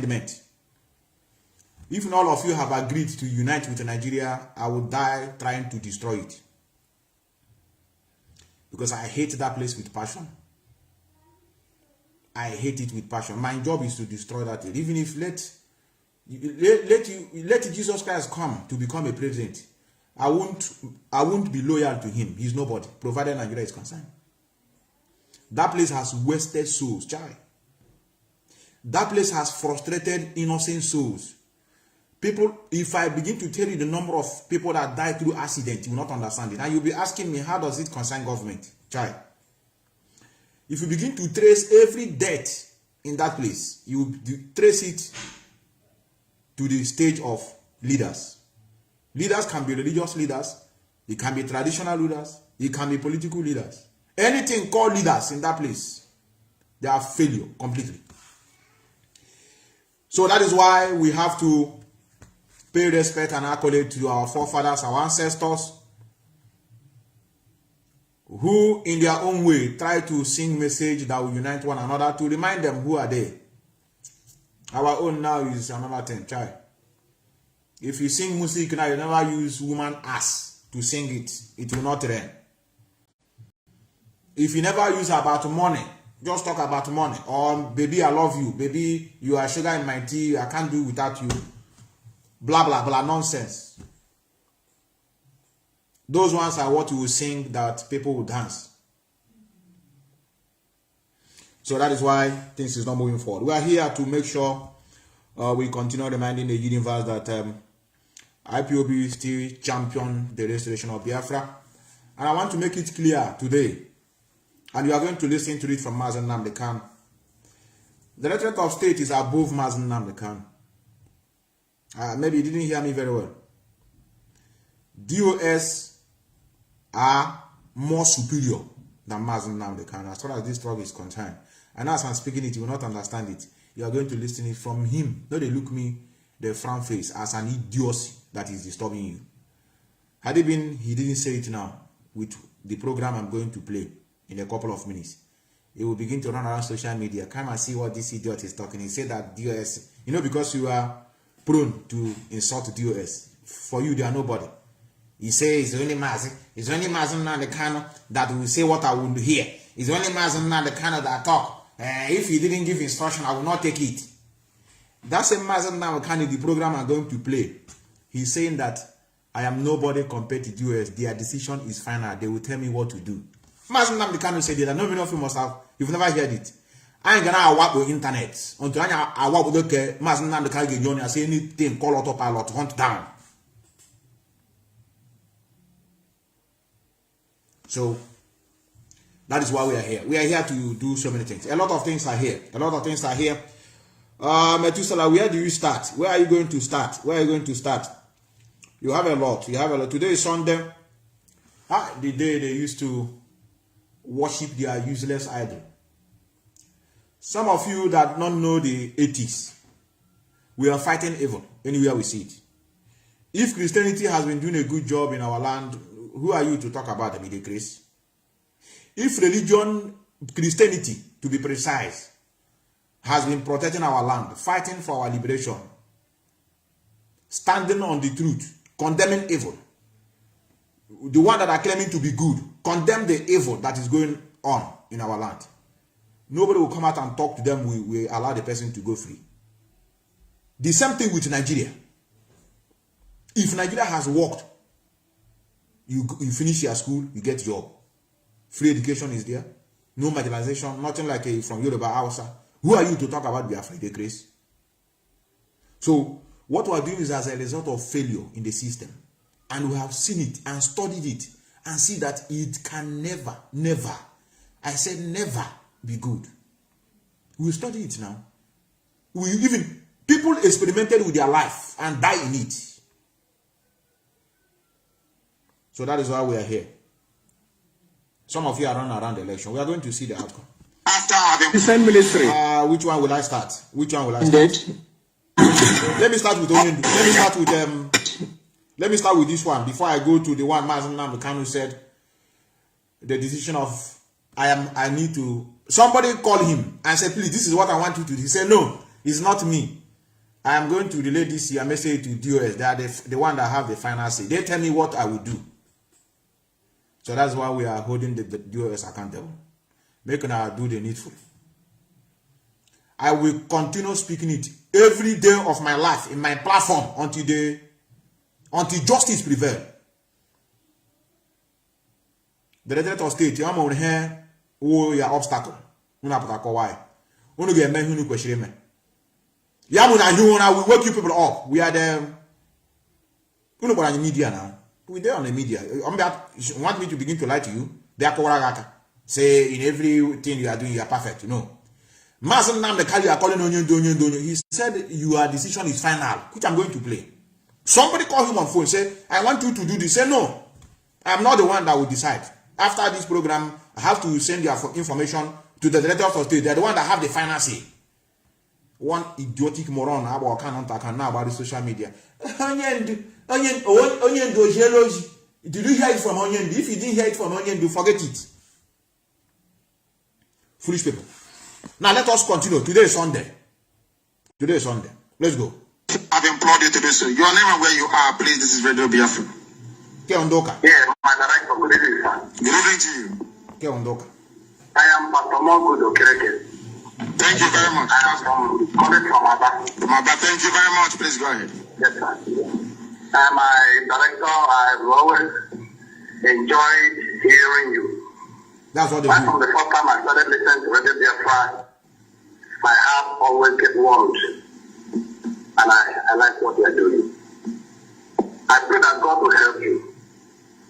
amendment. If not all of you have agreed to unite with Nigeria, I will die trying to destroy it. Because I hate that place with passion. I hate it with passion. My job is to destroy that. Even if let Jesus Christ come to become a president, I won't be loyal to him. He's nobody, provided Nigeria is concerned. That place has wasted souls, child. That place has frustrated innocent souls. People, if I begin to tell you the number of people that died through accident, you will not understand it. And you'll be asking me, how does it concern government? Child. If you begin to trace every death in that place, you trace it to the stage of leaders. Leaders can be religious leaders, it can be traditional leaders, it can be political leaders. Anything called leaders in that place, they are failure completely. So that is why we have to pay respect and accolade to our forefathers, our ancestors, who in their own way try to sing message that will unite one another, to remind them who are they. Our own now is another thing, child. If you sing music now, you never use woman ass to sing it, it will not rain. If you never use about money, just talk about money, or baby I love you, baby you are sugar in my tea, I can't do without you, blah blah blah nonsense. Those ones are what you will sing that people will dance. So that is why things is not moving forward. We are here to make sure we continue reminding the universe that IPOB still champion the restoration of Biafra. And I want to make it clear today, and you are going to listen to it from Mazi Nnamdi Kanu. The Directorate of State is above Mazi Nnamdi Kanu. Maybe you didn't hear me very well. DOS are more superior than Mazi Nnamdi Kanu as far as this struggle is concerned. And as I'm speaking it, you will not understand it. You are going to listen it from him. No, they look me the front face as an idiocy that is disturbing you. Had it been, he didn't say it now, with the program I'm going to play in a couple of minutes, he will begin to run around social media. Come and see what this idiot is talking. He said that DOS, you know, because you are prone to insult DOS. For you, they are nobody. He says it's only Mazi Nnamdi Kanu that will say what I will hear. It's only Mazi Nnamdi Kanu that talk. If he didn't give instruction, I will not take it. That's a Mazi Nnamdi Kanu, the program I'm going to play. He's saying that I am nobody compared to US. Their decision is final. They will tell me what to do. Mazi Nnamdi Kanu said that. No many of you must have. You've never heard it. I ain't gonna work with internet. Until I work with the Mazi Nnamdi Kanu get say anything, call autopilot, hunt down. So that is why we are here. We are here to do so many things. A lot of things are here. Methuselah, where do you start? Where are you going to start? You have a lot. Today is Sunday. The day they used to worship their useless idol. Some of you that don't know the 80s, we are fighting evil anywhere we see it. If Christianity has been doing a good job in our land, who are you to talk about them in the grace? If religion, Christianity to be precise, has been protecting our land, fighting for our liberation, standing on the truth, condemning evil, the one that are claiming to be good, condemn the evil that is going on in our land, nobody will come out and talk to them. We allow the person to go free. The same thing with Nigeria. If Nigeria has worked, you finish your school, you get job. Free education is there. No marginalization, nothing like from Yoruba Hausa. Who are you to talk about Biafra, the grace? So what we are doing is as a result of failure in the system. And we have seen it and studied it and see that it can never, I said never be good. We study it now. People experimented with their life and die in it. So that is why we are here. Some of you are running around the election. We are going to see the outcome. After the military. Which one will I start? Let me start with Let me start with this one before I go to the one Mazi Nnamdi Kanu said the decision of I need to. Somebody called him and said, please, this is what I want you to do. He said, no, it's not me. I am going to relay this here message to DOS. They are the one that have the final say. They tell me what I will do. So that's why we are holding the DOS accountable. Making us do the needful. I will continue speaking it every day of my life in my platform until justice prevails. The Director of State, I'm on here. Oh, your obstacle. Why? Only get men who question me. Yamuna, you will wake you people up. We are the. You know what on the media now? We're there on the media. You want me to begin to lie to you? They are say in everything you are doing, you are perfect. No. Mazi Nnamdi Kanu are calling on you. He said your decision is final, which I'm going to play. Somebody call him on phone, say, I want you to do this. Say, no, I'm not the one that will decide. After this program, I have to send your information to the Director of State. They're the one that have the final say. One idiotic moron about the social media. Did you hear it from Onion? If you didn't hear it from Onion, you forget it. Foolish people. Now let us continue. Today is Sunday. Let's go. I've implored you to do so. Your name and where you are, please. This is Radio Biafra. Ondoka. Yeah, my director. Good evening, sir. Good evening to you. Ondoka. I am Pastor Mongo Okereke. Thank you very much. I am coming from Aba. Thank you very much. Please go ahead. Yes, sir. My director, I've always enjoyed hearing you. That's what they right do. From the first time I started listening to Radio Biafra, my heart always gets warmed. And I like what you're doing. I pray that God will help you.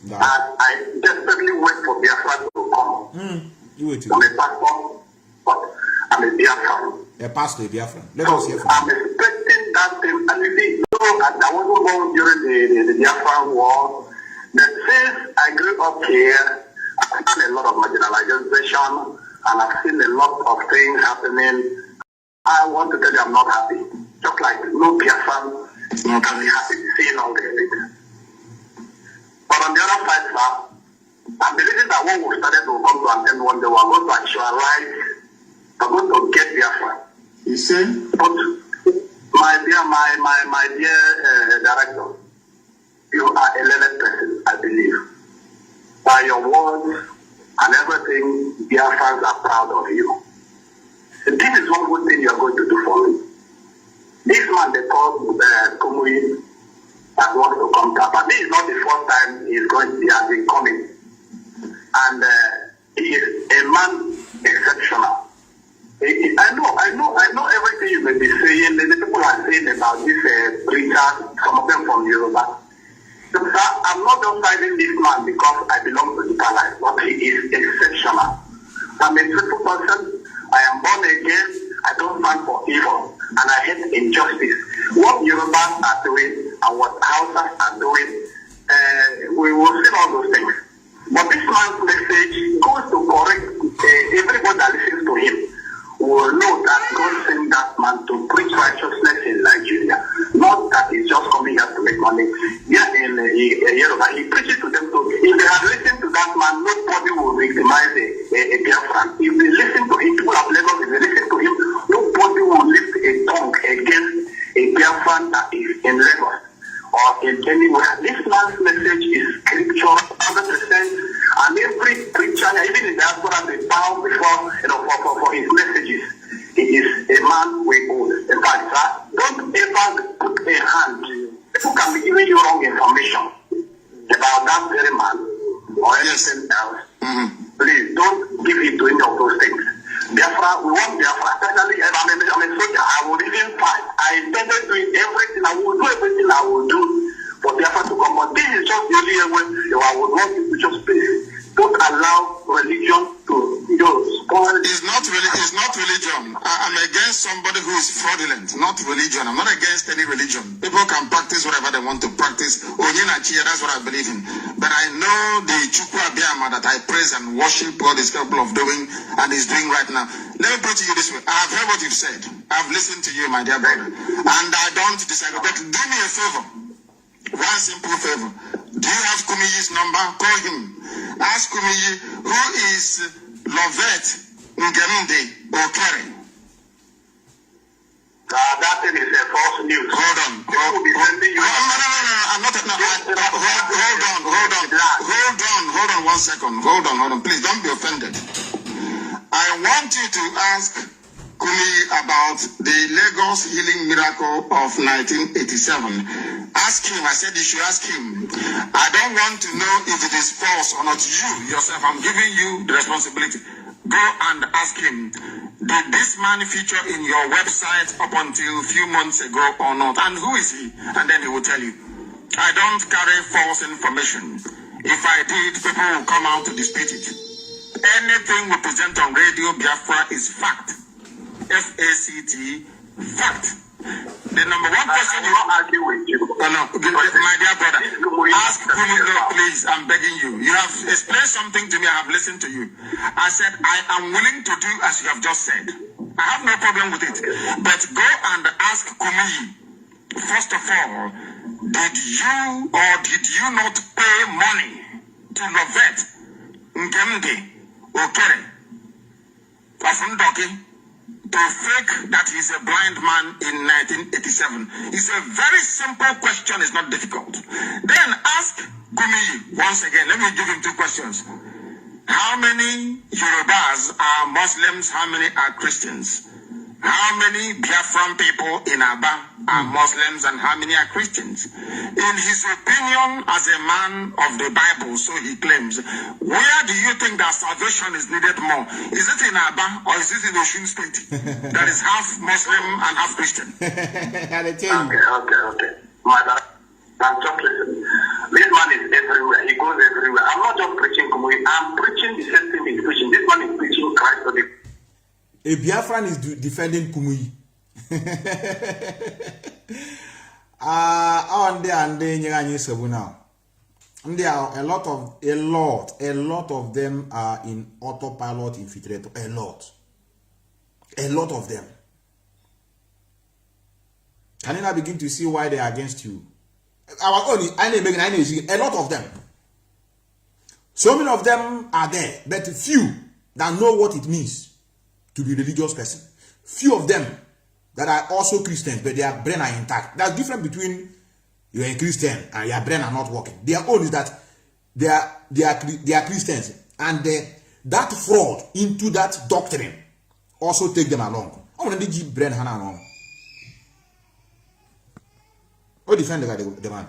No. And I desperately wait for Biafra to come. You wait. I'm a pastor, but I'm a Biafran. A pastor, a Biafran. Let us hear from I'm expecting that thing. And you see, I wasn't born during the Biafran war. But since I grew up here, I've seen a lot of marginalization and I've seen a lot of things happening. I want to tell you I'm not happy. Just like no Biafran can be happy seeing all these things. But on the other side, sir, I'm believing that when we started to come to an end one day, we're going to actualize, we're going to get Biafra. You say? But my dear director, you are a learned person, I believe. By your words and everything, Biafrans are proud of you. And this is one good thing you are going to do for me. This man they call Kumuyi that wants to come to, but this is not the first time he has been coming. And he is a man exceptional. I know everything you may be saying. The people are saying about this preacher, some of them from Yoruba. So, sir, I'm not just citing this man because I belong to the palace, but he is exceptional. I'm a truthful person. I am born again. I don't stand for evil, and I hate injustice. What Yorubas are doing and what Hausas are doing, we will see all those things. But this man's message goes to correct everybody that listens to him. Will know that God sent that man to preach righteousness in Nigeria. Not that he's just coming here to make money. Yeah, in Yoruba, he preaches to them too. If they had listened to that man, nobody would victimize a Biafran. If they listen to him, people of Lagos, if they listen to him, nobody will lift a tongue against a Biafran that is in Lagos or in anywhere. This man's message is scripture, 100%. And every preacher, even in diaspora, they bow before, for his messages. He is a man with oath. In fact, don't ever put a hand. People can be giving you wrong information about that very man or anything else. Please don't give it to any of those things. Biafra, we want Biafra. Especially if I'm a soldier, I will even fight. I intended doing everything. I will do everything I will do for Biafra to come. But this is just the only way I would want you to just please don't allow religion to spoil. It's not religion. I'm against somebody who is fraudulent, not religion. I'm not against any religion. People can practice whatever they want to practice. That's what I believe in. But I know the Chukwu Abiyama that I praise and worship God is capable of doing and is doing right now. Let me put to you this way. I've heard what you've said. I've listened to you, my dear brother. And I don't disagree. But do me a favor. One simple favor. Do you have Kumiyi's number? Call him. Ask Kumiyi who is Lovette Nnamdi Okere. That thing is a false news. Hold on. People will be sending you. No. I'm not. No, hold on 1 second. Hold on. Please don't be offended. I want you to ask Kumi about the Lagos healing miracle of 1987. Ask him. I said you should ask him. I don't want to know if it is false or not. You yourself, I'm giving you the responsibility. Go and ask him. Did this man feature in your website up until a few months ago or not? And who is he? And then he will tell you. I don't carry false information. If I did, people will come out to dispute it. Anything we present on Radio Biafra is fact. F-A-C-T, fact. The number one question I will not argue with you. No, my dear brother, ask Kumi, no, please, I'm begging you. You have explained something to me, I have listened to you. I said, I am willing to do as you have just said. I have no problem with it. But go and ask Kumi, first of all, did you not pay money to Lovette Nkemdi Okere of Ndoki to fake that he's a blind man in 1987? It's a very simple question, it's not difficult. Then ask Kumi once again. Let me give him two questions. How many Yorubas are Muslims? How many are Christians? How many Biafran people in Aba are Muslims and how many are Christians? In his opinion, as a man of the Bible, so he claims, where do you think that salvation is needed more? Is it in Aba or is it in Osun State? That is half Muslim and half Christian. Okay. I'm just listening. This man is everywhere. He goes everywhere. I'm not just preaching community. I'm preaching the same thing he's preaching. This man is preaching Christ to the... A Biafran is defending Kumuyi. And there are a lot of them are in autopilot infiltrator. A lot of them. Can you now begin to see why they are against you? A lot of them. So many of them are there, but few that know what it means to be a religious person. Few of them that are also Christians, but their brain are intact. That's different between you're a Christian and your brain are not working. Their own is that they are Christians, and that fraud into that doctrine also take them along. I want to give brain Hannah along. What defend the man?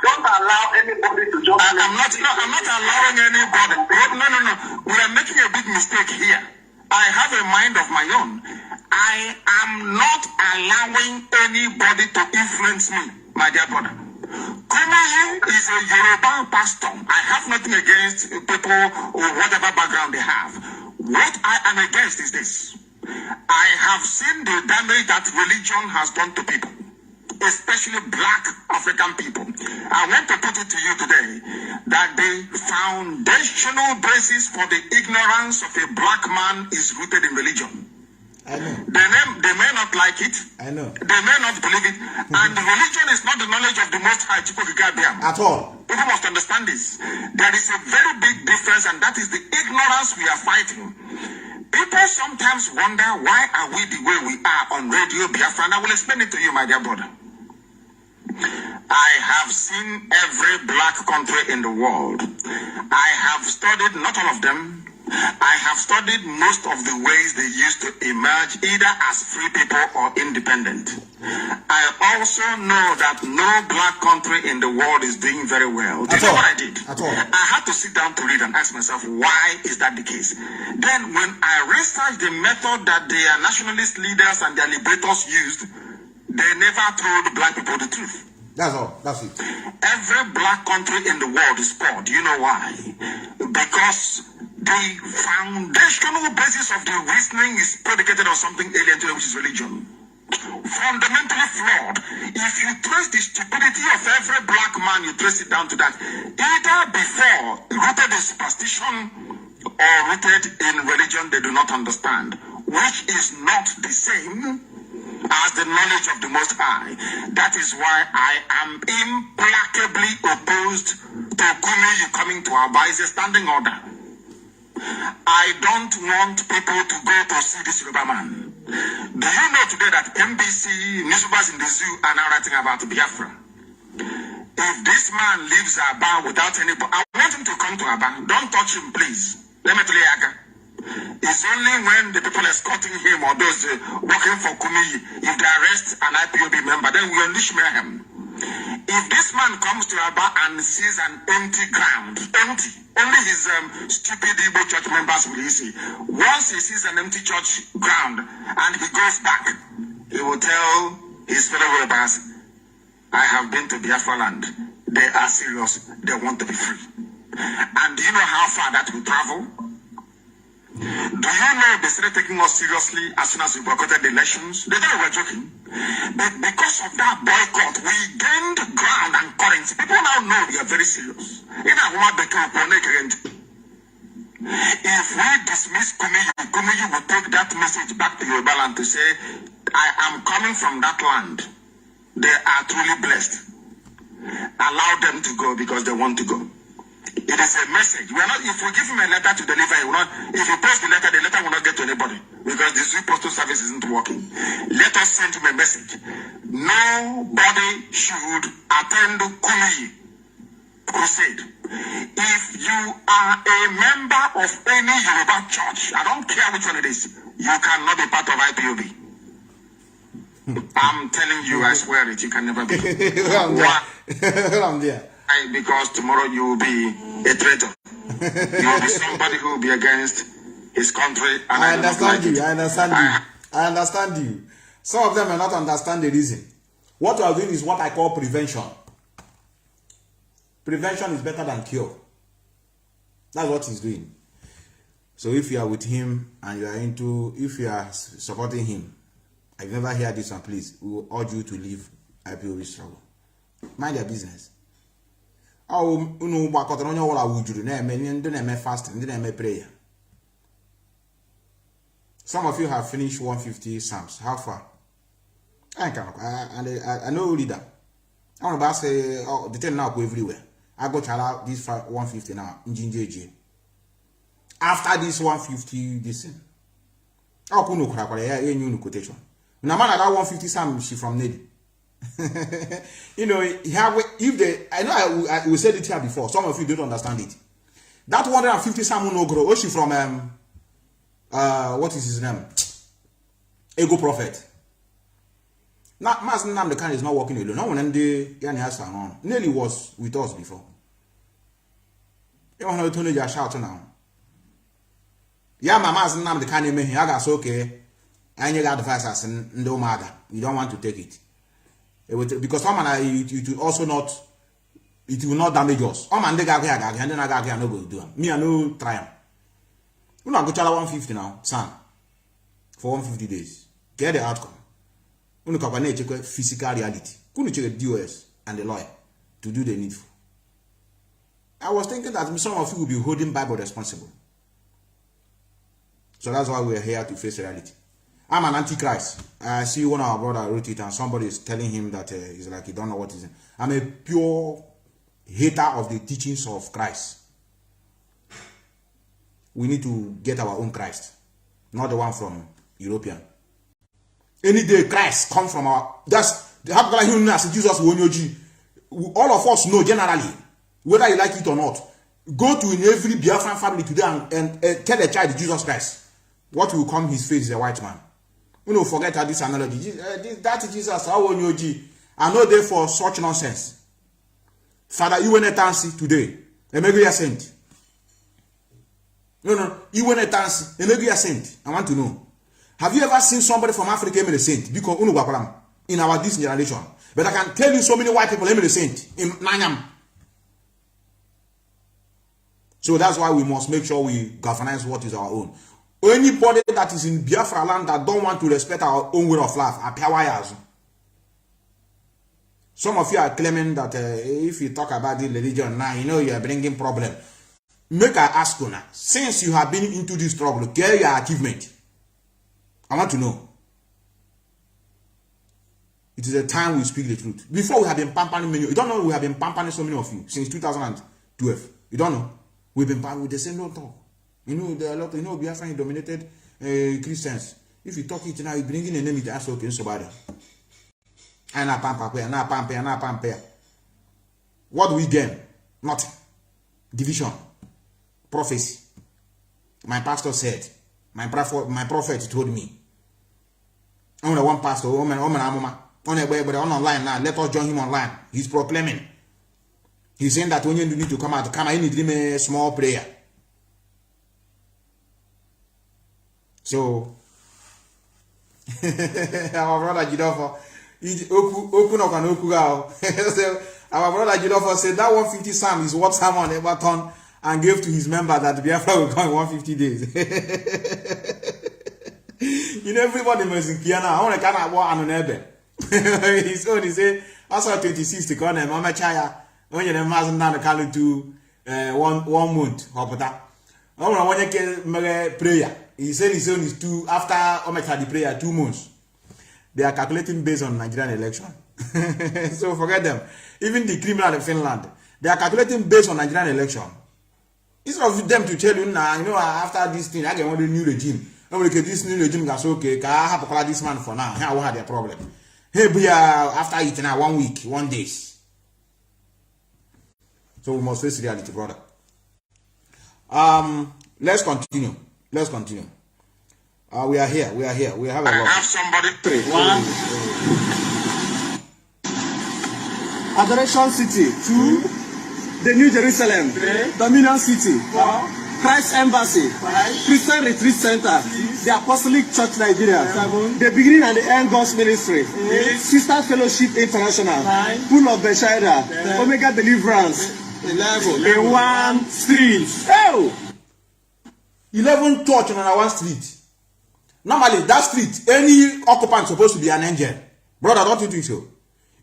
Don't allow anybody to jump. I'm not allowing anybody. No. We are making a big mistake here. I have a mind of my own. I am not allowing anybody to influence me, my dear brother. Kumuyi is a Yoruba pastor. I have nothing against people or whatever background they have. What I am against is this. I have seen the damage that religion has done to people, especially black African people. I want to put it to you today that the foundational basis for the ignorance of a black man is rooted in religion. I know. They may not like it. I know. They may not believe it. And religion is not the knowledge of the Most High. At all. People must understand this. There is a very big difference, and that is the ignorance we are fighting. People sometimes wonder, why are we the way we are on Radio Biafra? And I will explain it to you, my dear brother. I have seen every black country in the world. I have studied, not all of them, I have studied most of the ways they used to emerge either as free people or independent. I also know that no black country in the world is doing very well. Do you know what I did? I had to sit down to read and ask myself, why is that the case? Then when I researched the method that their nationalist leaders and their liberators used, they never told black people the truth. That's all. That's it. Every black country in the world is poor. Do you know why? Because the foundational basis of the reasoning is predicated on something alien to them, which is religion. Fundamentally flawed. If you trace the stupidity of every black man, you trace it down to that. Either before rooted in superstition or rooted in religion they do not understand, which is not the same as the knowledge of the Most High. That is why I am implacably opposed to Kumuyi coming to Aba. It's a standing order. I don't want people to go to see this Yoruba man. Do you know today that NBC newspapers in the zoo are now writing about Biafra? If this man leaves Aba without any, I want him to come to Aba. Don't touch him, please. Let me tell you, Aga. It's only when the people escorting him or those working for Kumi, if they arrest an IPOB member, then we unleash mayhem. If this man comes to Aba and sees an empty ground, empty, only his stupid Igbo church members will see. Once he sees an empty church ground and he goes back, he will tell his fellow neighbors, I have been to Biafra land. They are serious. They want to be free. And do you know how far that will travel? Do you know they started taking us seriously as soon as we boycotted the elections? They thought we were joking. But because of that boycott, we gained ground and currency. People now know we are very serious. If we dismiss Kumiyi will take that message back to Yoruba land to say, I am coming from that land. They are truly blessed. Allow them to go because they want to go. It is a message. We are not. If we give him a letter to deliver, he will not. If he posts the letter will not get to anybody because the zoo postal service isn't working. Let us send him a message. Nobody should attend Kumiyi crusade. If you are a member of any Yoruba church, I don't care which one it is, you cannot be part of IPOB. I'm telling you, I swear it, you can never be. I'm there. Because tomorrow you will be a traitor. You will be somebody who will be against his country. And I understand you. I understand you. I understand you. Some of them may not understand the reason. What you are doing is what I call prevention. Prevention is better than cure. That's what he's doing. So if you are with him and you are if you are supporting him, I've never heard this one, please, we will urge you to leave IPOB struggle. Mind your business. Oh, no, bakotano onye wala wujuru na eme ndị na-eme fasting, ndị na-eme prayer. Some of you have finished 150 Psalms. How far? I know read them. I want to say the thing now go everywhere. I go to this 150 now. After this 150, this thing. I couldn't no quotation. Now man, that 150 Psalm she from Nedi. You know, if they, I know I we said it here before. Some of you don't understand it. That 150 Psalm no grow. Oh, she from what is his name? Ego Prophet. Now, Mazi Nnamdi Kanu is not working alone. No one and the Yani has on. Nelly was with us before. You want to just shout now. Yeah, Mazi Nnamdi Kanu me here. I got okay. And you got advice as no matter. You don't want to take it. Because someone it will also not, it will not damage us. Oh man, they got here, and then I got here, no go do them. Me, I no try them. You know, go to 150 now, son, for 150 days. Get the outcome. You know, check physical reality. You check the DOS and the lawyer to do the needful. I was thinking that some of you will be holding Bible responsible. So that's why we are here to face reality. I'm an antichrist. I see one of our brother wrote it and somebody is telling him that he's like, he don't know what is it. I'm a pure hater of the teachings of Christ. We need to get our own Christ, not the one from European. Any day Christ come from our, that's the Jesus. All of us know generally, whether you like it or not, go to in every Biafran family today and tell a child Jesus Christ. What will come his face is a white man. You know, forget this analogy. That Jesus, I know they for such nonsense. Father, you went a tansi today. Maybe you are saint. No, you went a tansi. Maybe you are saint. I want to know. Have you ever seen somebody from Africa made a saint? Because in our this generation. But I can tell you so many white people made a saint in Nanyam. So that's why we must make sure we governize what is our own. Anybody that is in Biafra land that don't want to respect our own way of life are pewayas. Some of you are claiming that if you talk about the religion now, you know you are bringing problem. Make I ask you now, since you have been into this trouble, get your achievement. I want to know. It is a time we speak the truth. Before we have been pampering many. You don't know we have been pampering so many of you since 2012. You don't know. We've been pampering with the same no talk. You know, there are a lot. You know, Biafra dominated Christians. If you talk it now, you bring in a name, it asks okay, somebody. And a pamper. What do we gain? Nothing. Division. Prophecy. My pastor said. My prophet told me. Only one pastor, online now. Let us join him online. He's proclaiming. He's saying that when you need to come out, I need a small prayer. So, our brother Jidofo, open up and open out. Our brother Jidofo said that 150 Psalm is what Simon ever turned and gave to his member that Biafra will come in 150 days. You know, everybody must in Kiana. I want to kind of walk on Ebe. His own, he said, also 26 to come, Mama Chaya, when you're Mazi Nnamdi Kanu to 1 month. I want to get prayer. He said his own is 2 after Omet had the prayer 2 months. They are calculating based on Nigerian election. So forget them. Even the criminal in Finland, they are calculating based on Nigerian election. Instead of them to tell you now, you know, after this thing, I get one new regime. Okay, this new regime got okay. I have to call this man for now. Here we have their problem. Hey, we are after it now 1 week, 1 day. So we must face reality, brother. Let's continue. Let's continue. We are here. We have a lot. I have somebody. 1. Adoration City. 2. The New Jerusalem. 3. Dominion City. 4. Christ Embassy. 5. Christian Retreat Center. 6. The Apostolic Church Nigeria. 7. The Beginning and the End God's Ministry. 8. Sister Fellowship International. 9. Pool of Bethesda. Omega Deliverance. 11. In 1 street. Oh! 11 church on our 1 street. Normally, that street, any occupant supposed to be an angel. Brother, don't you think so?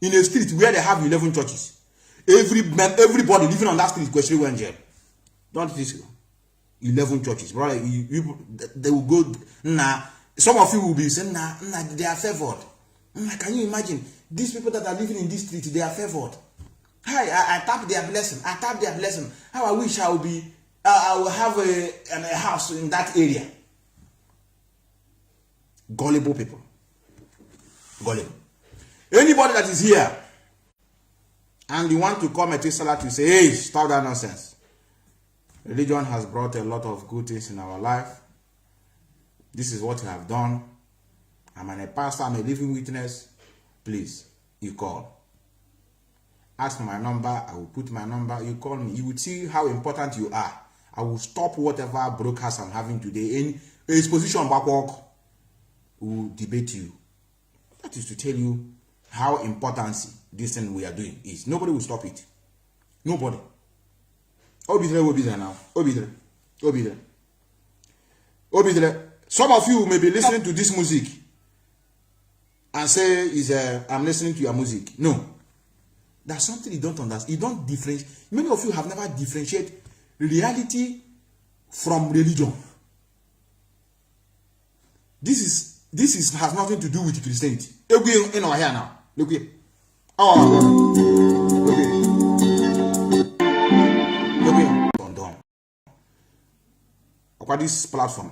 In a street where they have 11 churches, everybody living on that street is questioning angel. Don't you think so? 11 churches, brother. They will go. Nah, some of you will be saying, nah, they are favored. Can you imagine these people that are living in this street? They are favored. Hi, I tap their blessing. How I wish I will be. I will have a house in that area. Gullible people. Gullible. Anybody that is here and you want to come Methuselah to say, hey, stop that nonsense. Religion has brought a lot of good things in our life. This is what we have done. I'm a pastor, I'm a living witness. Please, you call. Ask for my number, I will put my number. You call me, you will see how important you are. I will stop whatever broadcast I'm having today. In his position backwalk, will debate you. That is to tell you how important this thing we are doing is. Nobody will stop it. Nobody. Obidre now. Obidre. Some of you may be listening to this music and say, I'm listening to your music. No. That's something you don't understand. You don't differentiate. Many of you have never differentiated reality from religion. This has nothing to do with Christianity. Look in our here now. Look here. Look here. Done. About this platform,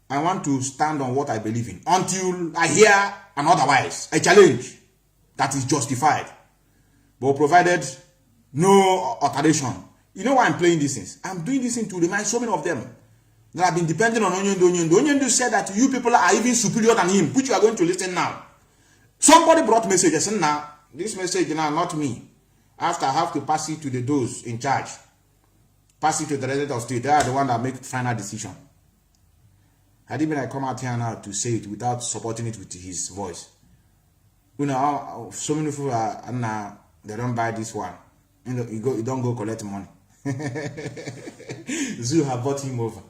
I want to stand on what I believe in until I hear an otherwise. A challenge that is justified, but provided no alteration. You know why I'm playing these things? I'm doing this thing to remind so many of them that have been depending on Onyendo. Onyendo said that you people are even superior than him, which you are going to listen now. Somebody brought messages, and now this message now, not me. After I have to pass it to the those in charge, pass it to the resident of state. They are the one that make final decision. Had it been I come out here now to say it without supporting it with his voice. You know, so many people are now they don't buy this one. You don't go collect money. Zoo have bought him over.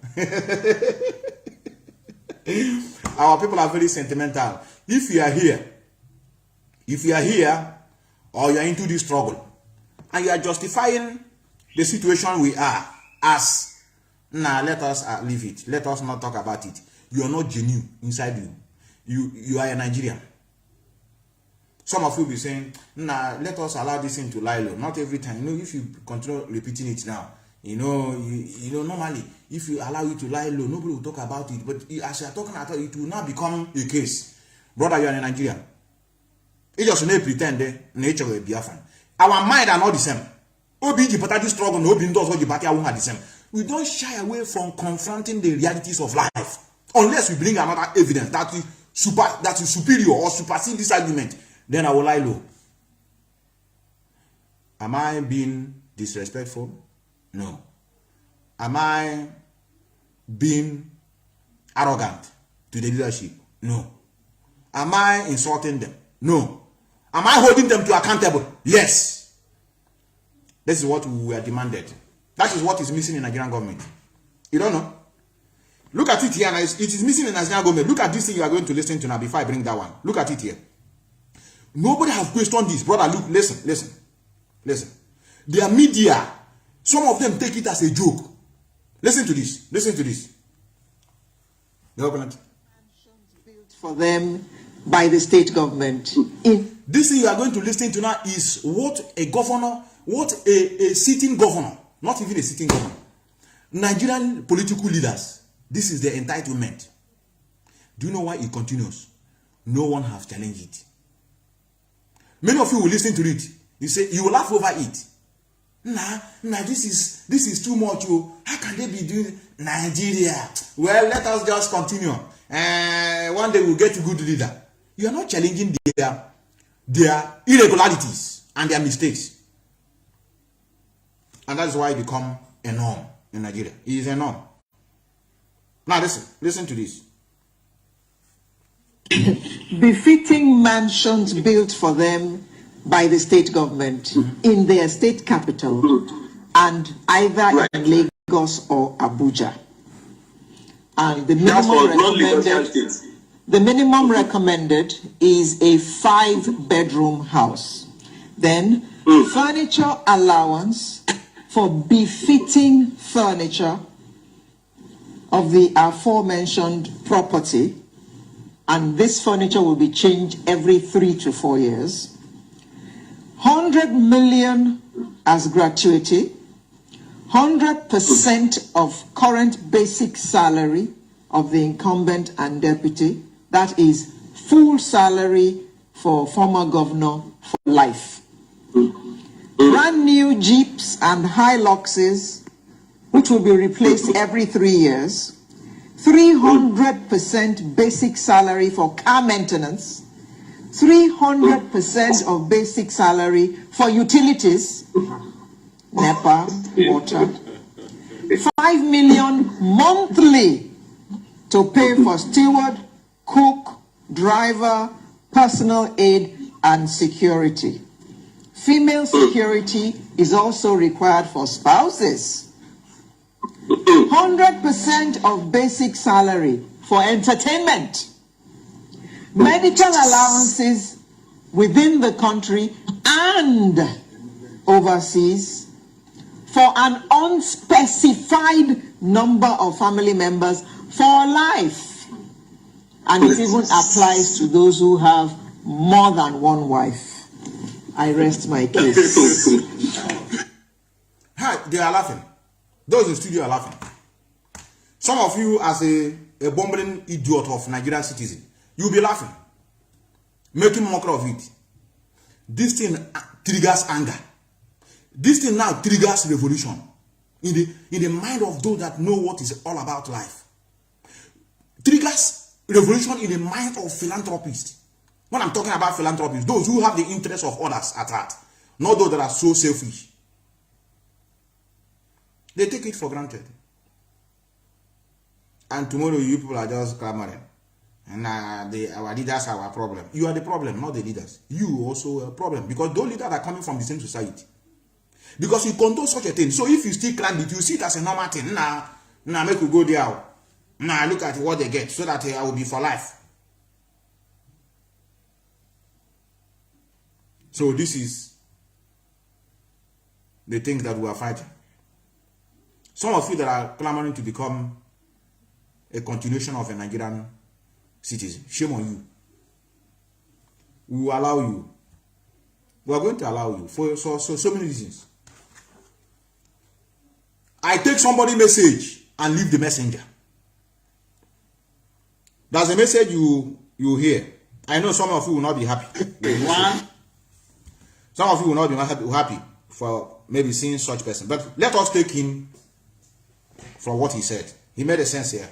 Our people are very sentimental. If you are here, or you are into this struggle, and you are justifying the situation we are as, let us leave it. Let us not talk about it. You are not genuine inside you. You are a Nigerian. Some of you will be saying, let us allow this thing to lie low. Not every time. You know, if you continue repeating it now, Normally, if you allow it to lie low, nobody will talk about it. But as you are talking about it, it will now become a case. Brother, you are in Nigeria. It just may pretend the nature of a Biafran. Our mind are not the same. Obi party struggle, no being does what the party are the same. We don't shy away from confronting the realities of life unless we bring another evidence that is superior or supersede this argument. Then I will lie low. Am I being disrespectful? No. Am I being arrogant to the leadership? No. Am I insulting them? No. Am I holding them to accountable? Yes. This is what we were demanded. That is what is missing in Nigerian government. You don't know? Look at it here. It is missing in Nigerian government. Look at this thing you are going to listen to now before I bring that one. Look at it here. Nobody has questioned this. Brother, look, listen. Their media, some of them take it as a joke. Listen to this. The opponent. Built for them by the state government. This thing you are going to listen to now is what a sitting governor, not even a sitting governor, Nigerian political leaders, this is their entitlement. Do you know why it continues? No one has challenged it. Many of you will listen to it. You say, you will laugh over it. Nah, this is too much. How can they be doing Nigeria? Well, let us just continue. One day we'll get a good leader. You are not challenging their irregularities and their mistakes. And that's why it become a norm in Nigeria. It is a norm. Now listen to this. Befitting mansions built for them by the state government in their state capital and either in Lagos or Abuja. And the minimum recommended is a 5-bedroom house. Then furniture allowance for befitting furniture of the aforementioned property, and this furniture will be changed every 3 to 4 years. 100 million as gratuity, 100% of current basic salary of the incumbent and deputy, that is full salary for former governor for life. Brand new Jeeps and Hiluxes, which will be replaced every 3 years, 300% basic salary for car maintenance, 300% of basic salary for utilities, NEPA, water, 5 million monthly to pay for steward, cook, driver, personal aid, and security. Female security is also required for spouses. 100% of basic salary for entertainment. Medical allowances within the country and overseas for an unspecified number of family members for life. And it even applies to those who have more than one wife. I rest my case. Hi, they are laughing. Those in the studio are laughing. Some of you, as a bumbling idiot of Nigerian citizen, you'll be laughing, making mockery of it. This thing triggers anger. This thing now triggers revolution in the mind of those that know what is all about life. Triggers revolution in the mind of philanthropists. When I'm talking about philanthropists, those who have the interests of others at heart, not those that are so selfish. They take it for granted. And tomorrow you people are just clamoring. And our leaders are our problem. You are the problem, not the leaders. You also a problem. Because those leaders are coming from the same society. Because you condone such a thing. So if you still climb it, you see it as a normal thing. Nah, make you go there. Nah, look at what they get. So that I will be for life. So this is the things that we are fighting. Some of you that are clamoring to become a continuation of a Nigerian citizen, shame on you. We will allow you. We are going to allow you for so many reasons. I take somebody message and leave the messenger. That's a message you hear. I know some of you will not be happy. Some of you will not be happy for maybe seeing such person. But let us take him from what he said. He made a sense here.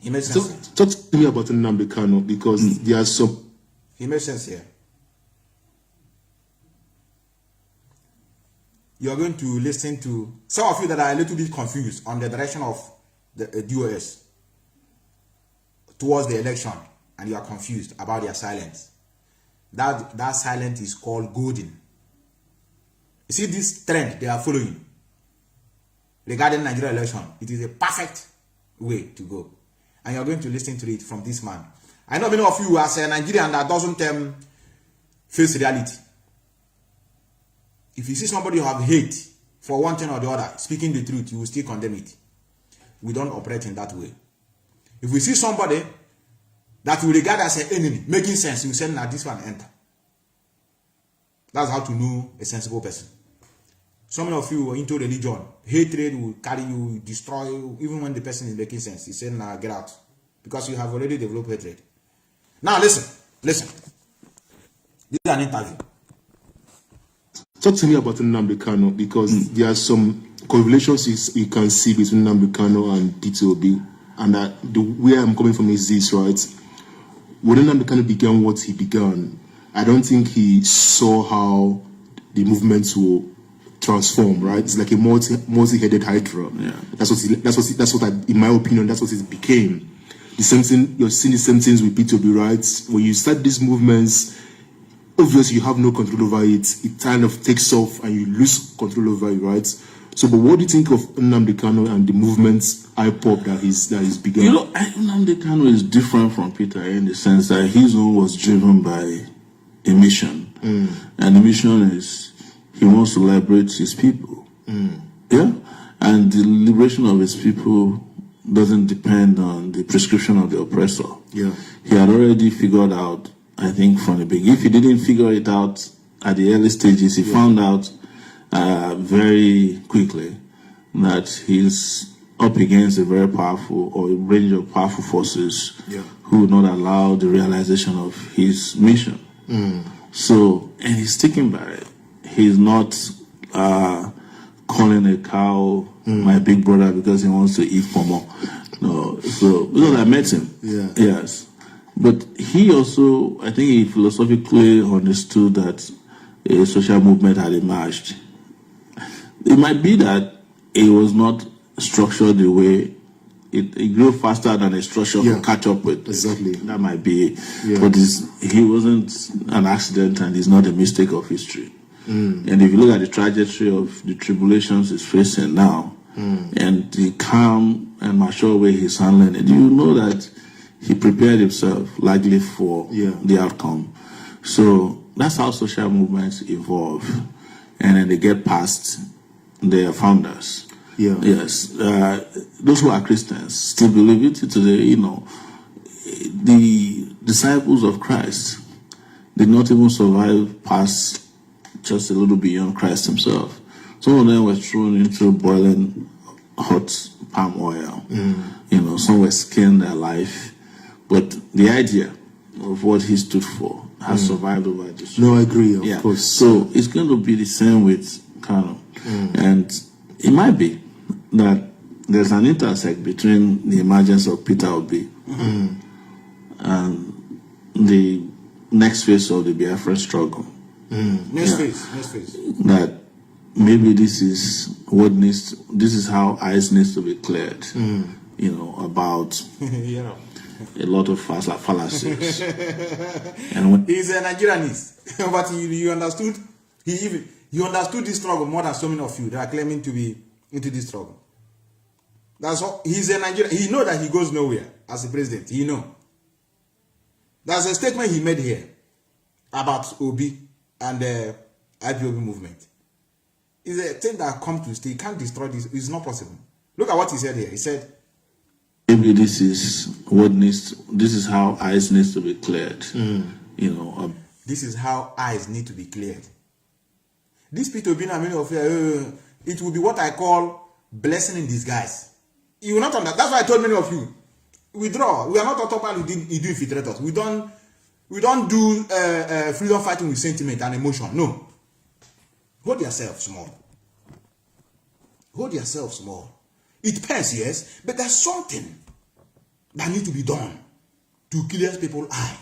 He made sense. Talk to me about Nnamdi Kanu, because there are some. He made sense here. You are going to listen to some of you that are a little bit confused on the direction of the DOS towards the election, and you are confused about their silence. That silence is called golden. You see this trend they are following regarding Nigeria election. It is a perfect way to go, and you are going to listen to it from this man. I know many of you as a Nigerian that doesn't face reality. If you see somebody who have hate for one thing or the other, speaking the truth, you will still condemn it. We don't operate in that way. If we see somebody that we regard as an enemy, making sense, you say, now this one enter. That's how to know a sensible person. Some of you are into religion. Hatred will carry you, destroy you, even when the person is making sense. You say, now get out. Because you have already developed hatred. Now listen. This is an interview. Talk to me about Nnamdi Kanu, because there are some correlations you can see between Nnamdi Kanu and DTOB, and the where I'm coming from is this, right? When Nnamdi Kanu began what he began, I don't think he saw how the movements will transform, right? It's like a multi-headed hydra. Yeah. That's what in my opinion, that's what it became. The same thing, you're seeing the same things with DTOB, right? When you start these movements, obviously you have no control over it. It kind of takes off and you lose control over it, right? So, but what do you think of Nnamdi Kanu and the movements Ipob that he's begun? You know, Nnamdi Kanu is different from Peter in the sense that his own was driven by a mission. And the mission is he wants to liberate his people. Yeah? And the liberation of his people doesn't depend on the prescription of the oppressor. Yeah. He had already figured out, I think, from the beginning. If he didn't figure it out at the early stages, he found out very quickly that he's up against a very powerful, or a range of powerful forces who would not allow the realization of his mission. So, and he's sticking by it. He's not calling a cow my big brother because he wants to eat pomo. No, so because I met him. Yes. But he also, I think he philosophically understood that a social movement had emerged. It might be that it was not structured the way it grew faster than a structure could catch up with. Exactly. That might be it. But he wasn't an accident, and he's not a mistake of history. And if you look at the trajectory of the tribulations he's facing now, and the calm and mature way he's handling it, you know that he prepared himself largely for the outcome. So that's how social movements evolve. And then they get past their founders. Yes. Those who are Christians still believe it today. You know, the disciples of Christ did not even survive past just a little beyond Christ himself. Some of them were thrown into boiling hot palm oil. You know, some were skinned alive. But the idea of what he stood for has survived over this. No, I agree, of course. So it's going to be the same with Kanu. And it might be that there's an intersect between the emergence of Peter Obi and the next phase of the Biafran struggle. Next phase. That maybe this is how eyes needs to be cleared. You know, about a lot of fallacies. And when he's a Nigerianist, but you understood. He understood this struggle more than so many of you that are claiming to be into this struggle. That's all. He's a Nigerian. He know that he goes nowhere as a president. He know. There's a statement he made here about Obi and the IPOB movement. It's a thing that come to stay. He can't destroy this. It's not possible. Look at what he said here. He said, maybe this is how eyes needs to be cleared. You know, this is how eyes need to be cleared. This Peter Obi, it will be what I call blessing in disguise. You will not understand. That's why I told many of you, withdraw. We are not talking about infiltrators. We don't do freedom fighting with sentiment and emotion. No. Hold yourself small. Hold yourself small. It depends, yes, but there's something that needs to be done to clear people's eye.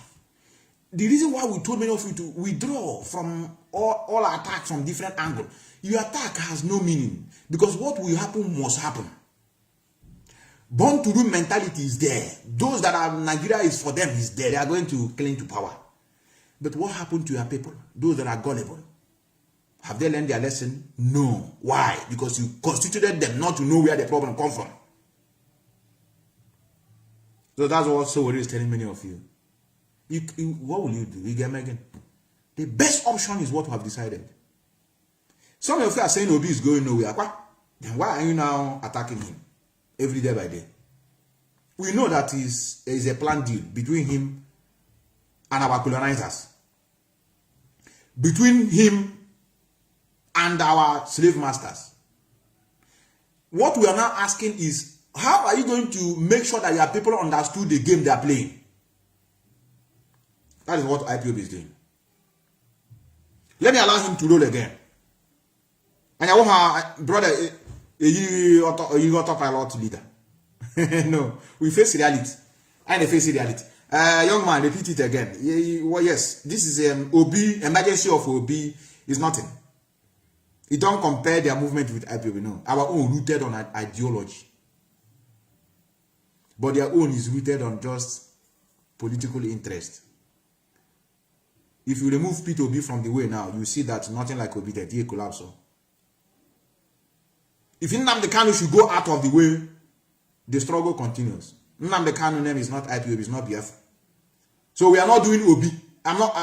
The reason why we told many of you to withdraw from all attacks from different angles, your attack has no meaning, because what will happen must happen. Born to rule mentality is there. Those that are Nigeria is for them is there. They are going to cling to power. But what happened to your people? Those that are gullible. Have they learned their lesson? No. Why? Because you constituted them not to know where the problem comes from. So that's what Sowore is telling many of you. What will you do? You get me again? The best option is what we have decided. Some of you are saying Obi is going nowhere. Then why are you now attacking him every day by day? We know that is a planned deal between him and our colonizers. Between him and our slave masters. What we are now asking is, how are you going to make sure that your people understood the game they are playing? That is what IPOB is doing. Let me allow him to roll again. And I want my brother, you autopilot leader. No, we face reality. And they face reality. Young man, repeat it again. Well, yes, this is OB, emergency of OB is nothing. You don't compare their movement with IPOB, no. Our own rooted on ideology. But their own is rooted on just political interest. If you remove P2B from the way now, you see that nothing like Obi that he collapse. If Nnamdi Kanu should go out of the way, the struggle continues. Nnamdi Kanu name is not IPOB, it's not Biafra. So we are not doing Obi. I'm not.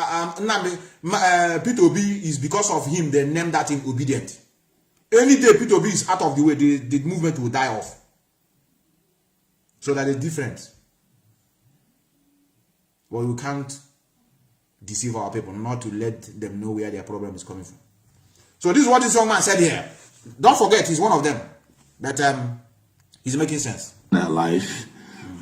P2B is because of him. They named that in obedient. Any day P2B is out of the way, the movement will die off. So that is different. But we can't deceive our people, not to let them know where their problem is coming from. So this is what this young man said here. Don't forget, he's one of them. But he's making sense. Their life,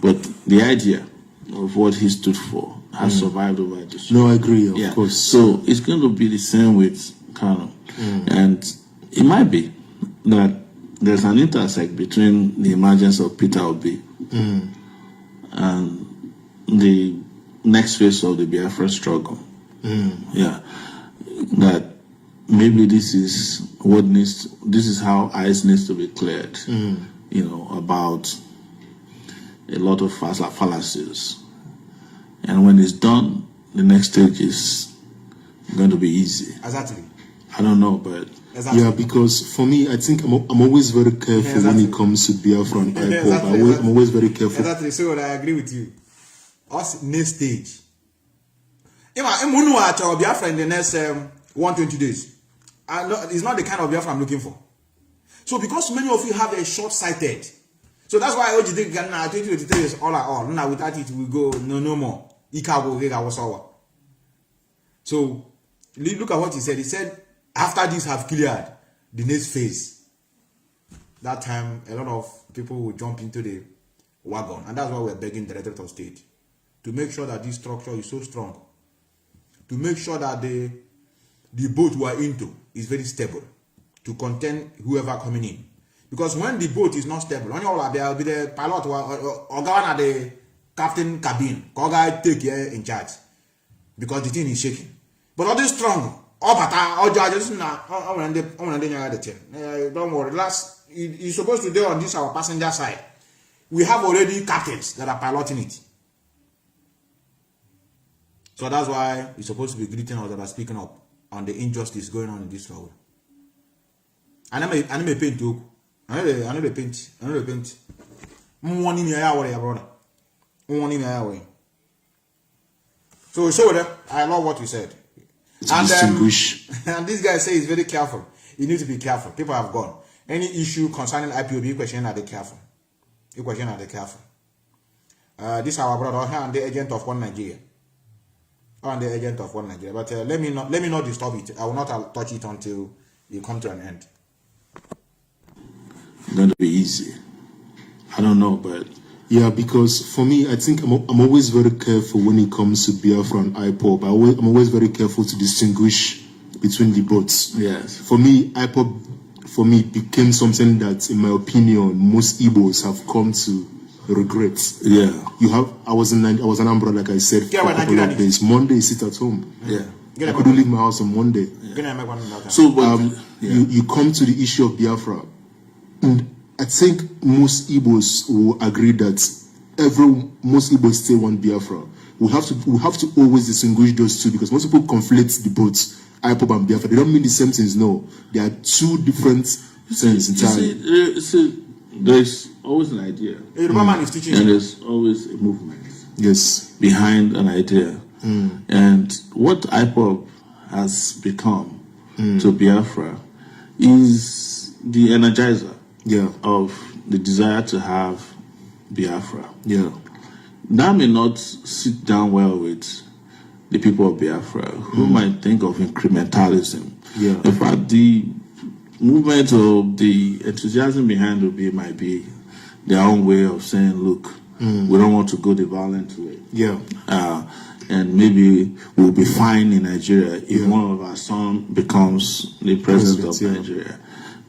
but the idea of what he stood for has survived over this. No, I agree, of course. So it's going to be the same with Kanu. And it might be that there's an intersect between the emergence of Peter Obi and the next phase of the Biafra struggle. Yeah. That maybe this is how eyes needs to be cleared, you know, about a lot of fallacies. And when it's done, the next stage is going to be easy. Exactly. I don't know, but exactly. Yeah, because for me, I think I'm always very careful when it comes to Biafra and Ipob. Exactly. I'm always very careful. Exactly. So I agree with you. Us next stage. Biafra in the next 120 days. It's not the kind of Biafra I'm looking for. So because many of you have a short-sighted, so that's why I urge you think 2023 is all. Now without it we go no more. So look at what he said. He said after this have cleared the next phase, that time a lot of people will jump into the wagon, and that's why we're begging the Directorate of State to make sure that this structure is so strong, to make sure that the boat we are into is very stable to contain whoever coming in. Because when the boat is not stable, there will be the pilot or governor, the captain cabin, guy take care in charge, because the thing is shaking. But all this strong, all judges now, don't worry. Last, you're supposed to do on this our passenger side. We have already captains that are piloting it. So that's why you're supposed to be greeting us that are speaking up on the injustice going on in this world. I may paint too. I know the paint. One in your hour, brother. One in your hour. So I love what you said. And this guy says he's very careful. You need to be careful. People have gone. Any issue concerning IPOB, question are they careful. You question are they careful. This is our brother and the agent of one Nigeria. On the agent of one Nigeria. But let me not disturb it. I will not touch it until you come to an end. going to be easy. I don't know, but yeah, because for me, I think I'm always very careful when it comes to Biafra and Ipob. I'm always very careful to distinguish between the both. yes, For me, Ipob, for me, became something that, in my opinion, most Igbos have come to regret. yeah, I was an umbrella, like I said, for a couple of days. Monday, sit at home. yeah. I couldn't leave my house on Monday. So, but, You come to the issue of Biafra, and I think most Igbos will agree that most Igbos still want Biafra. We have to always distinguish those two, because most people conflate the both, Ipob and Biafra. They don't mean the same things. No, they are two different things entirely. See, there's always an idea, and there's always a movement. Yes, behind an idea, and what Ipob has become to Biafra is the energizer. Yeah. Of the desire to have Biafra. Yeah. That may not sit down well with the people of Biafra, who might think of incrementalism. Yeah. In fact, the movement or the enthusiasm behind it might be their own way of saying, look, we don't want to go the violent way. Yeah. And maybe we'll be fine in Nigeria if one of our sons becomes the president of Nigeria.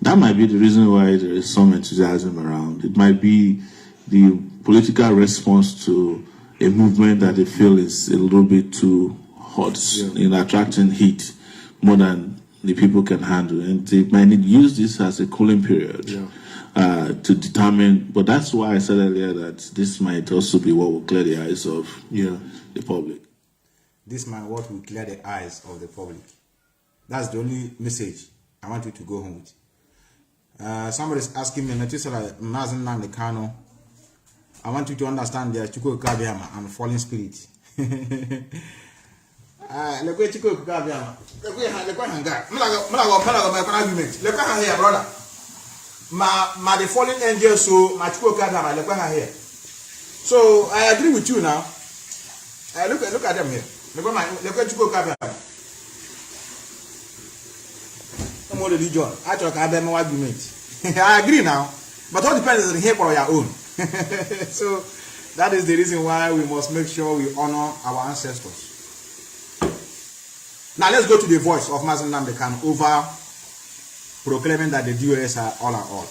That might be the reason why there is some enthusiasm around. It might be the political response to a movement that they feel is a little bit too hot in attracting heat more than the people can handle. And they might use this as a cooling period to determine. But that's why I said earlier that this might also be what will clear the eyes of the public. This might what will clear the eyes of the public. That's the only message I want you to go home with. Somebody's asking me, Methuselah Mazi Nnamdi Kanu, I want you to understand the Chukwu Kabiama and fallen spirit. Look at Chukwu Kabiama. Look at hanga. Argument. Look at here, brother. Ma the fallen angel, so my Chukwu Kabiama. Look at here. So I agree with you now. Look at them here. Look at Chukwu Kabiama. Religion. I agree now, but all depends on here for your own. So that is the reason why we must make sure we honor our ancestors. Now let's go to the voice of Mazi Nnamdi Kanu over proclaiming that the DOS are all and all.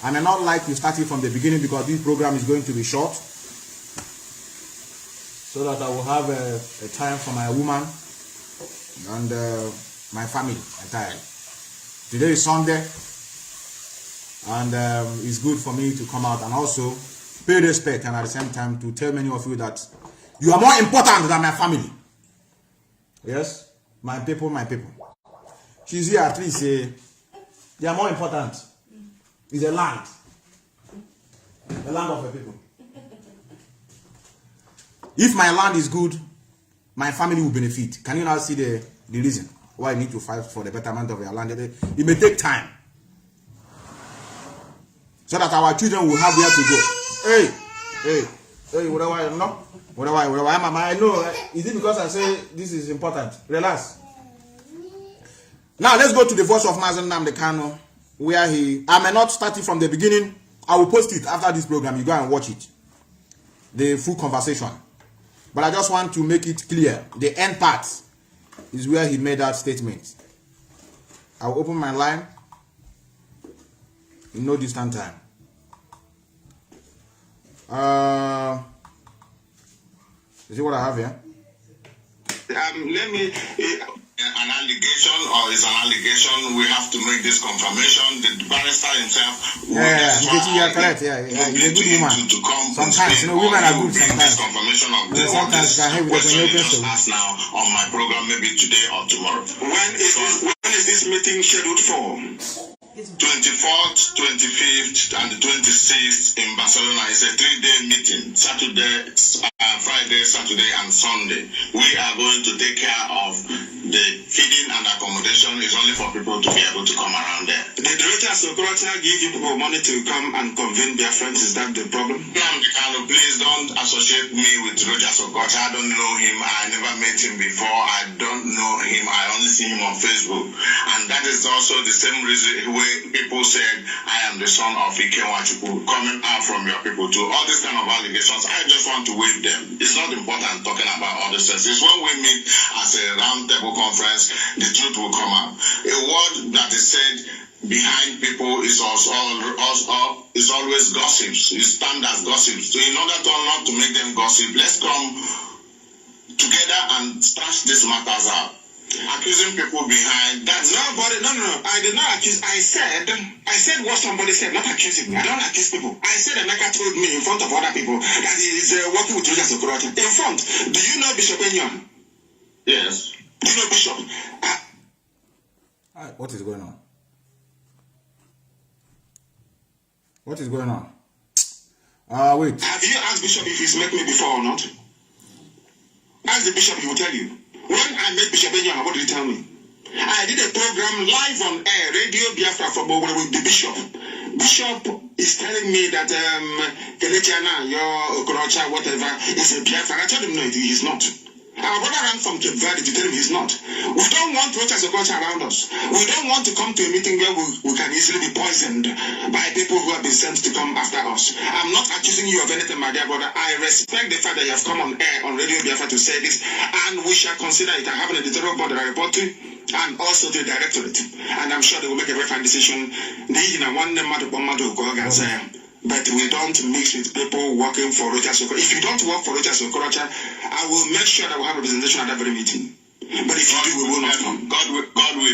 I may not like to start it from the beginning because this program is going to be short, so that I will have a time for my woman and my family entirely. Today is Sunday, and it's good for me to come out and also pay respect, and at the same time to tell many of you that you are more important than my family. Yes, my people, my people. She's here at least say they are more important. It's a land of the people. If my land is good, my family will benefit. Can you now see the reason why I need to fight for the betterment of your land? It may take time, so that our children will have where to go. Hey, whatever I know, whatever I know. Is it because I say this is important? Relax. Now let's go to the voice of Mazi Nnamdi Kanu, where I may not start it from the beginning. I will post it after this program. You go and watch it, the full conversation. But I just want to make it clear. The end part is where he made that statement. I will open my line in no distant time. You see what I have here? Let me, an allegation or is an allegation, we have to make this confirmation. The barrister himself, yeah, correct. Yeah, he's a good woman. Sometimes, women are good sometimes. Confirmation of this. Sometimes you can have just ask now on my program, maybe today or tomorrow. When is this meeting scheduled for? 24th, 25th, and the 26th in Barcelona. It's a 3-day meeting. Friday, Saturday, and Sunday. We are going to take care of the feeding and accommodation is only for people to be able to come around there. Did Rochas Okorocha give you people money to come and convene Biafrans? Is that the problem? Nnamdi Kanu, please don't associate me with Rochas Okorocha. I don't know him. I never met him before. I don't know him. I only see him on Facebook. And that is also the same reason where people said, I am the son of Ike Nwachukwu, coming out from your people too. All these kind of allegations, I just want to waive them. It's not important talking about all this stuff. It's when we meet as a round table conference, the truth will come out. A word that is said behind people is is always gossips. It stands as gossips. So in order to not to make them gossip, let's come together and thrash these matters out. Accusing people behind that. Nobody, no. I did not accuse. I said what somebody said, not accusing me. I don't accuse people. I said Emeka told me in front of other people that he is working with Rochas Okorocha. In front. Do you know Bishop Enyon? Yes. Do you know Bishop? What is going on? What is going on? Wait. Have you asked Bishop if he's met me before or not? Ask the Bishop, he will tell you. When I met Bishop Enyon, what did he tell me? I did a program live on air, Radio Biafra for Bobo with the Bishop. Bishop is telling me that Kelechana, your Okorocha, whatever, is a Biafra. I told him no, he is not. Our brother ran from Cape Verde to tell him he's not. We don't want Rochas Okorocha around us. We don't want to come to a meeting where we can easily be poisoned by people who have been sent to come after us. I'm not accusing you of anything, my dear brother. I respect the fact that you have come on air on Radio Biafra to say this, and we shall consider it. I have an editorial board that I report to, and also to the directorate. And I'm sure they will make a very fine decision. But we don't mix with people working for Rochas Okorocha. If you don't work for Rochas Okorocha, I will make sure that we have representation at that very meeting. But if you do, we will not come. God will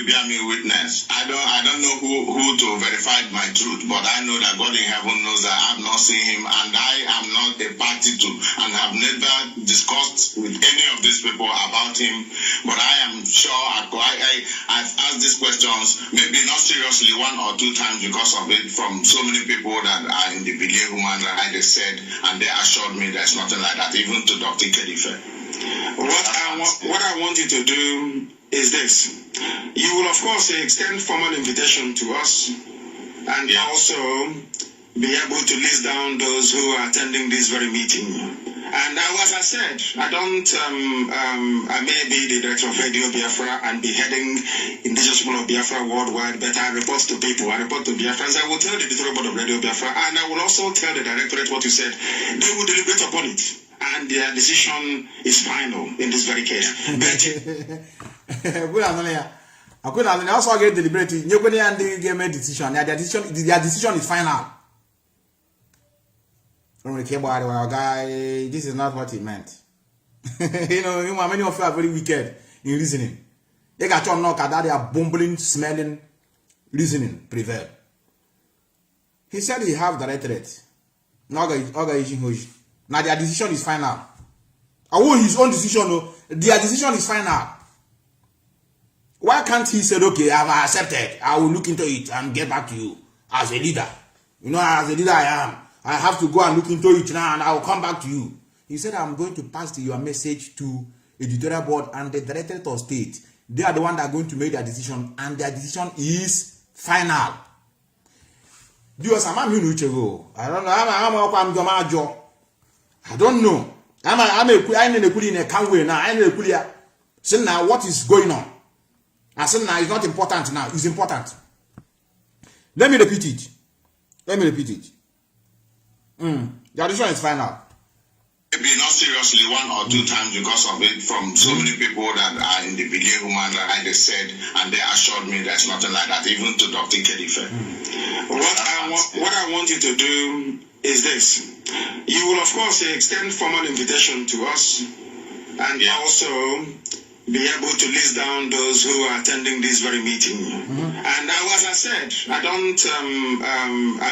bear me witness. I don't know who to verify my truth, but I know that God in heaven knows that I have not seen him, and I am not a party to, and have never discussed with any of these people about him. But I am sure I've asked these questions, maybe not seriously 1 or 2 times because of it, from so many people that are in the Bilia human rights said, and they assured me there's nothing like that, even to Dr. Kedife. What I want you to do is this. You will, of course, extend formal invitation to us, and also be able to list down those who are attending this very meeting. And as I said, I may be the director of Radio Biafra and be heading Indigenous People of Biafra worldwide, but I report to people. I report to Biafrans. I will tell the editorial board of Radio Biafra, and I will also tell the directorate what you said. They will deliberate upon it, and their decision is final in this very case. I could also get deliberating. You couldn't get decision. Their decision is final. Guy, this is not what he meant. You know, many of you are very wicked in reasoning. They got to knock at that, they are bumbling, smelling, reasoning prevail. He said he have directorate. Now their decision is final. I want his own decision. Their decision is final. Why can't he say, okay, I have accepted, I will look into it and get back to you as a leader? You know, as a leader I am. I have to go and look into it now and I will come back to you. He said, I'm going to pass your message to editorial board and the directorate of state. They are the one that are going to make their decision, and their decision is final. I don't know. I'm in a canway now. I'm a so now what is going on? I said now it's not important now. It's important. Let me repeat it. The decision is final. Maybe not seriously 1 or 2 times because of it, from so many people that are in the Bilia human rights said, and they assured me there's nothing like that, even to Dr. Kedife. What I want you to do is this. You will, of course, extend formal invitation to us, and also be able to list down those who are attending this very meeting. And as I said, I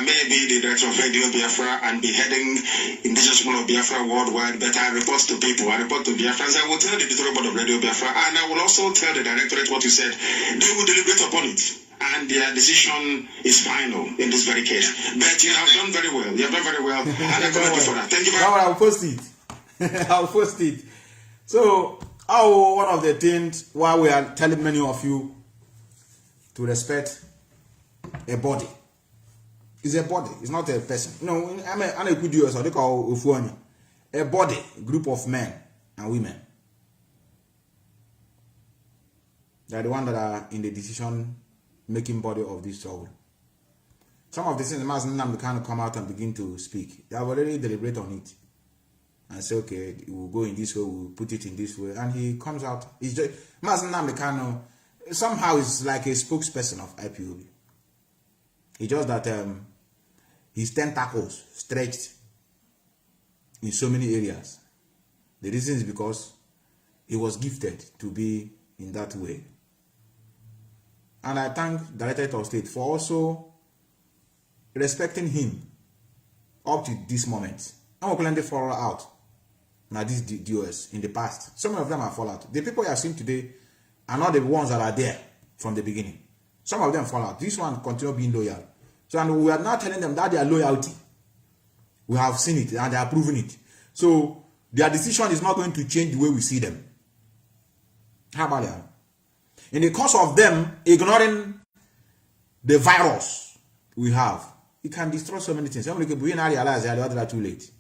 may be the director of Radio Biafra and be heading Indigenous People of Biafra worldwide, but I report to people. I report to Biafrans. I will tell the editorial board of Radio Biafra, and I will also tell the directorate what you said. They will deliberate upon it, and their decision is final in this very case. But you have done very well. You have done very well, and I commend you for that. Thank you very much. I'll post it. I'll post it. So Oh, one of the things why we are telling many of you to respect a body. It's a body, it's not a person. No, I'm a good US, or they call Ufuanya. A body, group of men and women. They are the ones that are in the decision-making body of this struggle. Some of the things Mazi Nnamdi Kanu come out and begin to speak. They have already deliberated on it and say, okay, we'll go in this way, we'll put it in this way. And he comes out. He's just, Mazi Nnamdi Kanu somehow is like a spokesperson of IPOB. It's just that his tentacles stretched in so many areas. The reason is because he was gifted to be in that way. And I thank the Directorate of State for also respecting him up to this moment. I'm going to fall out. Now this DOS in the past, some of them are fall out. The people you are seeing today are not the ones that are there from the beginning. Some of them fall out. This one continue being loyal. So, and we are now telling them that their loyalty, we have seen it and they are proving it. So their decision is not going to change the way we see them. How about that? In the course of them ignoring the virus we have, it can destroy so many things. Some people now realize they are too late.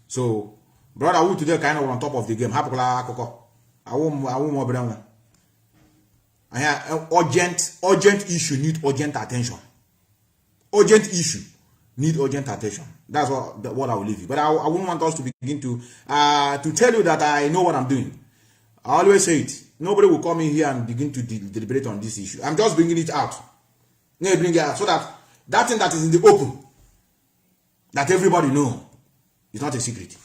So, brother, who today kind of on top of the game? I won't more brother. Urgent issue need urgent attention. Urgent issue need urgent attention. That's what I will leave you. But I wouldn't want us to begin to tell you that I know what I'm doing. I always say it. Nobody will come in here and begin to deliberate on this issue. I'm just bringing it out. Bring it out so that thing that is in the open, that everybody know, is not a secret.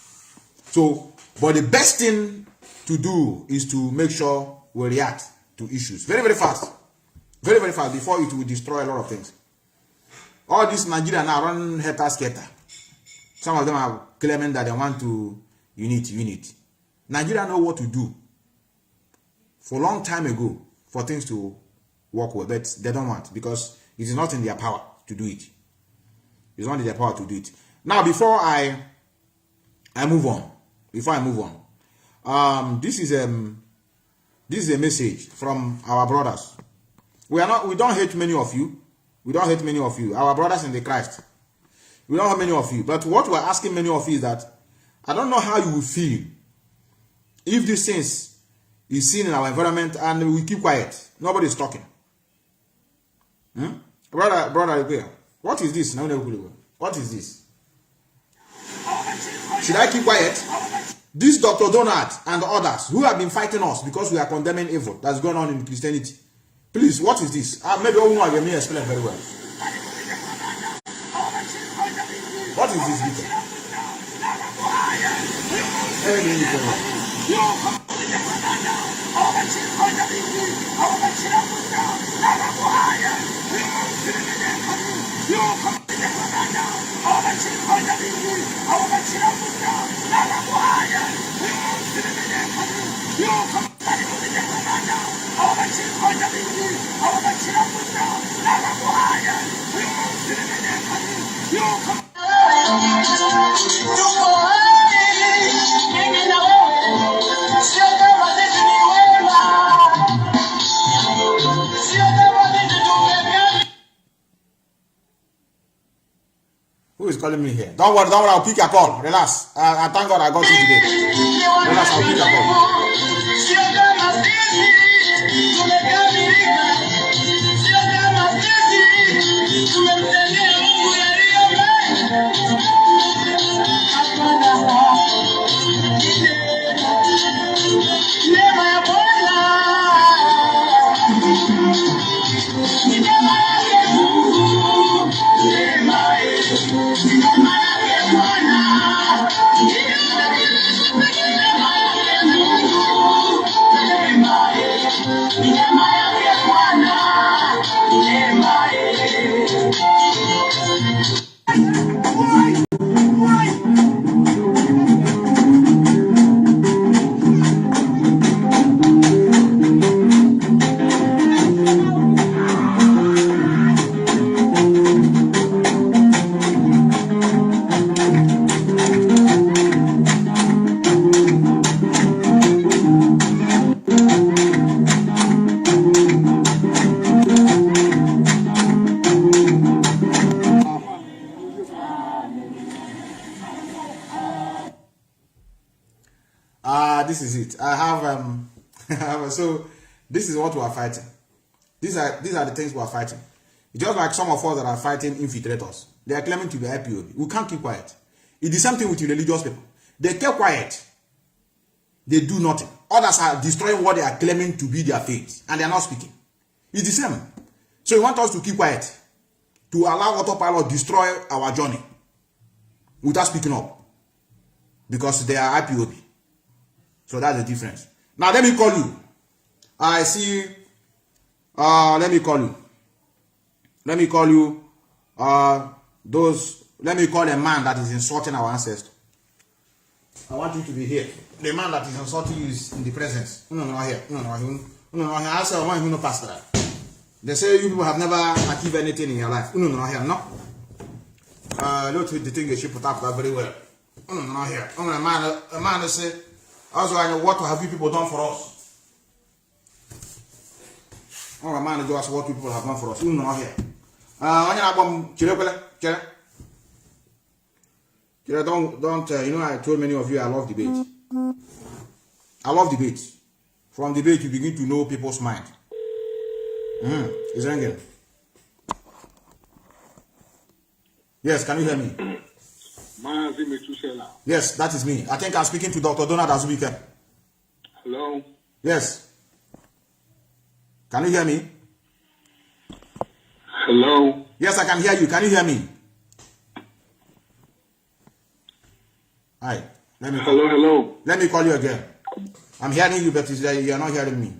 So, but the best thing to do is to make sure we react to issues very, very fast. Very, very fast before it will destroy a lot of things. All this Nigeria now run hater-skater. Some of them are claiming that they want to unite. Nigeria know what to do for a long time ago for things to work well, but they don't want because it is not in their power to do it. It's not in their power to do it. Now, before I move on, this is a message from our brothers. We don't hate many of you. We don't hate many of you. Our brothers in the Christ. We don't have many of you. But what we're asking many of you is that I don't know how you will feel if these things is seen in our environment and we keep quiet. Nobody is talking. Brother, what is this? What is this? Should I keep quiet? This Dr. Donald and others who have been fighting us because we are condemning evil that's going on in Christianity. Please, what is this? Maybe all one of me explain very well. What is this, Peter? Who is calling me here? Don't worry, I'll pick your call. Relax. I thank God I got you today. Relax, I'll pick your call. is it. I have so this is what we are fighting. These are the things we are fighting. Just like some of us that are fighting infiltrators. They are claiming to be IPOB. We can't keep quiet. It's the same thing with the religious people. They keep quiet. They do nothing. Others are destroying what they are claiming to be their faith. And they are not speaking. It's the same. So you want us to keep quiet. To allow autopilot destroy our journey. Without speaking up. Because they are IPOB. So that's the difference. Now let me call you. I see. Let me call you. Let me call you. Let me call a man that is insulting our ancestors. I want you to be here. The man that is insulting you is in the presence. No, here. No, I say, I no pastor. They say you people have never achieved anything in your life. No, here. No. Look with the thing you should put up very well. No, here. A man say, also, I know what have you people done for us? A man do ask what people have done for us. No, here. Don't you know, I told many of you I love debate. I love debate. From debate, you begin to know people's mind. It's ringing. Yes, can you hear me? Mazi Methuselah. Yes, that is me. I think I'm speaking to Dr. Donald Azubike. Hello. Yes. Can you hear me? Hello. Yes, I can hear you. Can you hear me? Hi. Hello. Let me call you again. I'm hearing you, but you're not hearing me.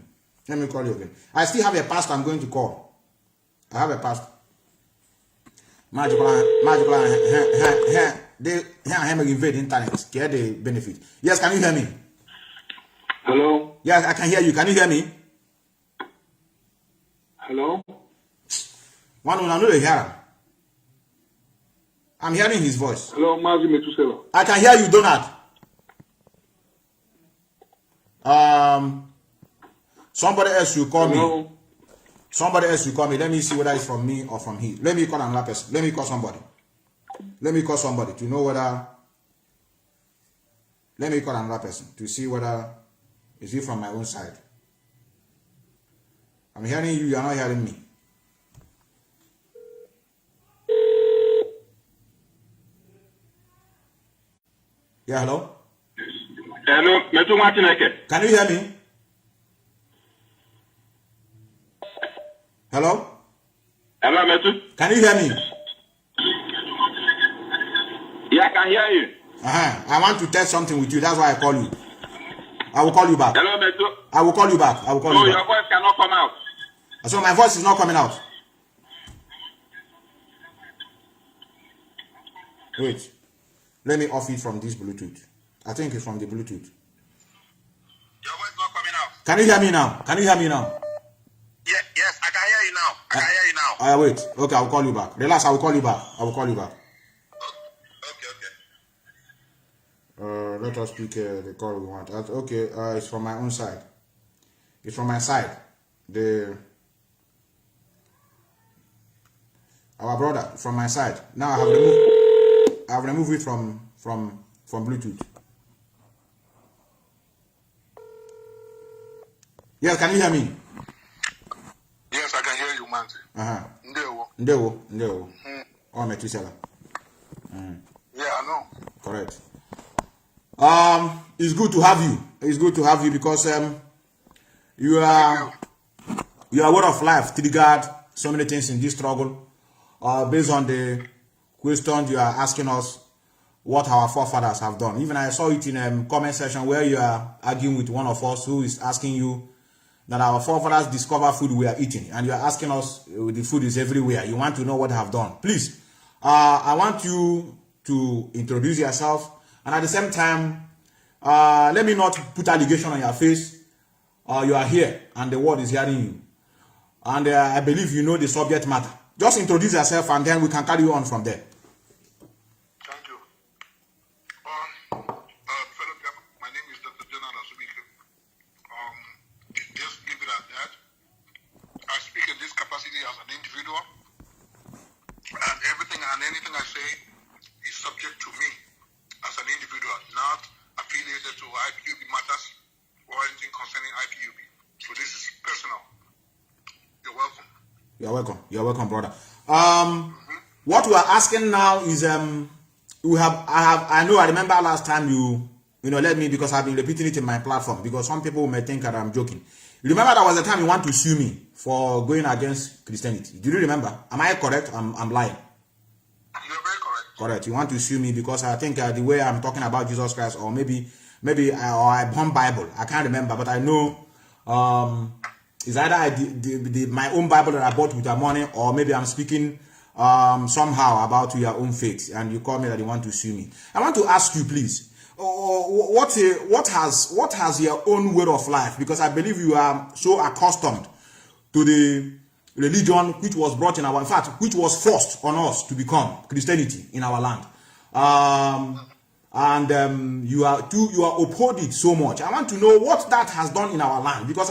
Let me call you again. I still have a pastor I'm going to call. I have a pastor. Magical, they invade internet. Get the benefit. Yes, can you hear me? Hello. Yes, I can hear you. Can you hear me? Hello. One will know the hearer. I'm hearing his voice. Hello, Mazi Methuselah. I can hear you, Donald. Somebody else will call me. Somebody else will call me. Let me see whether it's from me or from him. Let me call another person. Let me call somebody. Let me call somebody to know whether. Let me call another person to see whether is it from my own side. I'm hearing you. You are not hearing me. Yeah, hello? Hello, Metu Martineke. Can you hear me? Hello? Hello, Metu. Can you hear me? Yeah, I can hear you. I want to test something with you. That's why I call you. I will call you back. Hello, Metu. I will call you back. I will call you back. Your voice cannot come out. So my voice is not coming out. Wait. Let me off it from this Bluetooth. I think it's from the Bluetooth. Your voice not coming out. Can you hear me now? Can you hear me now? Yes, I can hear you now. I can hear you now. Wait. Okay, I will call you back. Relax, I will call you back. I will call you back. Okay. Let us pick the call we want. Okay, it's from my own side. It's from my side. Our brother from my side. Now I have removed it from Bluetooth. Yes, can you hear me? Yes, I can hear you, Mazi. Ndewo. Oh, Methuselah. Yeah, I know. Correct. It's good to have you. It's good to have you because you are word of life triggered so many things in this struggle. Based on the questions you are asking us, what our forefathers have done. Even I saw it in a comment section where you are arguing with one of us who is asking you that our forefathers discover food we are eating, and you are asking us the food is everywhere. You want to know what they have done. Please, I want you to introduce yourself, and at the same time, let me not put allegation on your face. You are here, and the world is hearing you, and I believe you know the subject matter. Just introduce yourself, and then we can carry on from there. Thank you. Fellow Biafra, my name is Dr. Donald Azubike. Just leave it at that. I speak in this capacity as an individual, and everything and anything I say is subject to me as an individual, not affiliated to IPOB matters You're welcome. You're welcome, brother. What we are asking now is I remember last time you let me, because I've been repeating it in my platform, because some people may think that I'm joking. You remember that was the time you want to sue me for going against Christianity. Do you remember? Am I correct? I'm lying. You're very correct. Correct. You want to sue me because I think the way I'm talking about Jesus Christ, or maybe I burn Bible. I can't remember, but I know it's either my own Bible that I bought with your money, or maybe I'm speaking somehow about your own faith, and you call me that you want to sue me. I want to ask you, please, what has your own way of life? Because I believe you are so accustomed to the religion which was brought in our, in fact, which was forced on us to become Christianity in our land. You are uphold it so much. I want to know what that has done in our land, because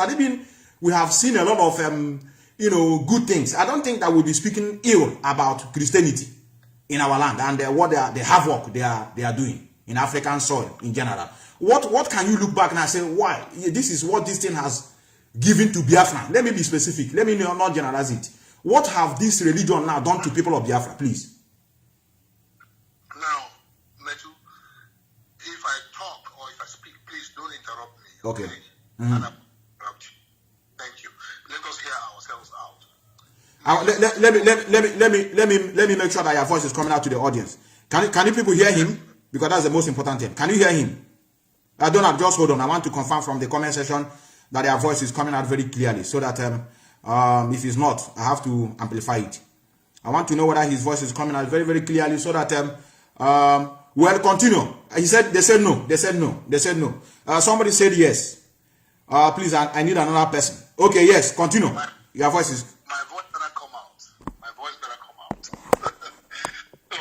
we have seen a lot of good things. I don't think that we'll be speaking ill about Christianity in our land and what the havoc they are doing in African soil in general. What can you look back and say, why this is what this thing has given to Biafra? Let me be specific. Let me not generalize it. What have this religion now done to people of Biafra, please? Now, Metu, if I talk or if I speak, please don't interrupt me. Okay. And I'll interrupt you. Thank you. Let us hear ourselves out. Let me make sure that your voice is coming out to the audience. Can you people hear him? Because that's the most important thing. Can you hear him? Donald, just hold on. I want to confirm from the comment section that their voice is coming out very clearly, so that if it's not, I have to amplify it. I want to know whether his voice is coming out very, very clearly, so that well, continue. They said no. Somebody said yes. Please, I need another person. Okay, yes, continue. Your voice is. My voice better come out. So,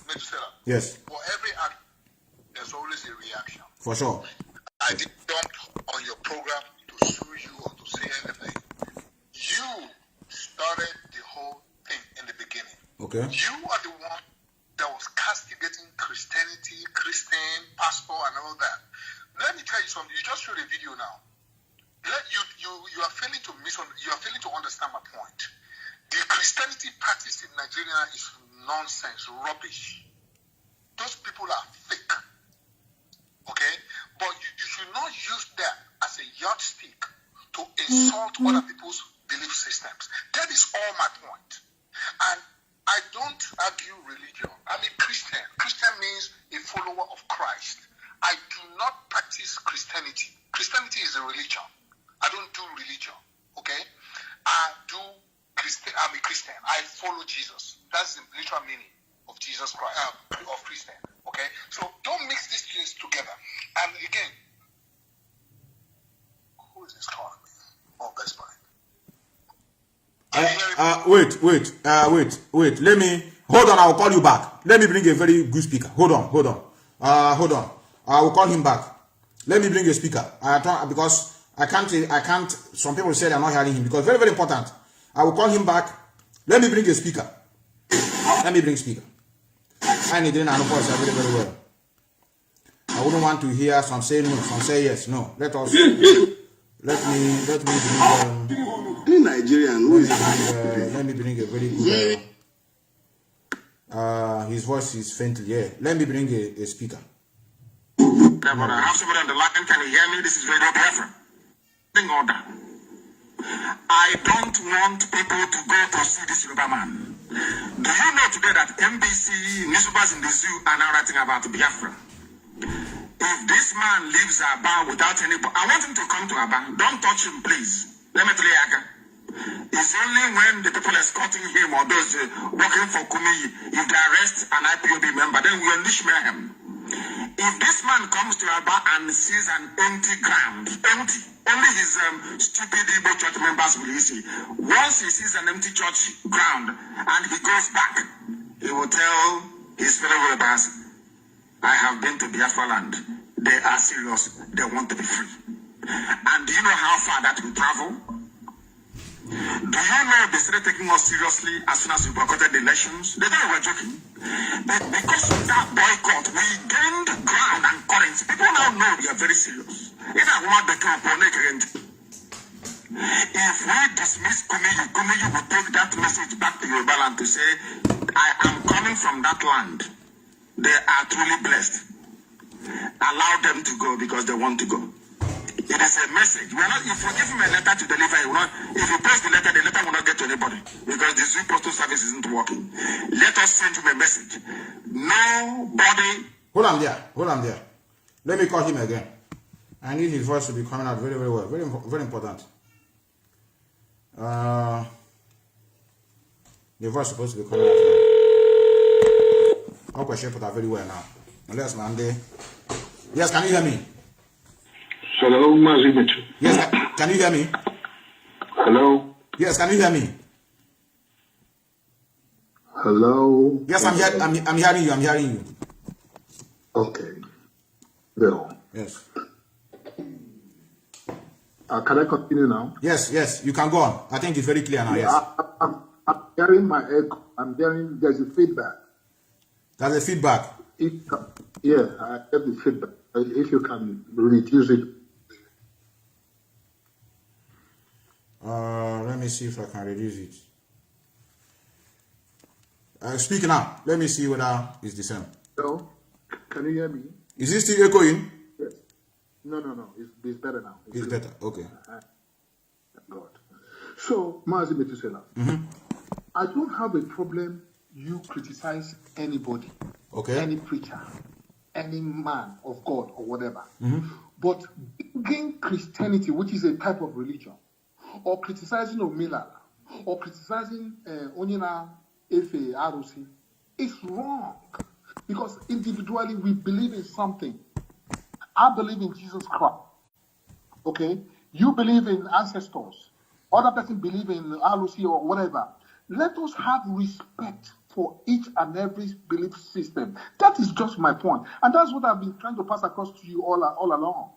Methuselah. Yes. For every act, there's always a reaction. For sure. I did jump on your program to sue you or to say anything. You started the whole thing in the beginning. Okay. You are the one that was castigating Christianity, Christian, pastor, and all that. Let me tell you something. You just showed a video now. You are failing to understand my point. The Christianity practiced in Nigeria is nonsense, rubbish. Those people are fake. Okay? But you should not use that as a yardstick to insult other people's belief systems. That is all my point. And I don't argue religion. I'm a Christian. Christian means a follower of Christ. I do not practice Christianity. Christianity is a religion. I don't do religion. Okay? I'm a Christian. I follow Jesus. That's the literal meaning of Jesus Christ, of Christian. Okay? So don't mix these things together. And again, who is this calling me? Oh, that's fine. Wait. Let me hold on. I'll call you back. Let me bring a very good speaker. Hold on. I will call him back. Let me bring a speaker. Because I can't. Some people say they're not hearing him, because very, very important. I will call him back. Let me bring a speaker. I need to know voice very, very well. I wouldn't want to hear some say no, some say yes. No. Let me bring Nigerian. Let me bring a very good. His voice is faintly. Yeah. Let me bring a speaker. I have somebody on the line. Can you hear me? This is Radio Biafra. Order. I don't want people to go to see this Yoruba man. Do you know today that NBC newspapers in the zoo are now writing about Biafra? If this man leaves Aba without any, I want him to come to Aba. Don't touch him, please. Let me tell you, it's only when the people escorting him or those working for Kumi, if they arrest an IPOB member, then we unleash mayhem. If this man comes to Aba and sees an empty ground, empty, only his stupid Igbo church members will see. Once he sees an empty church ground and he goes back, he will tell his fellow neighbors, I have been to Biafra land. They are serious. They want to be free. And do you know how far that will travel? Do you know they started taking us seriously as soon as we boycotted the elections? They thought we were joking. But because of that boycott, we gained ground and currency. People now know we are very serious. If we dismiss Kumeyi will take that message back to Yoruba land to say, I am coming from that land. They are truly blessed. Allow them to go because they want to go. It is a message. We are not, if you give him a letter to deliver, he will not, if you post the letter will not get to anybody because the Zoo Postal Service isn't working. Let us send him a message. Nobody. Hold on there. Let me call him again. I need his voice to be coming out very, very well. Very, very important. The voice is supposed to be coming out now. How can I put that very well now? Unless Nnamdi. Yes, can you hear me? Hello, Mazi Methuselah. Yes, can you hear me? Hello. Yes, can you hear me? Hello. Yes, I'm hearing you. I'm hearing you. Okay. Bill. Yes. Can I continue now? Yes, you can go on. I think it's very clear now. Yes. I'm hearing my echo. I'm hearing there's a feedback. There's a feedback. I have the feedback. If you can reduce it. Let me see if I can reduce it. Speak now. Let me see whether it's the same. Hello? Can you hear me? Is it still echoing? Yes. No. It's better now. It's better. Okay. God. So, Mazi Methuselah, I don't have a problem you criticize anybody, any preacher, any man of God or whatever. But bringing Christianity, which is a type of religion, or criticizing Omila, or criticizing Onyina Efe Arusi, is wrong. Because individually we believe in something. I believe in Jesus Christ. Okay? You believe in ancestors. Other person believe in Arusi or whatever. Let us have respect for each and every belief system. That is just my point. And that's what I've been trying to pass across to you all along.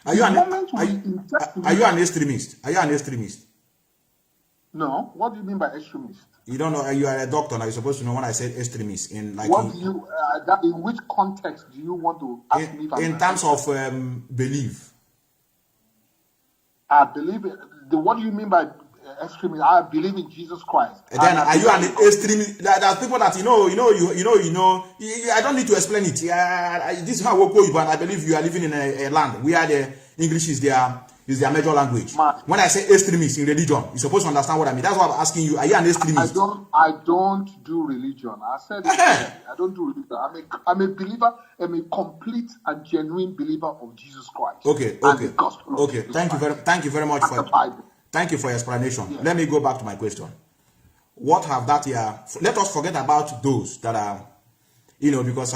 Are you an extremist? Are you an extremist? No. What do you mean by extremist? You don't know. You are a doctor now. You're supposed to know when I said extremist. In which context do you want to ask me? In terms of belief. I believe it. What do you mean by extremist? I believe in Jesus Christ. And then are you an extremist? There are people that you know. I don't need to explain it. This is how we you, but I believe you are living in a land where the English is their major language. When I say extremist in religion, you're supposed to understand what I mean. That's why I'm asking you. Are you an extremist? I don't do religion. I said it. I don't do religion. I'm a believer. I'm a complete and genuine believer of Jesus Christ. Okay. Thank you very much for thank you for your explanation. Yeah. Let me go back to my question. What have that here? Let us forget about those that are, because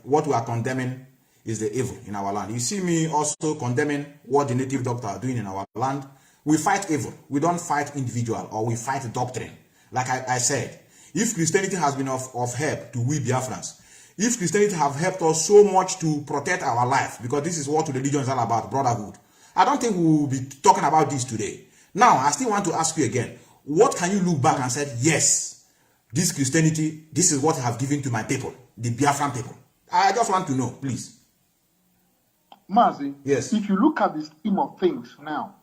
what we are condemning is the evil in our land. You see me also condemning what the native doctor are doing in our land. We fight evil. We don't fight individual, or we fight doctrine. Like I said, if Christianity has been of help to we Biafrans, if Christianity have helped us so much to protect our life, because this is what religion is all about, brotherhood, I don't think we will be talking about this today. Now, I still want to ask you again, what can you look back and say, yes, this Christianity, this is what I have given to my people, the Biafran people? I just want to know, please. Mazi, yes. If you look at the scheme of things now,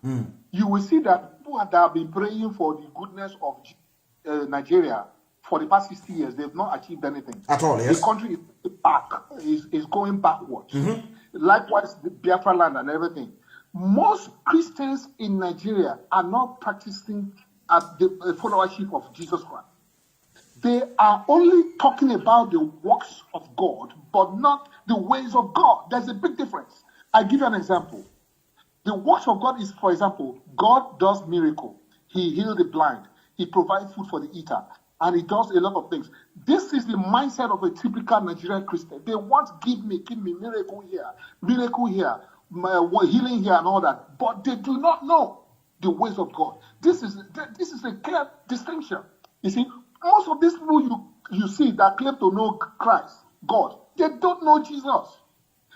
you will see that people that have been praying for the goodness of Nigeria for the past 60 years, they have not achieved anything. At all, yes. The country is back, is going backwards. Likewise, the Biafra land and everything. Most Christians in Nigeria are not practicing the followership of Jesus Christ. They are only talking about the works of God, but not the ways of God. There's a big difference. I give you an example. The works of God is, for example, God does miracle. He heals the blind. He provides food for the eater. And he does a lot of things. This is the mindset of a typical Nigerian Christian. They want give me miracle here, healing here and all that. But they do not know the ways of God. This is a clear distinction. You see, most of these people you see that claim to know Christ, God, they don't know Jesus.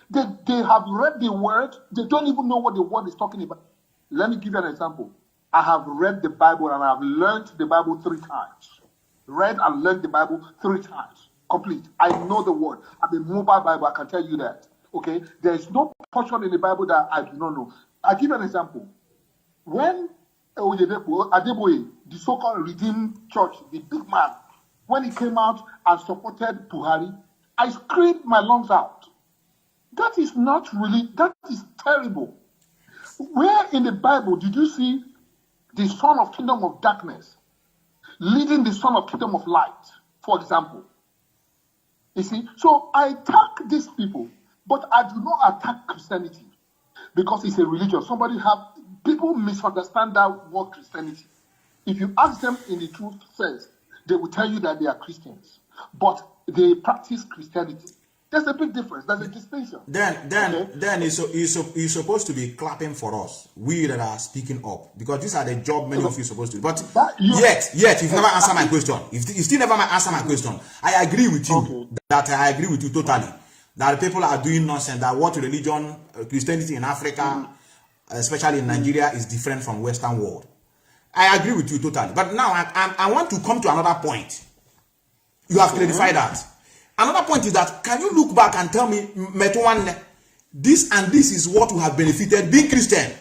They have read the word. They don't even know what the word is talking about. Let me give you an example. I have read the Bible and I have learned the Bible 3 times. Read and learned the Bible 3 times. Complete. I know the word. I'm a mobile Bible. I can tell you that. Okay? There is no portion in the Bible that I do not know. I'll give you an example. when Adeboye, the so-called Redeemed Church, the big man, when he came out and supported Buhari, I screamed my lungs out. That is not really, that is terrible. Where in the Bible did you see the son of kingdom of darkness leading the son of kingdom of light, for example? You see, so I attack these people, but I do not attack Christianity because it's a religion. People misunderstand that word Christianity. If you ask them in the truth sense, they will tell you that they are Christians, but they practice Christianity. There's a big difference. There's a distinction. Then he's supposed to be clapping for us, we that are speaking up, because these are the job many of you supposed to do. But yet, you've never answered my question. You still never answer my question. I agree with you I agree with you totally. That people are doing nonsense. That what religion, Christianity in Africa, especially in Nigeria, is different from Western world. I agree with you totally. But now I want to come to another point. You have clarified that. Another point is that, can you look back and tell me, Methuselah, this and this is what we have benefited being Christian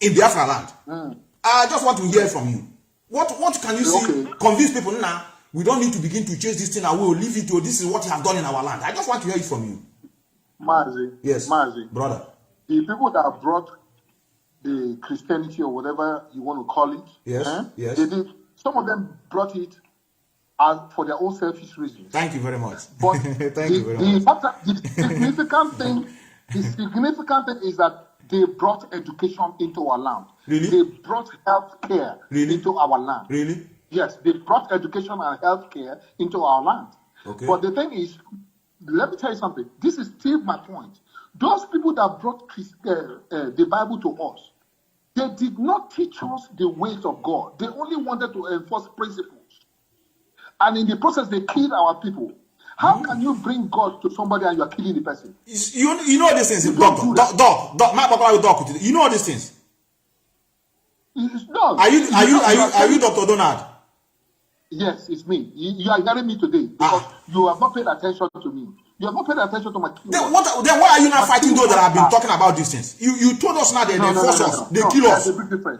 in Biafra land? I just want to hear from you. What can you see? Convince people now, we don't need to begin to chase this thing and we will leave it to this is what you have done in our land. I just want to hear it from you. Mazi. Yes. Mazi. Brother. The people that brought the Christianity or whatever you want to call it, yes, some of them brought it for their own selfish reasons. Thank you very much. But Thank you very much. The significant thing is that they brought education into our land. Really? They brought health care into our land. Really? Yes, they brought education and health care into our land. Okay. But the thing is, let me tell you something. This is still my point. Those people that brought the Bible to us, they did not teach us the ways of God. They only wanted to enforce principles. And in the process, they killed our people. How can you bring God to somebody and you are killing the person? You know these things, Doc. You know these things. No. Are you Dr. Donald? Yes, it's me. You are hearing me today because you have not paid attention to me. You have not paid attention to my key. Then why are you not fighting those that have been talking about these things? You told us now they force us, they kill us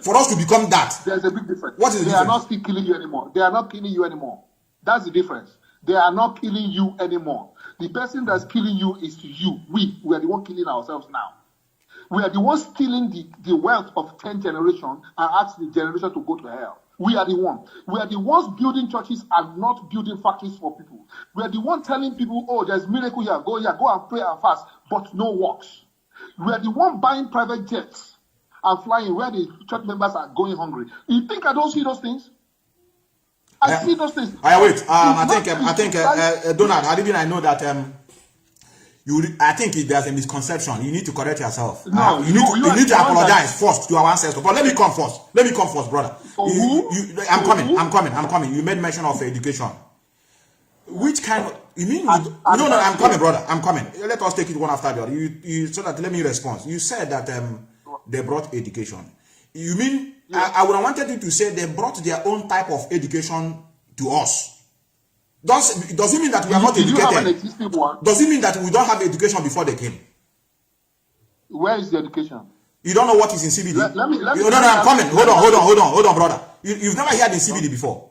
for us to become that. There's a big difference. What is the difference? They are not still killing you anymore. They are not killing you anymore. That's the difference. They are not killing you anymore. The person that's killing you is you. We are the one killing ourselves now. We are the ones stealing the wealth of 10 generations and ask the generation to go to hell. We are the one. We are the ones building churches and not building factories for people. We are the one telling people, oh, there's miracle here, go and pray and fast, but no works. We are the one buying private jets and flying where the church members are going hungry. You think I don't see those things? I see those things. Wait. I think Donald, how did I know that I think there's a misconception. You need to correct yourself. No, you need to apologize first to our ancestors. But let me come first, brother. I'm coming. You made mention of education. Which kind of you mean? I'm coming, brother. I'm coming. Let us take it one after the other. You so that let me respond. You said that they brought education. You mean I would have wanted you to say they brought their own type of education to us. Does it mean that we are not educated? Does it mean that we don't have education before they came? Where is the education? You don't know what is in CBD? Let me I'm coming. Hold on, brother. You've never heard in CBD before?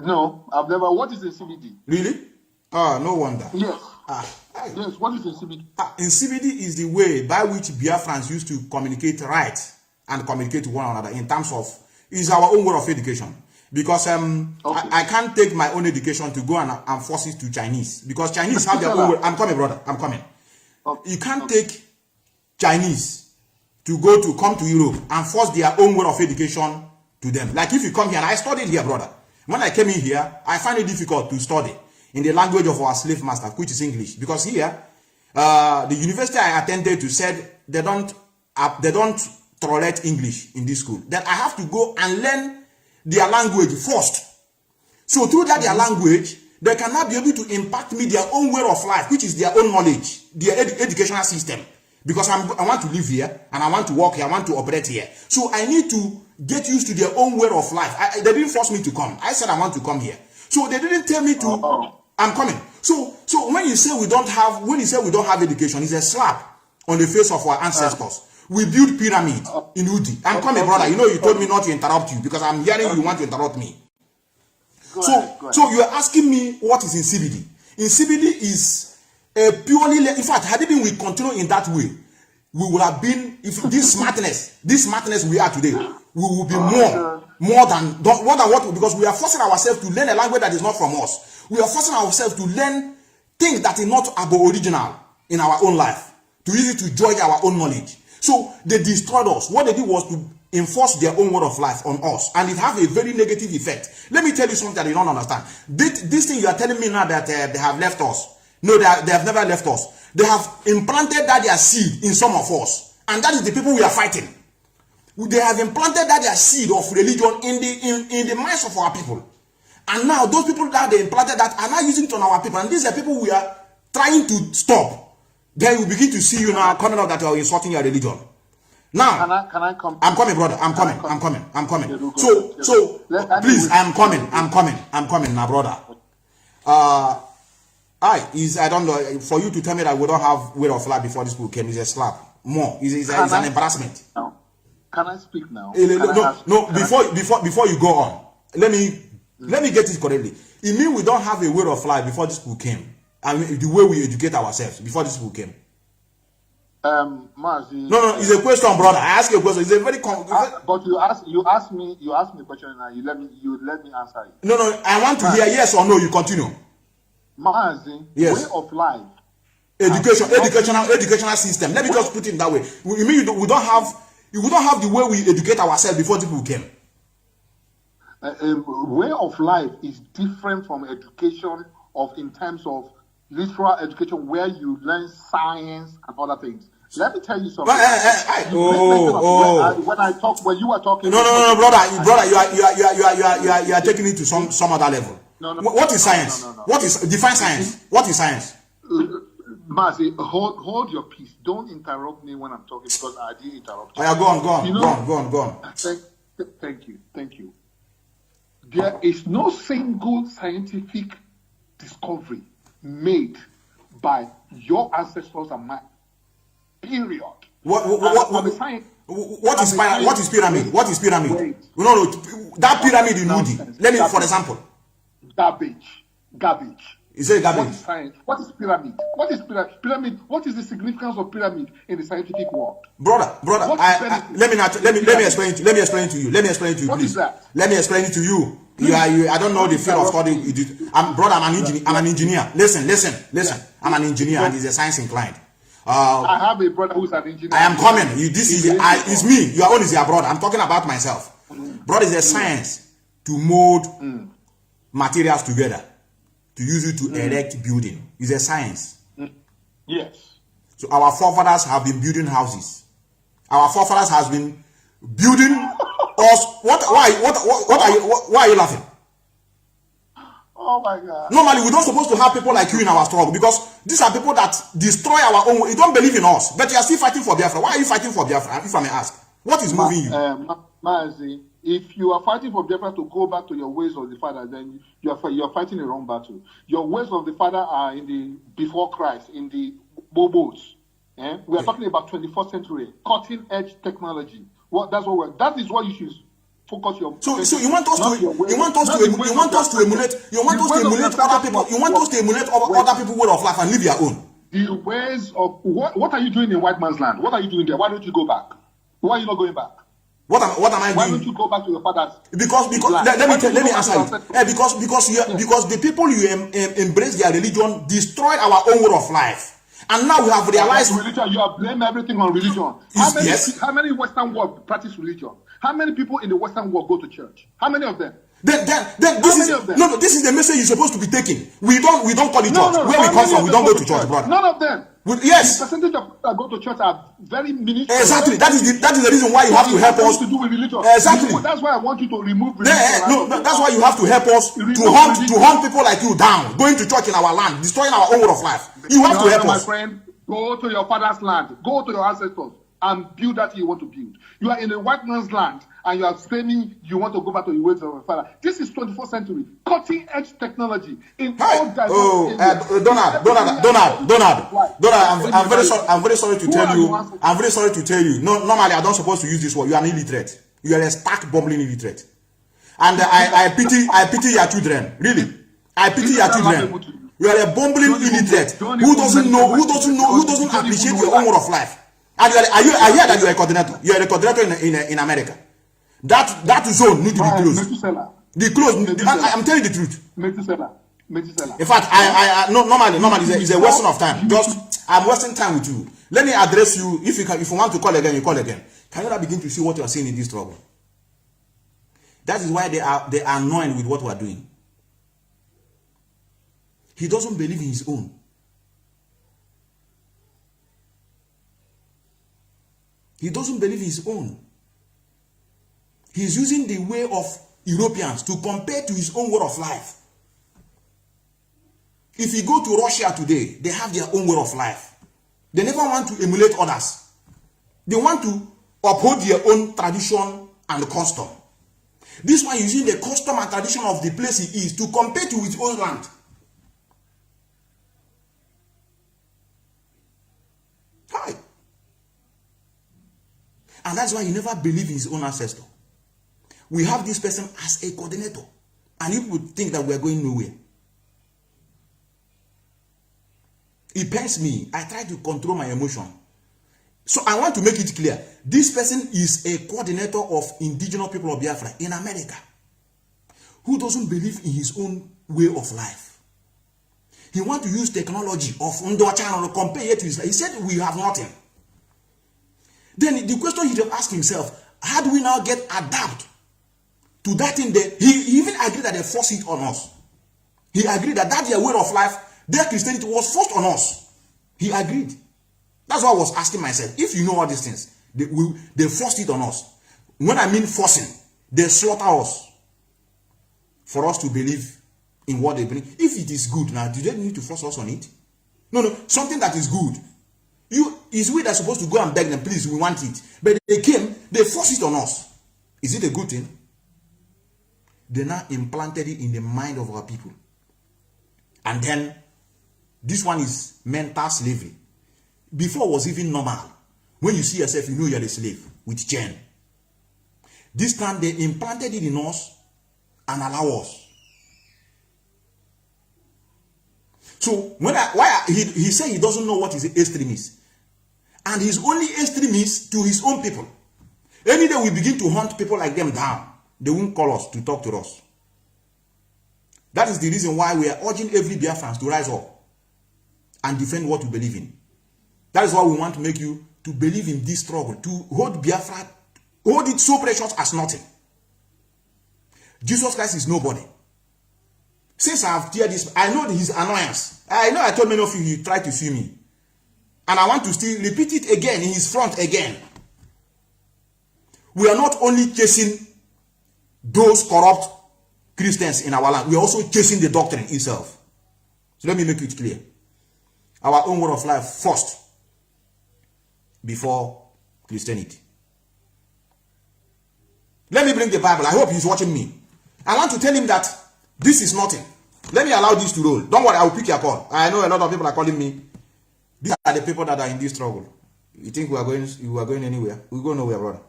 No, I've never. What is in CBD? Really? No wonder. Yes. Yes, what is in CBD? In CBD is the way by which Biafrans used to communicate right and communicate to one another in terms of, is our own way of education. Because I can't take my own education to go and force it to Chinese. Because Chinese have their own way. I'm coming, brother. I'm coming. You can't take Chinese to come to Europe and force their own way of education to them. Like if you come here, and I studied here, brother. When I came in here, I find it difficult to study in the language of our slave master, which is English. Because here, the university I attended to said they don't tolerate English in this school. That I have to go and learn their language first. So through that their language, they cannot be able to impart me their own way of life, which is their own knowledge, their educational system. Because I want to live here, and I want to work here, I want to operate here. So I need to get used to their own way of life. They didn't force me to come. I said I want to come here. So they didn't tell me to, I'm coming. So when you say we don't have education, it's a slap on the face of our ancestors. We built pyramid in Udi. I'm coming, brother. You know, you told me not to interrupt you because I'm hearing you want to interrupt me. Go ahead. So you are asking me what is in CBD. In CBD is a purely, in fact, had it been we continue in that way, we would have been, if this smartness we are today, we will be more than what, because we are forcing ourselves to learn a language that is not from us. We are forcing ourselves to learn things that is not aboriginal in our own life, to use it to enjoy our own knowledge. So they destroyed us. What they did was to enforce their own word of life on us, and it has a very negative effect. Let me tell you something that you don't understand. This thing you are telling me now that they have left us. No, they have never left us. They have implanted that their seed in some of us, and that is the people we are fighting. They have implanted that their seed of religion in the minds of our people, and now those people that they implanted that are now using it on our people, and these are people we are trying to stop. Then we begin to see you now coming out that you are insulting your religion. Now, can I come? I'm coming, brother. I'm coming. So please, I'm coming now, brother. I don't know, for you to tell me that we don't have way of life before this book came is a slap. More, is an embarrassment. No. Can I speak now? Before you go on, let me get it correctly. It means we don't have a way of life before this book came. I mean, the way we educate ourselves before this book came. Mazi. No, it's a question, brother. I ask you a question. It's a very but you asked me a question and you let me answer it. No, I want to hear yes or no. You continue. Mazi, yes. Way of life. Educational system. Let me just put it that way. You mean we don't have the way we educate ourselves before the book came? Way of life is different from education in terms of literal education where you learn science and other things. Let me tell you something. When you were talking. No, brother, you are taking it to some other level. No. What is science? No. What is define science? What is science? Mazi, hold your peace. Don't interrupt me when I'm talking because I did interrupt you. Oh, yeah, go on. Thank you. There is no single scientific discovery made by your ancestors and mine. Period. What is pyramid? What is pyramid? Wait. No, that pyramid in Udi. Let me, for example. Garbage. You say garbage. What is science? What is pyramid? What is pyramid? What is the significance of pyramid in the scientific world? Brother, let me explain to you. What please. Is that? Let me explain it to you. I don't know the field of study. I'm an engineer. Listen. I'm an engineer and he's a science inclined. I have a brother who's an engineer. I am coming. It's me. Your own is your brother. I'm talking about myself. Brother is a science to mold materials together, to use it to erect building. It's a science. Yes. So our forefathers have been building houses. Our forefathers has been building us. Why are you laughing? Oh my God. Normally, we're not supposed to have people like you in our struggle because these are people that destroy our own. You don't believe in us, but you are still fighting for Biafra. Why are you fighting for Biafra? If I may ask, what is moving you? Mazi, if you are fighting for Biafra to go back to your ways of the Father, then you are fighting the wrong battle. Your ways of the Father are before Christ, in the bobos. We are talking about 21st century, cutting edge technology. That is what you should focus your. So you want us to emulate other people. You want us to emulate other people's way of life and live your own. The ways of what are you doing in white man's land? What are you doing there? Why don't you go back? Why are you not going back? What am I doing? Why don't you go back to your father's? Because let me answer you. Because the people you embrace their religion destroyed our own way of life. And now we have realized religion. You have blamed everything on religion. How many Western world practice religion? How many people in the Western world go to church? How many of them? This is the message you're supposed to be taking. We don't call it church. Where we come from, we don't go to church, brother. None of them. Yes. The percentage of people that go to church are very minuscule. Exactly. That is the reason why you have to help us. To do with religion. Exactly. That's why I want you to remove religion. That's why you have to help us to hunt people like you down, going to church in our land, destroying our own way of life. You have to help us. My friend, go to your father's land. Go to your ancestors. and build that you want to build. You are in a white man's land and you are claiming you want to go back to your ways of your father. This is 21st century, cutting edge technology in all diverse areas. Donald, I'm very sorry to tell you. I'm very sorry to tell you. No, normally I don't supposed to use this word. You are an illiterate. You are a stark bumbling illiterate. And I pity your children. Really, I pity your children. You are a bumbling illiterate who doesn't appreciate your own way of life. And I hear that you are a coordinator. You are a coordinator in America. That zone need to be closed. I'm telling you the truth. Methuselah. In fact, normally it's a wasting of time. I'm wasting time with you. Let me address you. If you want to call again, you call again. Can you now begin to see what you are saying in this trouble? That is why they are annoyed with what we are doing. He doesn't believe in his own. He doesn't believe in his own. He's using the way of Europeans to compare to his own way of life. If you go to Russia today, they have their own way of life. They never want to emulate others. They want to uphold their own tradition and custom. This one using the custom and tradition of the place he is to compare to his own land. Hi. And that's why he never believed in his own ancestor. We have this person as a coordinator. And you would think that we are going nowhere. It pains me. I try to control my emotion. So I want to make it clear. This person is a coordinator of indigenous people of Biafra in America who doesn't believe in his own way of life. He wants to use technology of Ndocha and compare it to his life. He said we have nothing. Then the question he just asked himself, how do we now get adapt to that thing that he even agreed that they forced it on us. He agreed that their way of life, their Christianity was forced on us. He agreed. That's why I was asking myself, if you know all these things, they forced it on us. When I mean forcing, they slaughter us for us to believe in what they believe. If it is good, now do they need to force us on it? No, something that is good. Is we that are supposed to go and beg them, please, we want it. But they came, they forced it on us. Is it a good thing? They now implanted it in the mind of our people. And then, this one is mental slavery. Before it was even normal. When you see yourself, you know you're a slave with chain. This time they implanted it in us and allow us. So he said he doesn't know what is extremist. And he's only extremist to his own people. Any day we begin to hunt people like them down, they won't call us to talk to us. That is the reason why we are urging every Biafrans to rise up and defend what we believe in. That is why we want to make you to believe in this struggle, to hold Biafra, hold it so precious as nothing. Jesus Christ is nobody. Since I have heard this, I know his annoyance. I know I told many of you he tried to sue me. And I want to still repeat it again in his front again. We are not only chasing those corrupt Christians in our land, we are also chasing the doctrine itself. So let me make it clear. Our own way of life first, before Christianity. Let me bring the Bible. I hope he's watching me. I want to tell him that this is nothing. Let me allow this to roll. Don't worry, I will pick your call. I know a lot of people are calling me. These are the people that are in this struggle. You think you are going anywhere? We go nowhere, brother.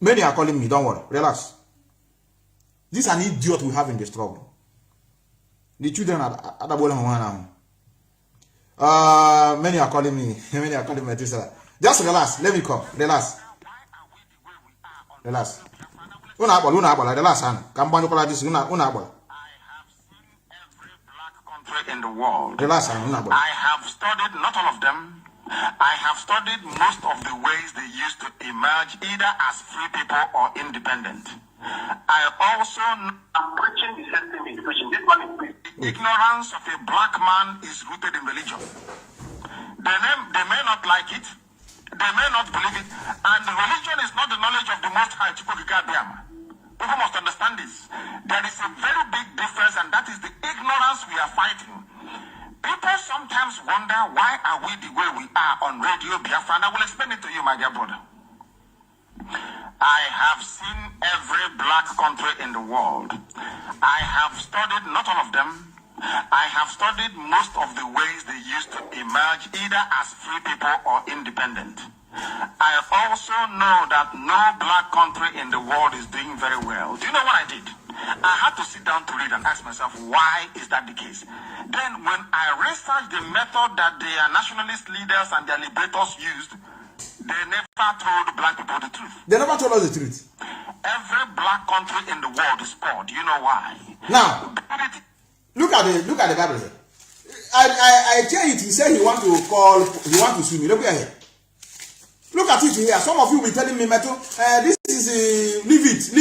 Many are calling me. Don't worry. Relax. This is an idiot we have in the struggle. The children are at the bottom. Many are calling me. Many are calling me. Just relax. Let me come. Relax. Relax. Relax. In the world. Relax. I have studied not all of them. I have studied most of the ways they used to emerge either as free people or independent. I also am preaching the same thing he's preaching. This one is ignorance of a black man is rooted in religion. They may not like it, they may not believe it, and religion is not the knowledge of the Most High. People must understand this. There is a very big difference, and that is the ignorance we are fighting. People sometimes wonder why are we the way we are on Radio Biafra, and I will explain it to you, my dear brother. I have seen every black country in the world. I have studied not all of them. I have studied most of the ways they used to emerge either as free people or independent. I also know that no black country in the world is doing very well. Do you know what I did? I had to sit down to read and ask myself, why is that the case? Then when I researched the method that their nationalist leaders and their liberators used, they never told black people the truth. They never told us the truth. Every black country in the world is poor. Do you know why? Now, look at the Bible here. I tell you, he said he want to sue me. Look here. Look at it here. Some of you will be telling me, Meto, this is leave it.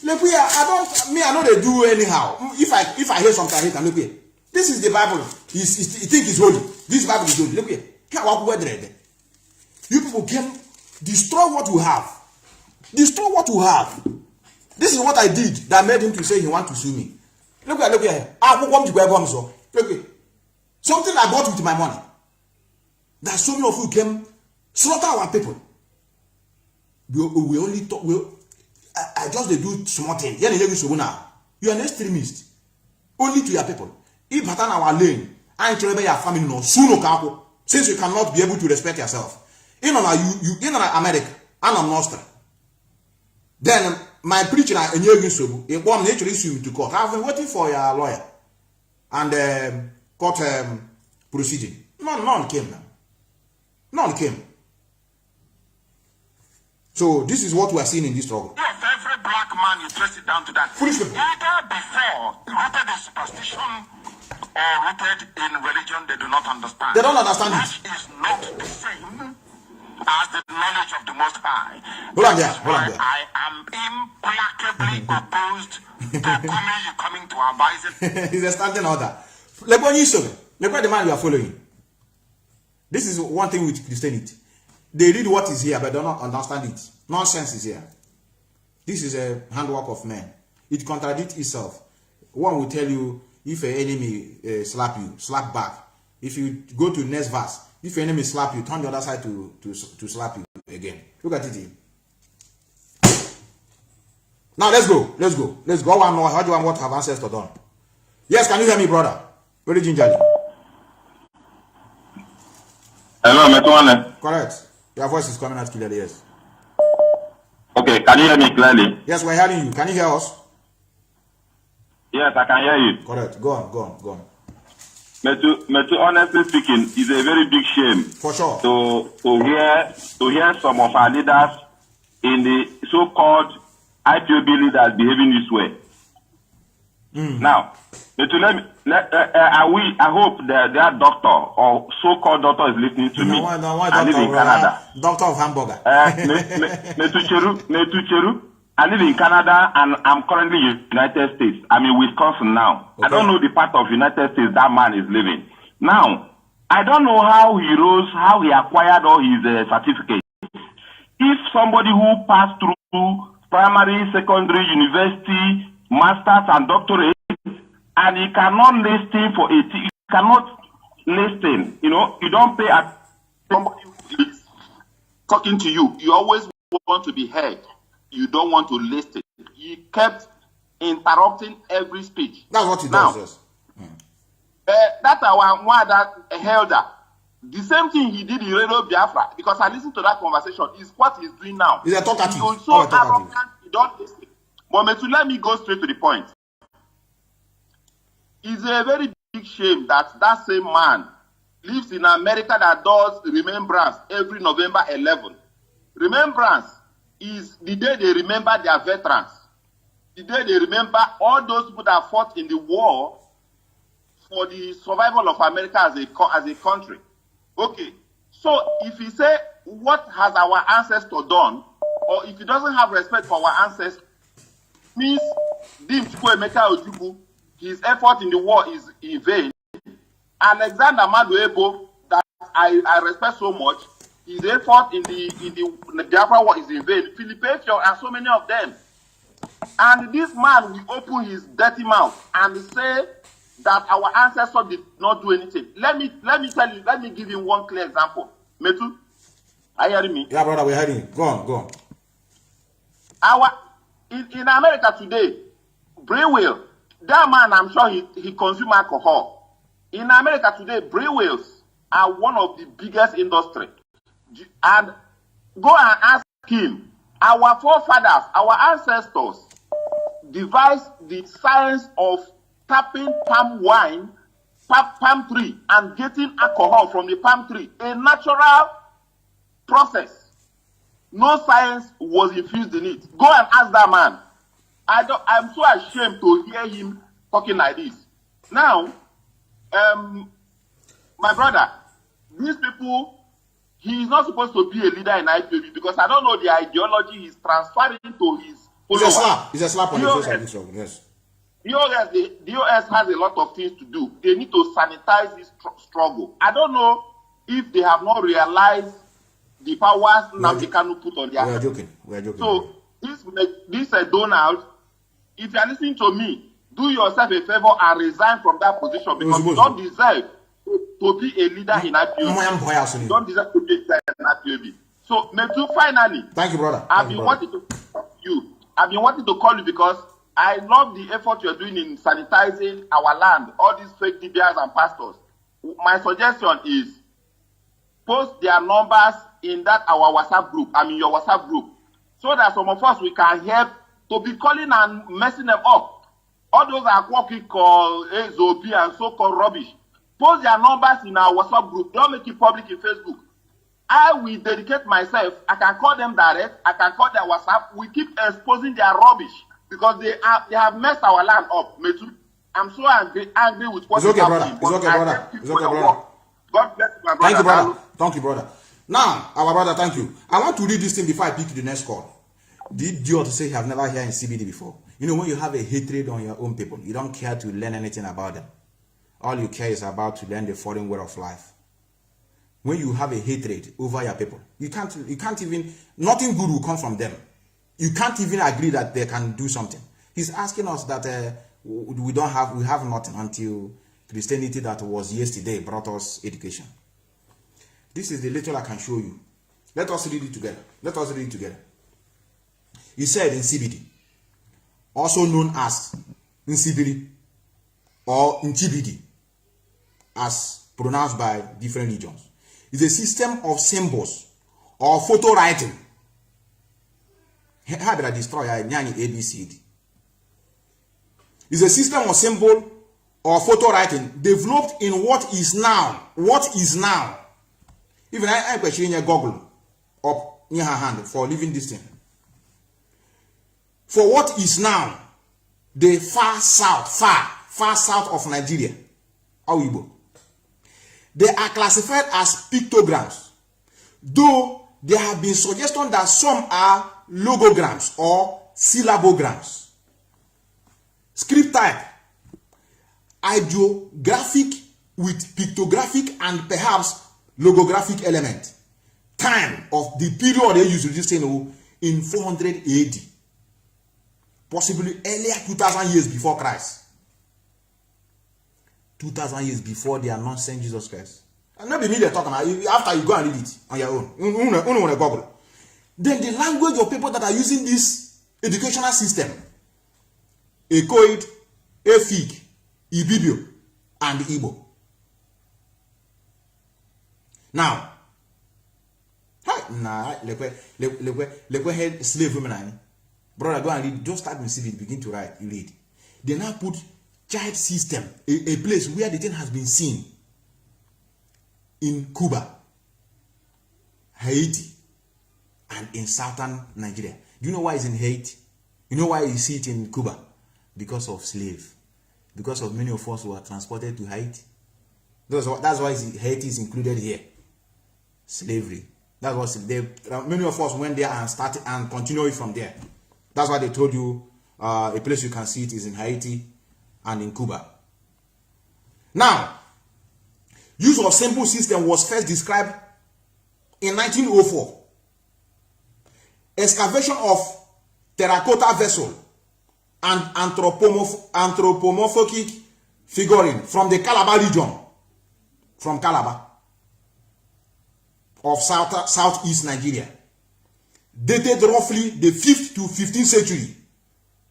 Look here. I know they do anyhow. If I hear something, I hate. Look here. This is the Bible. You think it's holy. This Bible is holy. Look here. You people can destroy what you have. Destroy what you have. This is what I did that made him to say he want to sue me. Look here. Look here. Something I bought with my money. That so many of you came slaughter our people. We only talk. I just they do small thing. You are an extremist. Only to your people. If you are our lane, I ain't your family no soon no. Since you cannot be able to respect yourself. In America, and I'm Nostra. Then my preacher and you it won't naturally sue me to court. I've been waiting for your lawyer and court proceeding. None came now. None came. So this is what we are seeing in this struggle. If every black man you trace it down to that, foolish people. Either before rooted in superstition or rooted in religion, they do not understand. They don't understand it. Which is not the same as the knowledge of the Most High. Hold on there. I am implacably opposed to coming to our bicycle. He's a standing order. Look at the man you are following. This is one thing with Christianity. They read what is here, but do not understand it. Nonsense is here. This is a handwork of men. It contradicts itself. One will tell you, if an enemy slap you, slap back. If you go to next verse, if your enemy slap you, turn the other side to slap you again. Look at it here. Now let's go. How do you want what have ancestors done? Yes, can you hear me, brother? Very gingerly. Hello, Metuane. Correct. Your voice is coming out clearly, yes. Okay, can you hear me clearly? Yes, we're hearing you. Can you hear us? Yes, I can hear you. Correct. Go on. Metu, honestly speaking, it's a very big shame. For sure. To hear some of our leaders in the so-called IPOB leaders behaving this way. Now, Metu, I hope that doctor or so-called doctor is listening to me. I live in Canada. Doctor of hamburger. Metu, I live in Canada and I'm currently in the United States. I'm in Wisconsin now. Okay. I don't know the part of United States that man is living. Now, I don't know how he rose, how he acquired all his certificates. If somebody who passed through primary, secondary, university, masters and doctorate, and he cannot listen for it, he cannot listen, you don't pay attention. Somebody who is talking to you, you always want to be heard. You don't want to listen. He kept interrupting every speech. That's what he does, yes. That's one that elder. The same thing he did in Radio Biafra, because I listened to that conversation, is what he's doing now. He's a talkative. He's also arrogant, he don't listen. But let me go straight to the point. It's a very big shame that same man lives in America that does remembrance every November 11. Remembrance is the day they remember their veterans. The day they remember all those people that fought in the war for the survival of America as a country. Okay, so if he say, what has our ancestor done, or if he doesn't have respect for our ancestors, means his effort in the war is in vain. Alexander Maduebo, that I respect so much, his effort in the Biafra war is in vain. Philip Efio and so many of them. And this man will open his dirty mouth and say that our ancestors did not do anything. Let me tell you, let me give you one clear example. Metu, are you hearing me? Yeah, brother, we're hearing you. Go on. In America today, Brewell, that man, I'm sure he consumes alcohol. In America today, brewers are one of the biggest industry. And go and ask him, our forefathers, our ancestors devised the science of tapping palm wine, palm tree, and getting alcohol from the palm tree. A natural process. No science was infused in it. Go and ask that man. I'm so ashamed to hear him talking like this. Now, my brother, these people, he is not supposed to be a leader in IPOB because I don't know the ideology he's transferring to his followers. It's a slap on the face of this struggle, yes. The OS has a lot of things to do. They need to sanitize this struggle. I don't know if they have not realized the powers Nnamdi Kanu put on their hands. We are joking. So, this Donald, if you are listening to me, do yourself a favor and resign from that position because you don't deserve to be a leader in IPOB. You don't deserve to be a leader in IPOB. So, Metu, finally, thank you, brother. I've been wanting to call you because I love the effort you're doing in sanitizing our land, all these fake DBRs and pastors. My suggestion is post their numbers in that our WhatsApp group, your WhatsApp group, so that some of us, we can help to be calling and messing them up. All those are what we call AZOP and so-called rubbish. Post their numbers in our WhatsApp group. Don't make it public in Facebook. I will dedicate myself. I can call them direct. I can call their WhatsApp. We keep exposing their rubbish because they have messed our land up. I'm so angry with what is happening. It's okay, brother. God bless you, my brother. Thank you, brother. Thank you, brother. Now, our brother, thank you. I want to read this thing before I pick the next call. The idiot to say you have never heard in CBD before. You know, when you have a hatred on your own people, you don't care to learn anything about them. All you care is about to learn the foreign way of life. When you have a hatred over your people, you can't even, nothing good will come from them. You can't even agree that they can do something. He's asking us that we have nothing until Christianity that was yesterday brought us education. This is the little I can show you. Let us read it together. He said in CBD, also known as Nsibiri or Nchibidi, as pronounced by different regions, is a system of symbols or photo writing. How did I destroy ABCD? Is a system of symbol or photo writing developed in what is now. Even I question your Google up near her hand for leaving this thing. For what is now the far south of Nigeria, Awibo. They are classified as pictograms, though there have been suggestions that some are logograms or syllabograms. Script type, ideographic with pictographic and perhaps logographic element. Time of the period they used to this thing in 400 AD. Possibly earlier, 2,000 years before Christ. 2,000 years before their nonsense Jesus Christ. And not be me they're talking about. After you go and read it on your own. Google. Then the language of people that are using this educational system. Ekoid, Efik, Ibibio, and Igbo. Now, head slave women. Brother, go and read. Just start with CV, begin to write. You read. They now put child system, a place where the thing has been seen in Cuba, Haiti, and in southern Nigeria. Do you know why it's in Haiti? You know why you see it in Cuba? Because of slave. Because of many of us who are transported to Haiti. That's why Haiti is included here. Slavery. That's what many of us went there and started and continued from there. That's why they told you a place you can see it is in Haiti and in Cuba. Now, use of simple system was first described in 1904. Excavation of terracotta vessel and anthropomorphic figurine from the Calabar region, from Calabar of southeast Nigeria, dated roughly the 5th to 15th century.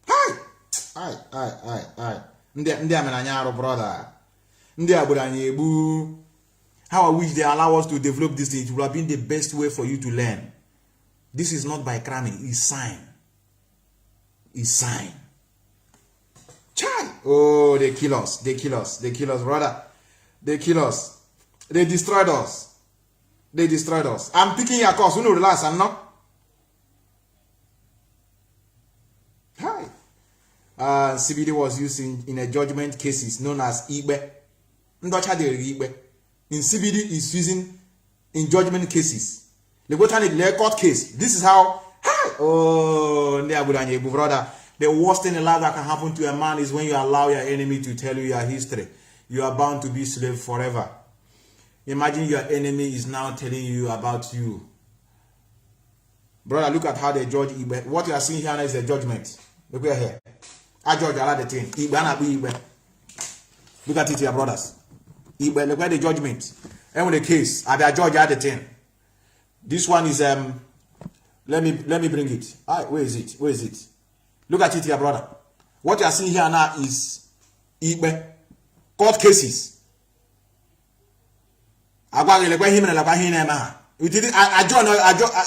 Hi. Ndi amenanyaro brother. Ndi aburanyebu. How I wish they allow us to develop this thing. It would have been the best way for you to learn. This is not by cramming, it's sign. It's sign. Chai! Oh, they kill us, brother. They kill us. They destroyed us. I'm picking your course. You know the last, I'm not. Hi. CBD was used in a judgment cases known as Ibe. In CBD is using in judgment cases. The court case. This is how. Oh, brother. The worst thing in life that can happen to a man is when you allow your enemy to tell you your history. You are bound to be slave forever. Imagine your enemy is now telling you about you. Brother, look at how they judge Ibe. What you are seeing here is a judgment. Look here. I judge a lot of things. Ibe. Look at it here, brothers. Ibe, look at the judgment. And with the case, I judge the thing. This one is let me bring it. Where is it? Look at it here, brother. What you are seeing here now is Ibe court cases. I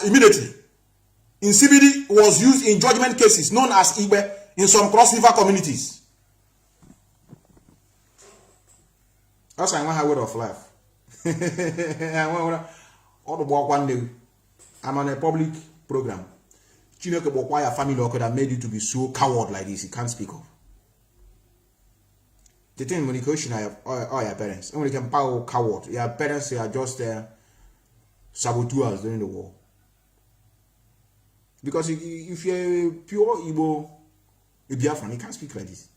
immediately. In CBD was used in judgment cases known as Ibe in some cross river communities. That's why I want a word of life. I'm on a public program. Chineke family that made you to be so coward like this. You can't speak of. The thing when you question all your parents, and when you can power coward, your parents are just saboteurs during the war. Because if you're a pure Igbo, a Biafran, you can't speak like this.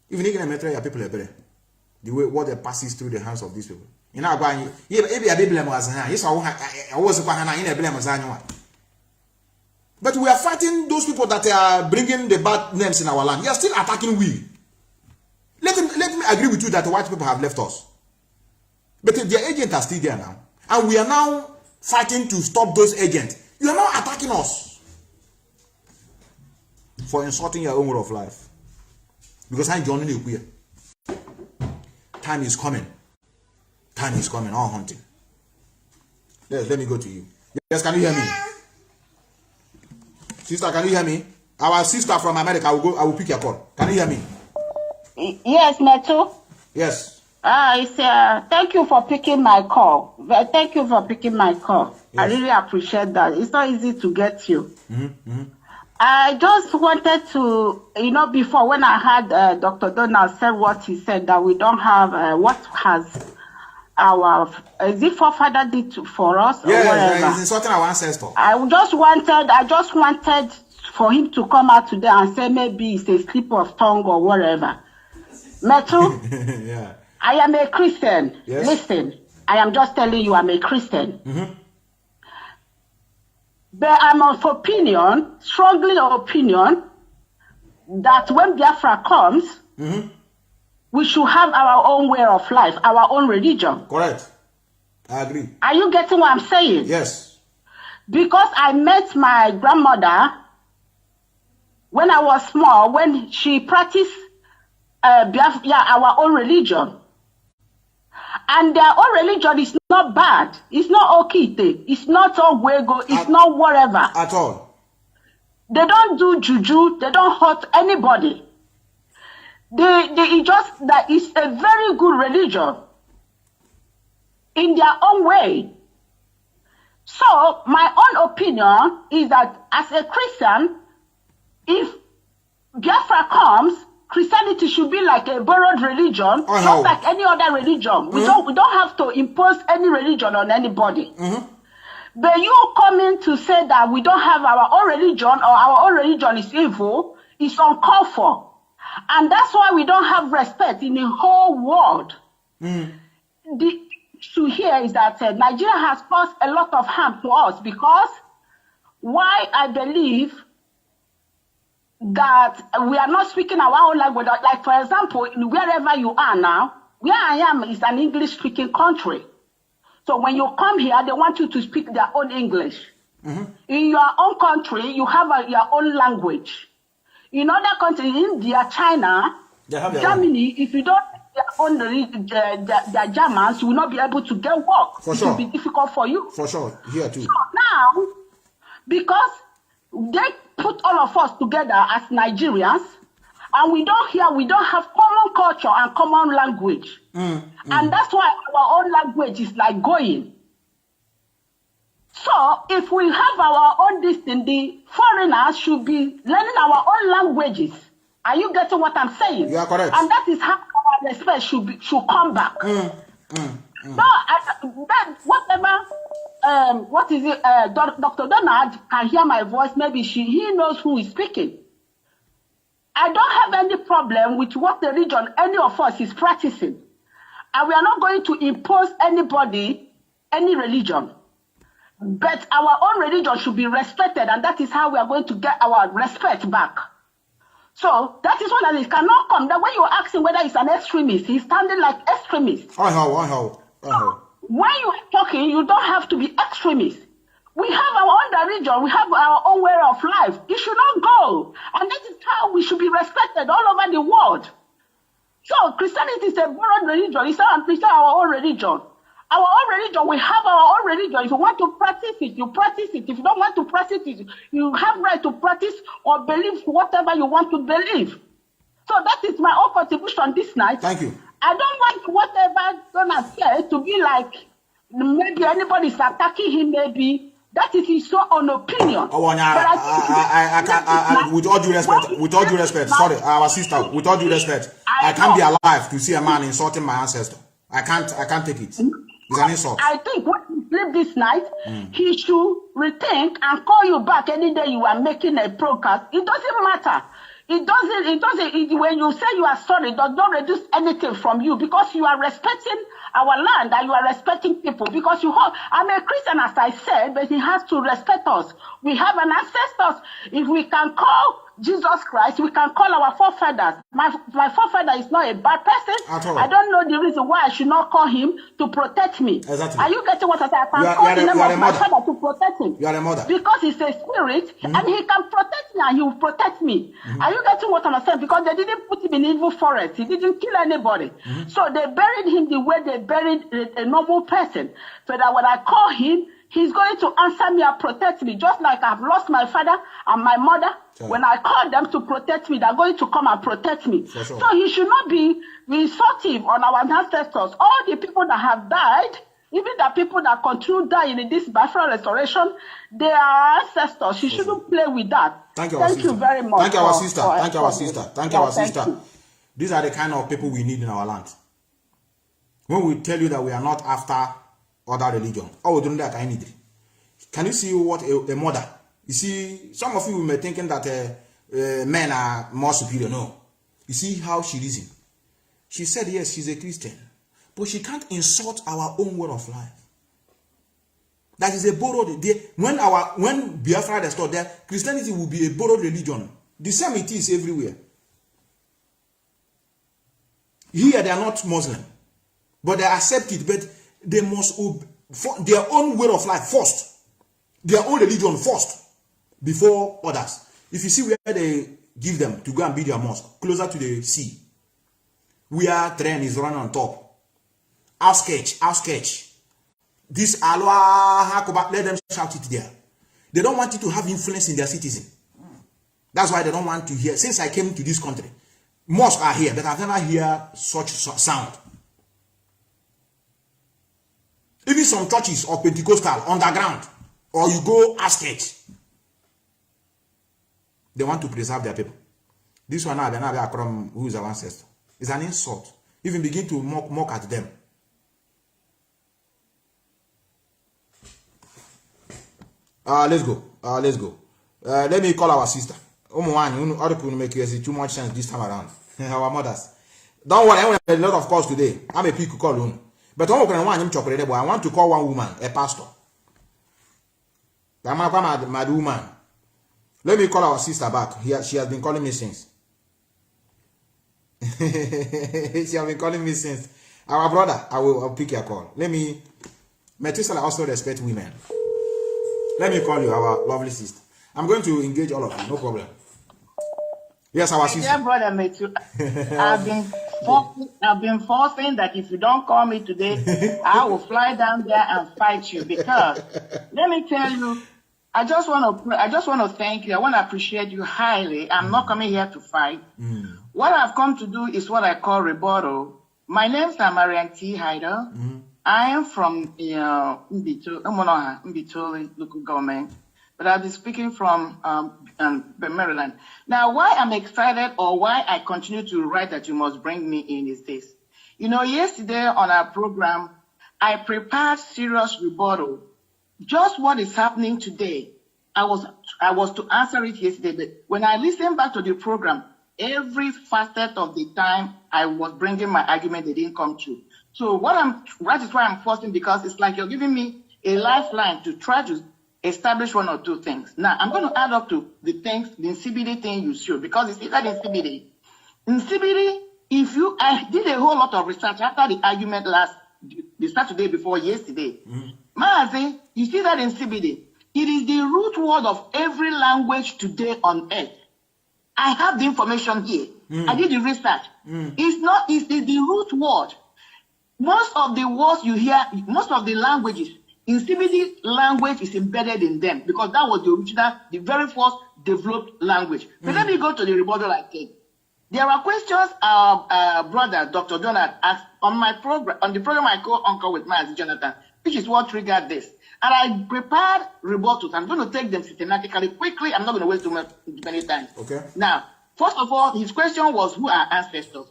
Even in a metro, your people are better. The way what they passes through the hands of these people. You know, but we are fighting those people that are bringing the bad names in our land. They are still attacking we. Let me agree with you that the white people have left us. But their agents are still there now. And we are now fighting to stop those agents. You are now attacking us for insulting your own way of life. Because I'm joining you here. Time is coming. All hunting. Let me go to you. Yes, can you hear me? Sister, can you hear me? Our sister from America, I will pick your call. Can you hear me? Yes, Metu. Yes. Thank you for picking my call. Yes. I really appreciate that. It's not easy to get you. I just wanted to, before when I had Dr. Donald said what he said, that we don't have what has our forefather did for us or whatever. Yeah, he's insulting our ancestors. I just wanted for him to come out today and say maybe it's a slip of tongue or whatever. Metu, yeah. I am a Christian. Yes. Listen, I am just telling you I'm a Christian. But I'm of opinion, strongly of opinion, that when Biafra comes, we should have our own way of life, our own religion. Correct. I agree. Are you getting what I'm saying? Yes. Because I met my grandmother when I was small, when she practiced our own religion. And their own religion is not bad. It's not okite. It's not ogwego. It's not whatever. At all. They don't do juju. They don't hurt anybody. That is a very good religion in their own way. So my own opinion is that as a Christian, if Biafra comes, Christianity should be like a borrowed religion, just like any other religion. We don't have to impose any religion on anybody. But you coming to say that we don't have our own religion or our own religion is evil, is uncalled for. And that's why we don't have respect in the whole world. The issue here is that Nigeria has caused a lot of harm to us because why I believe that we are not speaking our own language. Like, for example, wherever you are now, where I am is an English-speaking country. So when you come here, they want you to speak their own English. In your own country, you have your own language. In other countries, India, China, Germany, if you don't their own their Germans, you will not be able to get work. For it sure. will be difficult for you. For sure, here too. So now, because they put all of us together as Nigerians, and we don't have common culture and common language. And that's why our own language is like going. So if we have our own distance, the foreigners should be learning our own languages. Are you getting what I'm saying? You are correct. And that is how our respect should come back. So then whatever, what is it? Dr. Donald can hear my voice. Maybe he knows who is speaking. I don't have any problem with what the religion any of us is practicing. And we are not going to impose anybody any religion. But our own religion should be respected, and that is how we are going to get our respect back. So that is what it cannot come. That when you're asking whether he's an extremist, he's standing like extremist. When you are talking, you don't have to be extremist. We have our own religion, we have our own way of life. It should not go. And that is how we should be respected all over the world. So Christianity is a borrowed religion. It's not our own religion. Our own religion, we have our own religion. If you want to practice it, you practice it. If you don't want to practice it, you have right to practice or believe whatever you want to believe. So that is my own contribution this night. Thank you. I don't want whatever Donald said to be like maybe anybody is attacking him, maybe. That is his own opinion. Oh, with all due respect, sorry, our sister, with all due respect, I can't be alive to see a man insulting my ancestor. I can't take it. It's an insult. I think when you sleep this night, he should rethink and call you back any day you are making a broadcast. It doesn't matter. It doesn't, when you say you are sorry, it does not reduce anything from you, because you are respecting our land and you are respecting people, because I'm a Christian, as I said, but he has to respect us. We have an ancestors. If we can call Jesus Christ, we can call our forefathers. My forefather is not a bad person. I don't know the reason why I should not call him to protect me. Exactly. Are you getting what I say? I can call the name of my father to protect him. You are a mother. Because he's a spirit, and he can protect me, and he will protect me. Are you getting what I'm saying? Because they didn't put him in evil forest. He didn't kill anybody. So they buried him the way they buried a normal person. So that when I call him, he's going to answer me and protect me, just like I've lost my father and my mother. Sure. When I call them to protect me, they're going to come and protect me. Sure. So he should not be insultive on our ancestors. All the people that have died, even the people that continue dying in this Biafra restoration, they are ancestors. You shouldn't play with that. Thank you, Thank you very much. Thank you, our sister. Thank you, our sister. Thank you, our sister. These are the kind of people we need in our land. When we tell you that we are not after other religion, oh, we don't like I need. Can you see what a mother? You see, some of you may thinking that men are more superior. No. You see how she reasoned. She said, yes, she's a Christian, but she can't insult our own way of life. That is a borrowed. When Biafra restored there, Christianity will be a borrowed religion. The same it is everywhere. Here they are not Muslim, but they accept it, but they must their own way of life first, their own religion first, before others. If you see where they give them to go and build their mosque, closer to the sea, where train is running on top, outsketch. This Allah Hakoba, let them shout it there. They don't want it to have influence in their citizen. That's why they don't want to hear. Since I came to this country, mosques are here, but I've never heard such sound. Even some churches or Pentecostal underground, or you go outsketch, they want to preserve their people. This one now, Akram, who is our ancestor, is an insult. Even begin to mock at them. Let's go. Let me call our sister. Other people make you too much sense this time around. Our mothers. Don't worry, I have a lot of calls today. I'm a pick call on. But I want to call one woman, a pastor. I'm a mad woman. Let me call our sister back. She has been calling me since. She has been calling me since. Our brother, I'll pick your call. Methuselah also respect women. Let me call you, our lovely sister. I'm going to engage all of you, no problem. Yes, our sister. Dear brother Methuselah, I've been forcing that if you don't call me today, I will fly down there and fight you. Because let me tell you, I just want to thank you. I want to appreciate you highly. I'm not coming here to fight. What I've come to do is what I call rebuttal. My name is Marian T. Hyder. I am from Mbitoli local government, but I'll be speaking from Maryland. Now, why I'm excited or why I continue to write that you must bring me in is this. You know, yesterday on our program, I prepared serious rebuttal. Just what is happening today, I was to answer it yesterday, but when I listened back to the program, every facet of the time I was bringing my argument, they didn't come true. So that is why I'm forcing, because it's like you're giving me a lifeline to try to establish one or two things. Now, I'm going to add up to the things, the CBD thing you showed, because it's either in CBD. In CBD, I did a whole lot of research after the argument the Saturday before yesterday. Mazi, you see that in CBD. It is the root word of every language today on earth. I have the information here. I did the research. It's the root word. Most of the words you hear, most of the languages, in CBD language is embedded in them, because that was the original, the very first developed language. But let me go to the rebuttal again. There are questions our brother, Dr. Donald, asked on my program, on the program I co-anchor with Mazi Jonathan, which is what triggered this. And I prepared rebuttals. I'm going to take them systematically, quickly. I'm not going to waste too many time. Okay. Now, first of all, his question was, who are ancestors?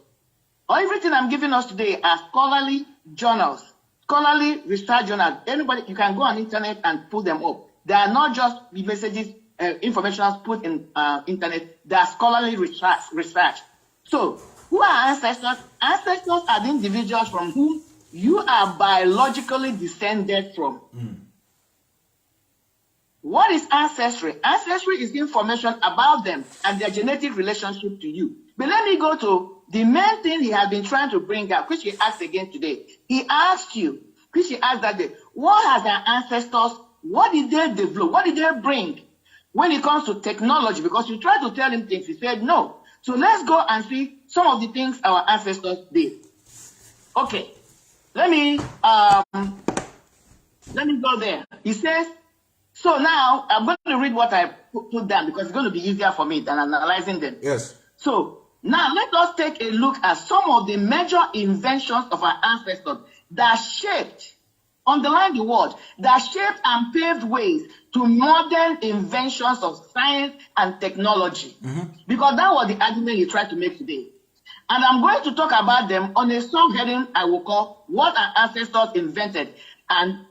Everything I'm giving us today are scholarly journals, scholarly research journals. Anybody, you can go on internet and pull them up. They are not just the messages, information put in internet. They are scholarly research. So, who are ancestors? Ancestors are the individuals from whom you are biologically descended from. What is ancestry? Ancestry is information about them and their genetic relationship to you. But let me go to the main thing he has been trying to bring up, which he asked again today. He asked you, which he asked that day, what are their ancestors, what did they develop, what did they bring when it comes to technology? Because you tried to tell him things, he said no. So let's go and see some of the things our ancestors did. Okay, let me go there. He says, so now I'm going to read what I put down, because it's going to be easier for me than analyzing them. Yes. So now let us take a look at some of the major inventions of our ancestors that shaped, underline the word, that shaped and paved ways to modern inventions of science and technology. Because that was the argument he tried to make today. And I'm going to talk about them on a subheading I will call What Our Ancestors Invented. And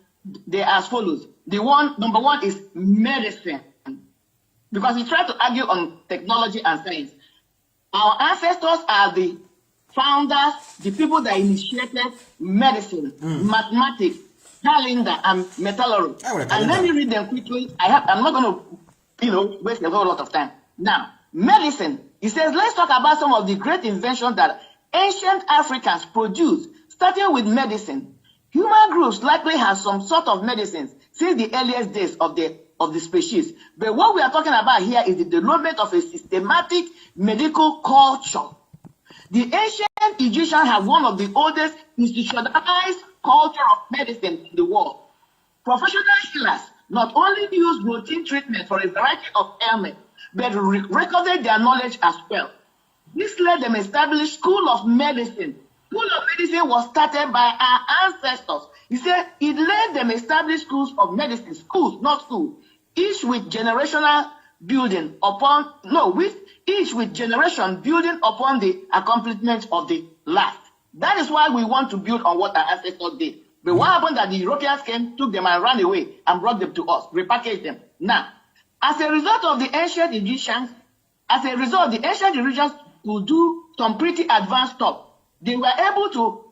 they are as follows. Number one is medicine. Because he tried to argue on technology and science. Our ancestors are the founders, the people that initiated medicine, mathematics, calendar, and metallurgy. And let me read them quickly. I'm not going to, waste a whole lot of time. Now, medicine. He says, let's talk about some of the great inventions that ancient Africans produced, starting with medicine. Human groups likely have some sort of medicines since the earliest days of the species. But what we are talking about here is the development of a systematic medical culture. The ancient Egyptians have one of the oldest institutionalized culture of medicine in the world. Professional healers not only used routine treatment for a variety of ailments, but recorded their knowledge as well. This led them to establish School of Medicine. School of Medicine was started by our ancestors. He said it led them to establish schools of medicine, schools, not schools, each with generational building upon, each with generation building upon the accomplishments of the last. That is why we want to build on what our ancestors did. But what happened that the Europeans came, took them and ran away and brought them to us, repackaged them. Now, as a result of the ancient Egyptians, could do some pretty advanced stuff. They were able to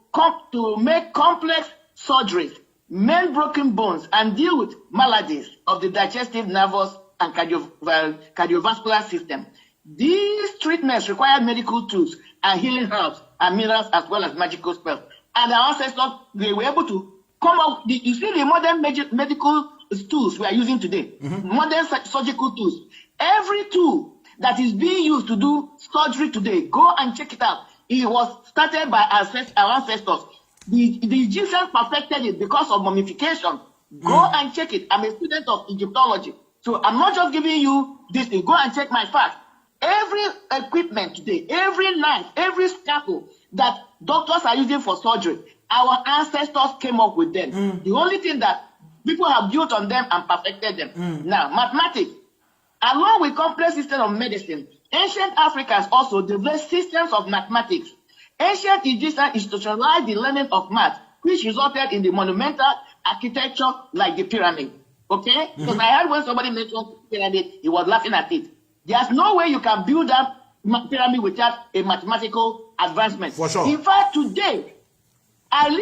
make complex surgeries, mend broken bones, and deal with maladies of the digestive, nervous, and cardiovascular system. These treatments require medical tools and healing herbs and minerals as well as magical spells. And our ancestors, they were able to come up. You see the modern medical tools we are using today, modern surgical tools. Every tool that is being used to do surgery today, go and check it out. It was started by our ancestors. The Egyptians perfected it because of mummification. Go and check it. I'm a student of Egyptology. So I'm not just giving you this thing. Go and check my facts. Every equipment today, every knife, every scalpel that doctors are using for surgery, our ancestors came up with them. The only thing that people have built on them and perfected them. Now, mathematics, along with complex systems of medicine, ancient Africans also developed systems of mathematics. Ancient Egyptians institutionalized the learning of math, which resulted in the monumental architecture like the pyramid. Okay? Because I heard when somebody mentioned pyramid, he was laughing at it. There's no way you can build that pyramid without a mathematical advancement. For sure. In fact, today, as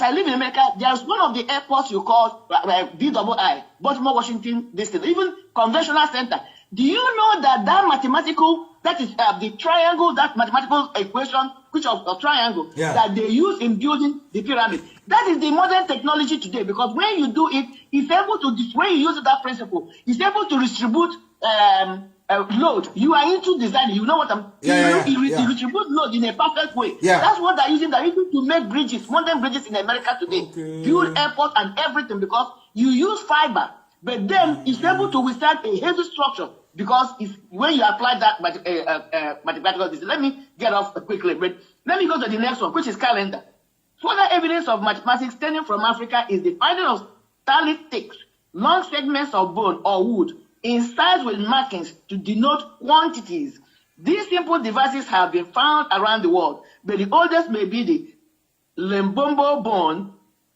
I live in America, there's one of the airports you call BII, Baltimore, Washington, district, even conventional center. Do you know that that is the triangle, that mathematical equation, which of a triangle that they use in building the pyramid? That is the modern technology today, because when you do it, it's able to, when you use that principle, it's able to distribute load. You are into design. You know what I'm you distribute load in a perfect way. That's what they're using. They're using to make bridges, modern bridges in America today. Build airports and everything, because you use fiber, but then it's able to withstand a heavy structure, because when you apply that mathematical design. Let me get off quickly, but let me go to the next one, which is calendar. Further evidence of mathematics stemming from Africa is the finding of stylic sticks, long segments of bone or wood, incised with markings to denote quantities. These simple devices have been found around the world, but the oldest may be the Lembombo bone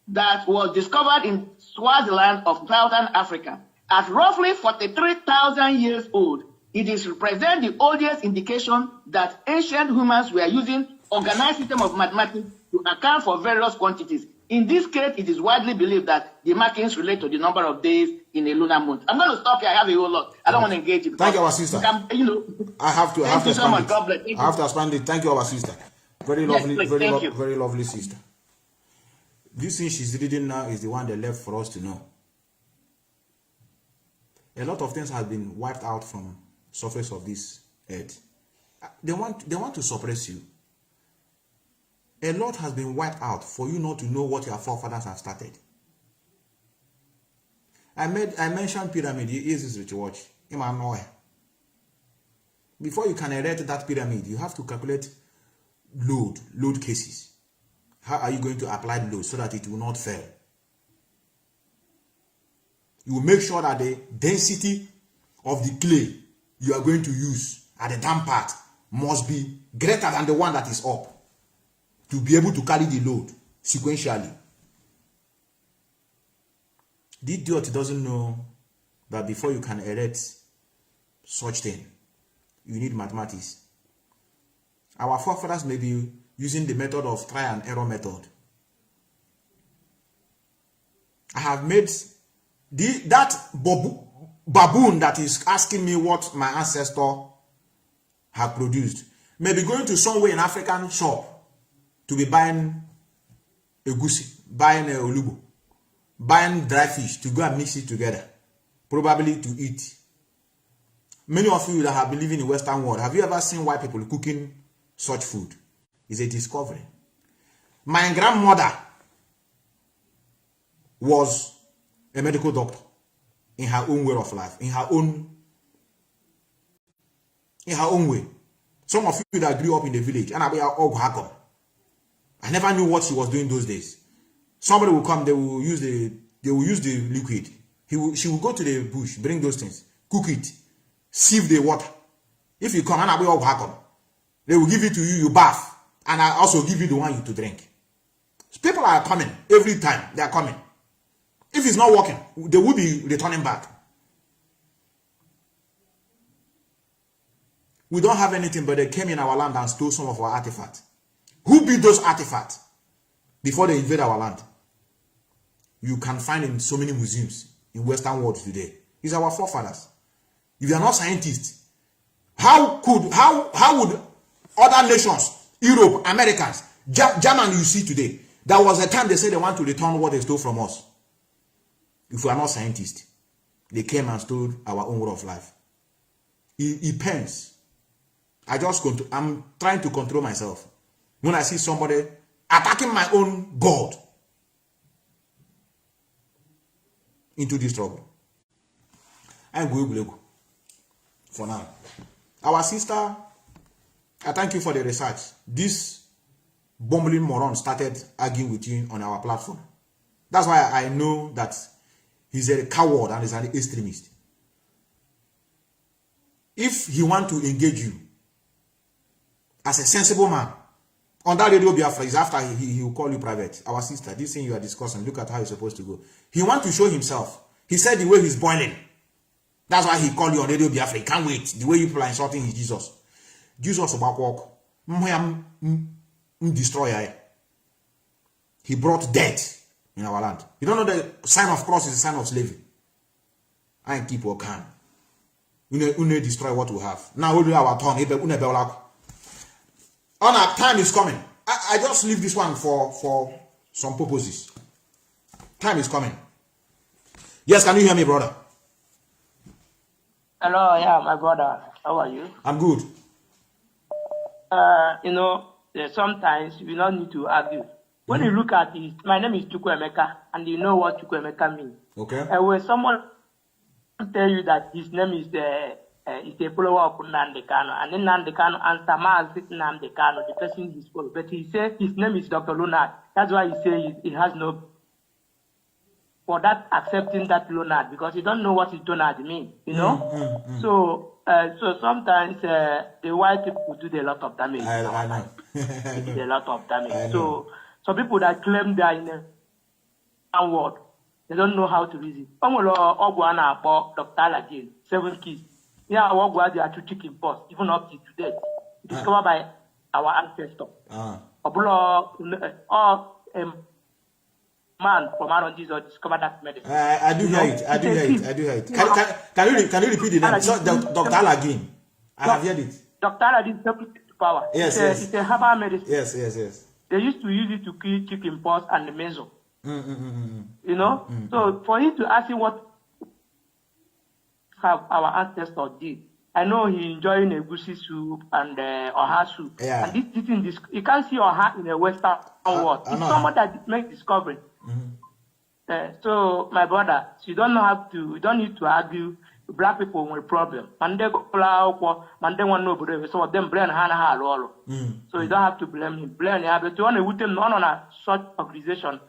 that was discovered in Swaziland of southern Africa. At roughly 43,000 years old, it is represent the oldest indication that ancient humans were using organized system of mathematics to account for various quantities. In this case, it is widely believed that the markings relate to the number of days in a lunar month. I'm going to stop here. I have a whole lot. I don't want to engage you. Thank you, our sister. I have to expand it. I have to expand it. Thank you, our sister. Very lovely, very lovely sister. This thing she's reading now is the one they left for us to know. A lot of things have been wiped out from surface of this earth. They want to suppress you. A lot has been wiped out for you not to know what your forefathers have started. I mentioned pyramid. Here's this rich watch. Before you can erect that pyramid, you have to calculate load cases. How are you going to apply the load so that it will not fail? You will make sure that the density of the clay you are going to use at the down part must be greater than the one that is up, to be able to carry the load sequentially. The idiot doesn't know that before you can erect such thing, you need mathematics. Our forefathers may be using the method of try and error method. I have made that baboon that is asking me what my ancestor have produced, maybe going to somewhere in African shop to be buying a goosey, buying a olubo, buying dry fish to go and mix it together, probably to eat. Many of you that have been living in the Western world, have you ever seen white people cooking such food? It's a discovery. My grandmother was a medical doctor in her own way of life, in her own way. Some of you that grew up in the village, and I never knew what she was doing those days. Somebody will come, they will use the liquid. She will go to the bush, bring those things, cook it, sieve the water. If you come, they will give it to you, you bath, and I also give you the one you to drink. People are coming every time. They are coming. If it's not working, they will be returning back. We don't have anything, but they came in our land and stole some of our artifacts. Who built those artifacts before they invade our land? You can find in so many museums in Western world today. It's our forefathers. if you are not scientists, how would other nations, Europe, Americans, German you see today, there was a time they said they want to return what they stole from us. If we are not scientists, they came and stole our own way of life. It pains. I'm trying to control myself. When I see somebody attacking my own God into this trouble, I'm going for now. Our sister, I thank you for the research. This bumbling moron started arguing with you on our platform. That's why I know that he's a coward and he's an extremist. If he wants to engage you as a sensible man, on that radio Biafra is after he will call you private. Our sister, this thing you are discussing, look at how it's supposed to go. He wants to show himself. He said the way he's boiling. That's why he called you on radio Biafra. He can't wait. The way you people are insulting is Jesus. Jesus about walk. Destroyer. He brought death in our land. You don't know the sign of cross is a sign of slavery. I keep what can. We destroy what we have. Now we do our turn. On our time is coming. I just leave this one for some purposes. Time is coming. Yes, can you hear me, brother? Hello, yeah, my brother. How are you? I'm good. Sometimes we don't need to argue. When you look at it, my name is Chukwuemeka, and you know what Chukwuemeka means. Okay. When someone tell you that his name is a follower of Nnamdi Kanu, and then Nnamdi Kanu answer Mazi Nnamdi Kanu, the person is follow. But he said his name is Dr. Leonard. That's why he says he has no for that accepting that Leonard, because you don't know what his Leonard means, you know. So sometimes the white people do a lot of damage. I know. They do a lot of damage. So some people that claim they are in a word, they don't know how to reason. Dr. Alagin, 7 kids. Yeah, they are to chicken pox, even up to today. Discovered by our ancestors. Man from Aaron Jesus discovered that medicine. I do hear it. Can you repeat the name? So, Dr. Alagin. I have heard it. Dr. Alagin is power. Yes. It's a herbal medicine. Yes. They used to use it to kill chicken pox and the measles. You know? So for him to ask him what have our ancestors did, I know he enjoying a goosey soup and oha soup. Yeah. And this you can't see oha in a Western world. It's someone that makes discovery. So my brother, so you don't need to argue. Black people with problem. And they go and they want nobody. Some of them blame Hannah. So you don't have to blame him. Blame him. But you want to put him on a such organization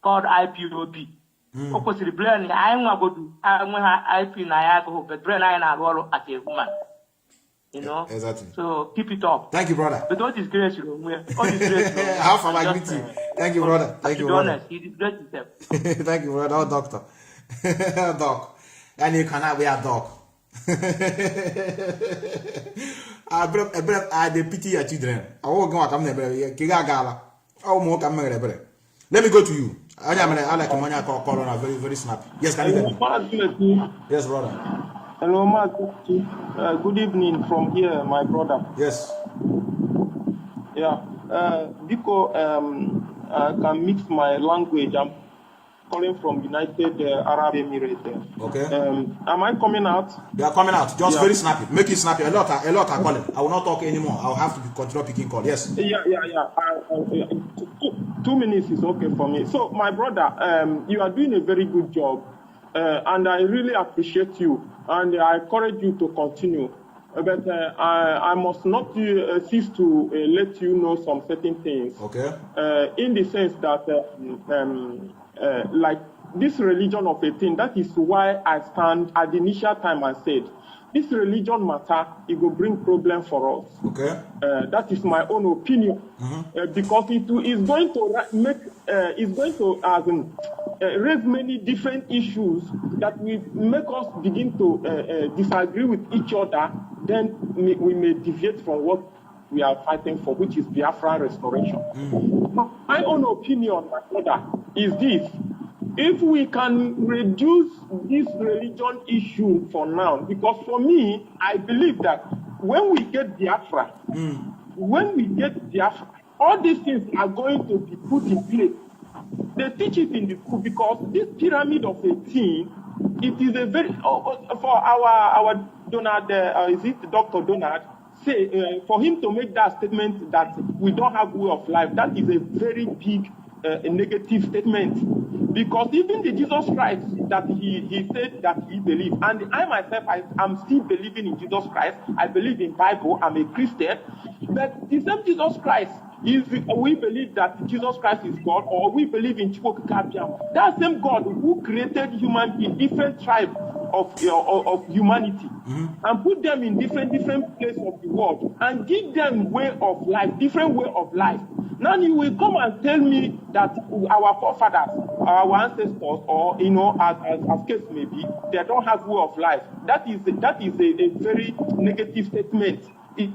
called IPOB. Opposite blame I want to do. I want IP Nayago, but blame I as a woman. You know? Exactly. So keep it up. Thank you, brother. But all this grace, how far I greet you. Thank you, brother. Thank you, brother. He disgraced himself. Thank you, brother. Oh, doctor. Doc. And you cannot be a dog. I pity your children. I won't go come there. Let me go to you. I like money corona very, very snappy. Yes, can you hear me? Yes, brother. Hello, Mazi. Good evening from here, my brother. Yes. Yeah. Because I can mix my language. I'm calling from United Arab Emirates. Okay. Am I coming out? You are coming out. Just very snappy. Make it snappy. A lot are calling. I will not talk anymore. I'll have to continue picking call. Yes. Yeah. 2 minutes is okay for me. So, my brother, you are doing a very good job, and I really appreciate you, and I encourage you to continue. But I must not cease to let you know some certain things. Okay. In the sense that, like this religion of a thing, that is why I stand at the initial time I said, this religion matter, it will bring problem for us. Okay. That is my own opinion, because it is going to make, raise many different issues that will make us begin to disagree with each other. Then we may deviate from what we are fighting for, which is Biafra restoration. My own opinion, my brother, is this: if we can reduce this religion issue for now, because for me, I believe that when we get Biafra, all these things are going to be put in place. They teach it in the school because this pyramid of 18, it is a very, for our Donald, is it Dr. Donald, say, for him to make that statement that we don't have way of life, that is a very big negative statement. Because even the Jesus Christ that he said that he believed, and I myself, I'm still believing in Jesus Christ. I believe in Bible. I'm a Christian. But the same Jesus Christ, if we believe that Jesus Christ is God, or we believe in Chukwu, that same God who created human in different tribes of humanity, and put them in different places of the world, and give them way of life, different way of life. Now you will come and tell me that our forefathers, our ancestors, or as case may be, they don't have way of life. That is a very negative statement. It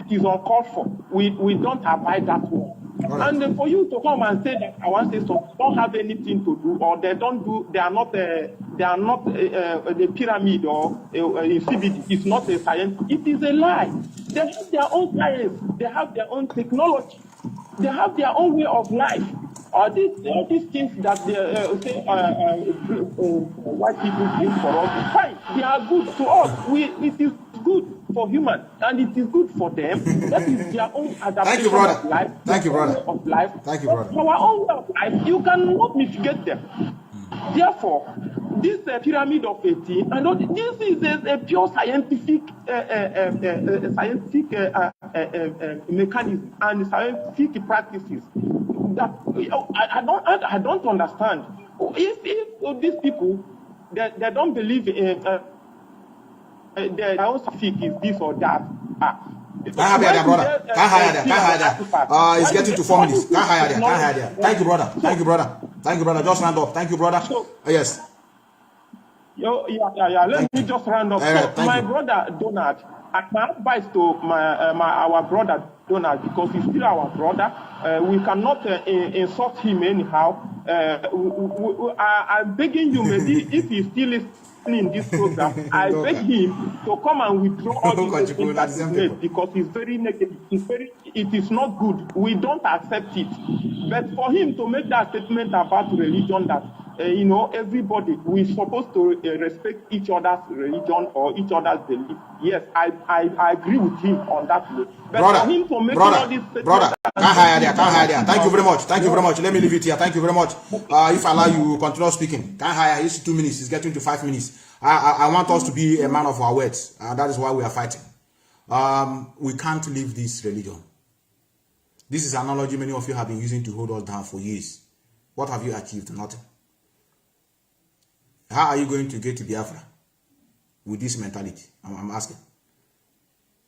is uncalled for. We don't abide that way. Right. And for you to come and say that our ancestors don't have anything to do, or they are not the pyramid or a CBD. It's not a science. It is a lie. They have their own science. They have their own technology. They have their own way of life. All these things that they say white people bring for us, fine. They are good to us. It is good for humans, and it is good for them. That is their own adaptation of life. Thank you, brother. Of life. Thank you, brother. For our own way of life, you cannot mitigate them. Therefore, this pyramid of 18, and this is a pure scientific mechanism and scientific practices that I don't understand. If these people they don't believe in their own scientific is this or that. Can't hire there, brother. Can't hire there. It's getting to 4 minutes. Can't hire there. Thank you, brother. Just round up. Thank you, brother. Yes. Let me just round up. My brother Donald, my advice to our brother Donald, because he's still our brother, we cannot insult him anyhow. I'm begging you, maybe if he's still listening in this program, I beg him to come and withdraw all these things that he made, because it's very negative. It is not good. We don't accept it. But for him to make that statement about religion, that everybody, we're supposed to respect each other's religion or each other's belief. Yes, I agree with him on that way. But for him to make all these statements, can't hire there. Thank you very much. Let me leave it here. Thank you very much. If I allow you, continue speaking. Can't hire. It's 2 minutes. It's getting to 5 minutes. I want us to be a man of our words. That is why we are fighting. We can't leave this religion. This is an analogy many of you have been using to hold us down for years. What have you achieved? Nothing. How are you going to get to Biafra with this mentality? I'm asking.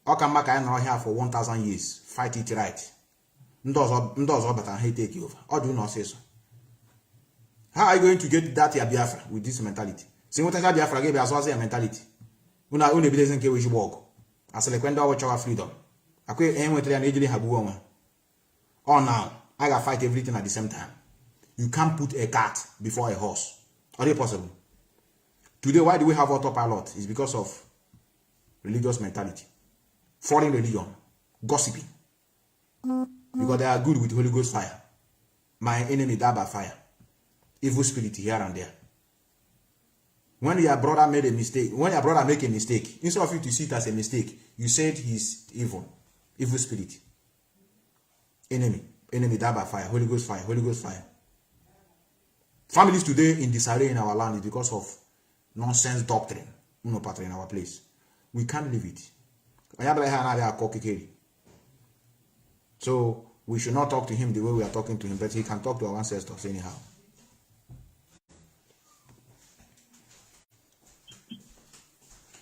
How come I know here for 1,000 years? Fight it right. Ndozo but I take you over. Or do you not say so? How are you going to get that here Biafra with this mentality? See what I said Biafra gave us a mentality. Una doesn't care where you walk. As a lequenda watch our freedom. I quit aim with an agent have woman. Or now, I gotta fight everything at the same time. You can't put a cat before a horse. Are they possible? Today, why do we have autopilot? It's because of religious mentality, foreign religion, gossiping. Because they are good with Holy Ghost fire. My enemy died by fire. Evil spirit here and there. When your brother made a mistake, when your brother make a mistake, instead of you to see it as a mistake, you said he's evil spirit. Enemy died by fire. Holy Ghost fire. Families today in disarray in our land is because of nonsense doctrine. No pattern in our place. We can't leave it. So we should not talk to him the way we are talking to him, but he can talk to our ancestors anyhow.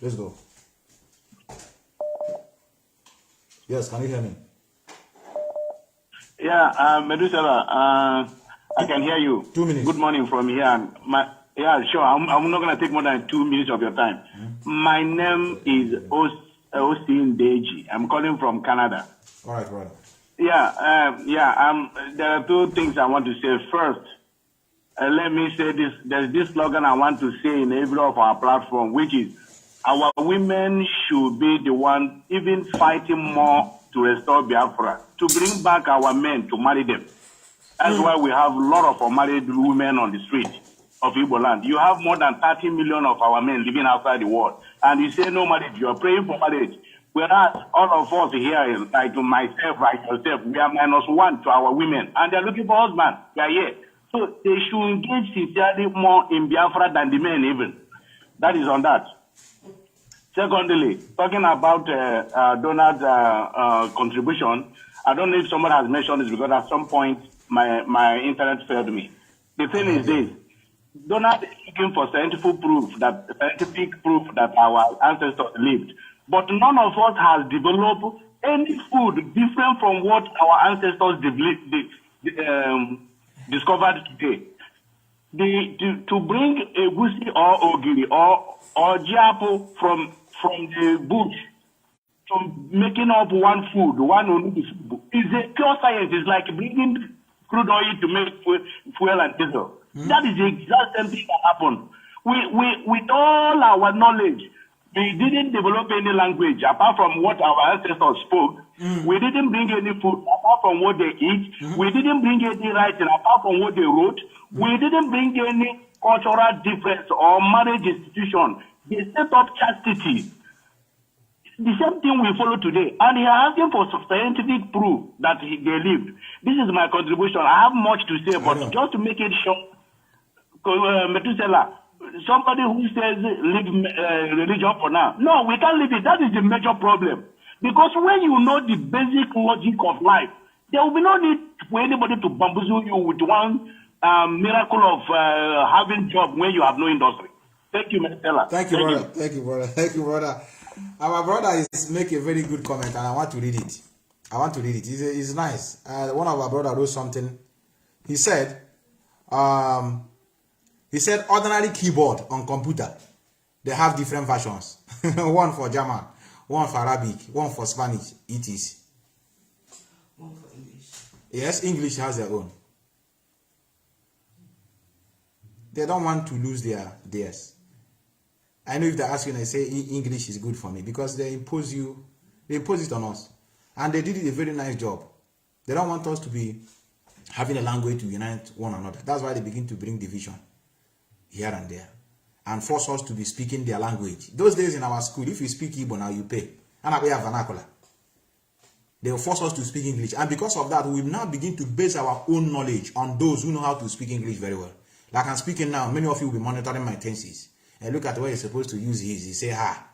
Let's go. Yes, can you hear me? Yeah, Methuselah, I can hear you. 2 minutes. Good morning from here. Yeah, sure. I'm not going to take more than 2 minutes of your time. My name is Austin Deji. I'm calling from Canada. All right, brother. Yeah. There are two things I want to say. First, let me say this. There's this slogan I want to say in every of our platform, which is our women should be the one even fighting more to restore Biafra, to bring back our men to marry them. That's why we have a lot of unmarried women on the street of Igbo land. You have more than 30 million of our men living outside the world. And you say no marriage, you are praying for marriage. Whereas all of us here, like myself, like yourself, we are -1 to our women. And they're looking for husbands. They are here. So they should engage sincerely more in Biafra than the men even. That is on that. Secondly, talking about Donald's contribution, I don't know if someone has mentioned this because at some point my internet failed me. The thing is this: Donald is looking for scientific proof that our ancestors lived, but none of us has developed any food different from what our ancestors discovered today. To bring a gusi or ogiri or jiapo from the bush to making up one food, is a pure science. It's like bringing crude oil to make fuel and diesel. That is the exact same thing that happened. With all our knowledge, we didn't develop any language apart from what our ancestors spoke. We didn't bring any food apart from what they eat. We didn't bring any writing apart from what they wrote. We didn't bring any cultural difference or marriage institution. They set up chastity. The same thing we follow today. And he is asking for scientific proof that they lived. This is my contribution. I have much to say, but just to make it short, Methuselah, somebody who says leave religion for now. No, we can't leave it. That is the major problem. Because when you know the basic logic of life, there will be no need for anybody to bamboozle you with one miracle of having job when you have no industry. Thank you, Methuselah. Thank you, brother. Thank you, brother. Thank you, brother. Our brother is making a very good comment, and I want to read it. It's nice. One of our brother wrote something. He said, ordinary keyboard on computer, they have different versions. One for German, one for Arabic, one for Spanish, etc. One for English. Yes, English has their own. They don't want to lose theirs. I know if they ask you and I say English is good for me, because they impose it on us. And they did a very nice job. They don't want us to be having a language to unite one another. That's why they begin to bring division here and there and force us to be speaking their language. Those days in our school, if you speak Igbo now, you pay. And we have vernacular. They will force us to speak English. And because of that, we will now begin to base our own knowledge on those who know how to speak English very well. Like I'm speaking now, many of you will be monitoring my tenses. And look at where you're supposed to use his. He say ha.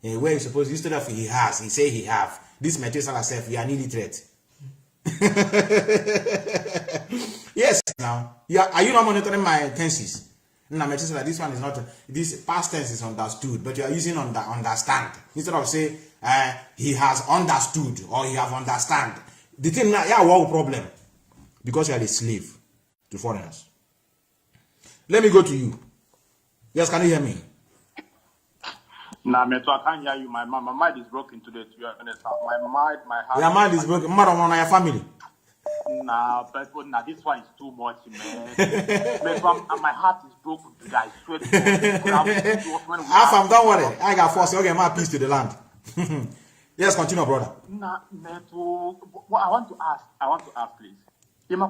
And where you're supposed to use, instead of he has, he say he have. This Methuselah self, we are illiterate. Yes, now. Are you not monitoring my tenses? Now, Methuselah, this one is not, this past tense is understood, but you are using understand. Instead of say, he has understood or he have understand. The thing now, yeah, what problem? Because you are a slave to foreigners. Let me go to you. Yes, can you hear me? Nah, Meto, I can't hear you. My mind is broken today, to be honest. My heart. Your mind is broken. Your family. Nah, but nah, this one is too much, man. Meto, my heart is broken today. I swear to God. Afam, don't worry. I got force. Okay, my peace to the land. Yes, continue, brother. Nah, Meto, what I want to ask, please. Are you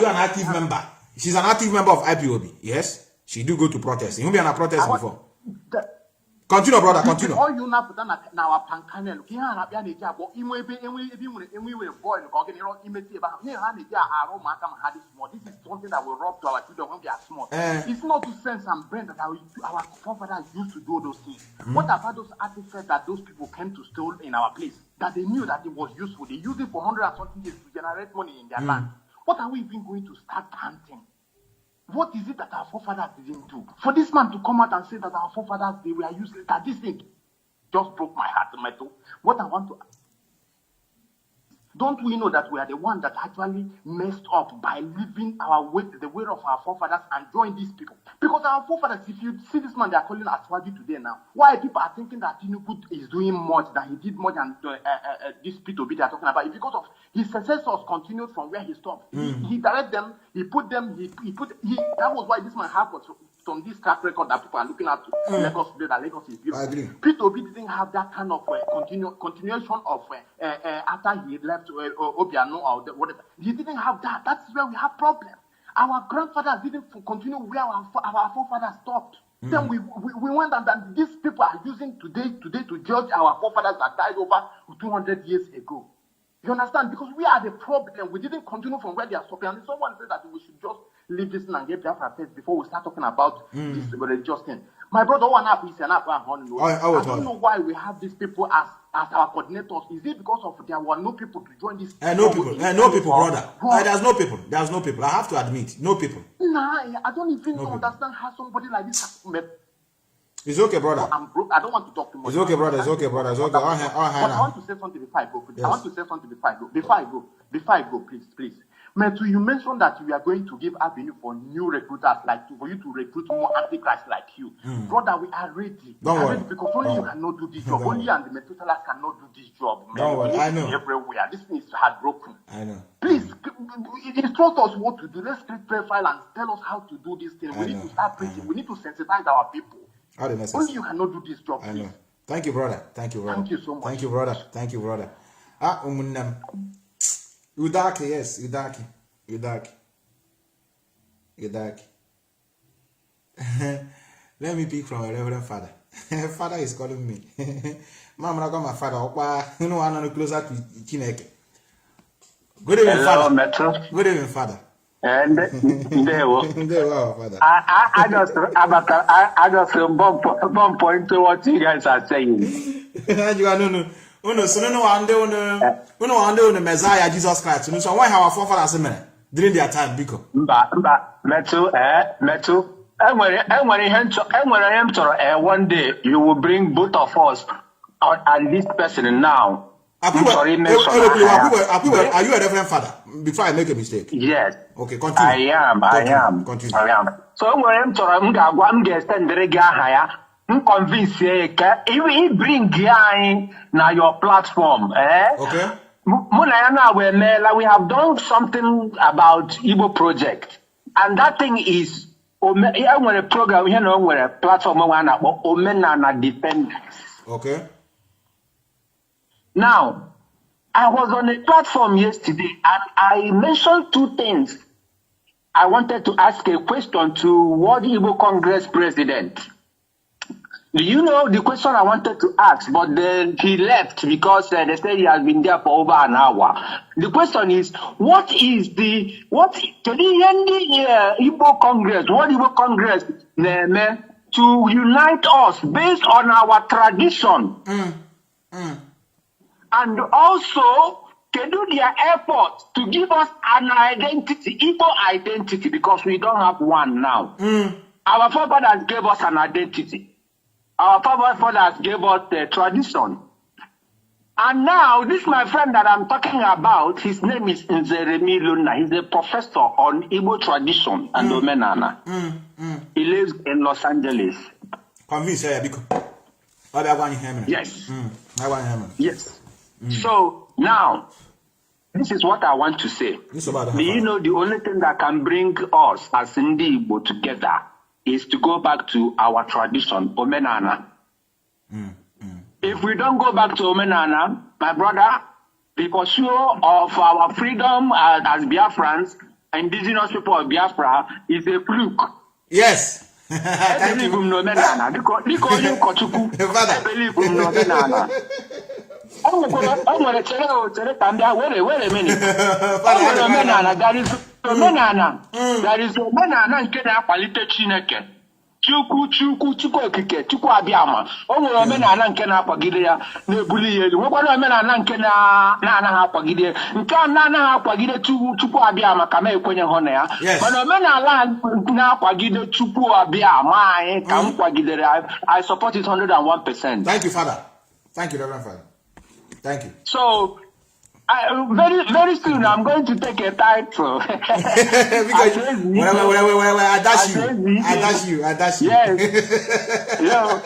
an active member? She's an active member of IPOB. Yes, she do go to protest. You be on a protest before. Continue, brother. Continue. All you now put on our pancanel. This is something that will rob to our children when they are small. It's not to sense and brain that our forefathers used to do those things. What about those artifacts that those people came to steal in our place? That they knew that it was useful. They used it for 100 and something years to generate money in their land. What are we even going to start hunting? What is it that our forefathers didn't do? For this man to come out and say that our forefathers, they were useless, that this thing just broke my heart. What I want to Don't we know that we are the one that actually messed up by leaving our way, the way of our forefathers, and join these people? Because our forefathers, if you see this man they are calling Aswaju today now, why people are thinking that Tinubu is doing much, that he did more than this P2B they are talking about? It's because of his successors continued from where he stopped. He directed them, he put them, that was why this man had from this track record that people are looking at Lagos today, that Lagos is beautiful. P2B didn't have that kind of continuation of after he left Obiano or whatever. He didn't have that. That's where we have problem. Our grandfathers didn't continue where our forefathers stopped. Then we went and these people are using today to judge our forefathers that died over 200 years ago. You understand? Because we are the problem. We didn't continue from where they are stopping. And someone said that we should just leave this and get Biafra first before we start talking about this religious thing. My brother, I don't know why we have these people as our coordinators. Is it because of there were no people to join this? No people, brother. There's no people. There's no people. I have to admit, no people. Nah, I don't even understand how somebody like this met. It's okay, brother. I'm broke. I don't want to talk too much. It's okay, brother. It's okay, brother. It's okay. But I want to say something before I go. Yes. I want to say something before I go. Please. Methu, you mentioned that you are going to give avenue for new recruiters, for you to recruit more antichrists like you. Brother, we are ready. Don't worry. Because only you cannot do this job. Only and the Methuselah cannot do this job. Don't worry. I know. Everywhere. This thing is heartbroken. I know. Please, instruct us what to do. Let's create prayer file and tell us how to do this thing. We need to start preaching. We need to sensitize our people. Only you cannot do this job. I know. Thank you, brother. Thank you, brother. Thank you so much. Thank you, brother. Thank you, brother. Udaki, yes, Udaki. Let me pick from a Reverend Father. Father is calling me. Mama, I got my father. You know, I'm closer to Chineke. Good evening, Father. Good evening, Father. And there was Father. I just one point to what you guys are saying. You are no. So no one the Messiah Jesus Christ. So why our forefathers during their time, because Methu. One day you will bring both of us and this person now. Are you a Reverend Father? Before I make a mistake. Yes. Okay, continue. I am. So I'm convinced if bring guy now your platform. Okay. We have done something about Igbo project, and that thing is a program where a platform Omenana defenders. Okay. Now, I was on a platform yesterday and I mentioned two things. I wanted to ask a question to World Igbo Congress President. Do you know the question I wanted to ask? But then he left because they said he has been there for over an hour. The question is, what is the Igbo Congress, World Igbo Congress, to unite us based on our tradition? And also, can do their effort to give us an identity, equal identity, because we don't have one now. Our forefathers gave us an identity. Our forefathers gave us the tradition. And now, this my friend that I'm talking about, his name is Nzeremi Luna. He's a professor on Igbo tradition and Omenana. He lives in Los Angeles. Yes. Yes. So now, this is what I want to say. Do you know the only thing that can bring us as Ndi Igbo together is to go back to our tradition, Omenana. If we don't go back to Omenana, my brother, the pursuit of our freedom as Biafrans, indigenous people of Biafra, is a fluke. Yes. Thank you. I believe in Omenana. Wait a minute. There is Omenana nke na-akwalite Chineke. Chukwu okike, Chukwu abịama. O nwere omenala nke na-akwagide ya na-ebuli ya elu. Nwekwara omenala nke na-anaghị akwagide. Nke a na-anaghị akwagide Chukwu abịama ka m ekwenye hụ na ya. Mana omenala na-akwagide Chukwu abịama anyị ka m kwagidere. I support it 101%. Thank you, Father. Thank you, Reverend Father. Thank you. So, Very soon, I'm going to take a title. Because I dash you. Yes.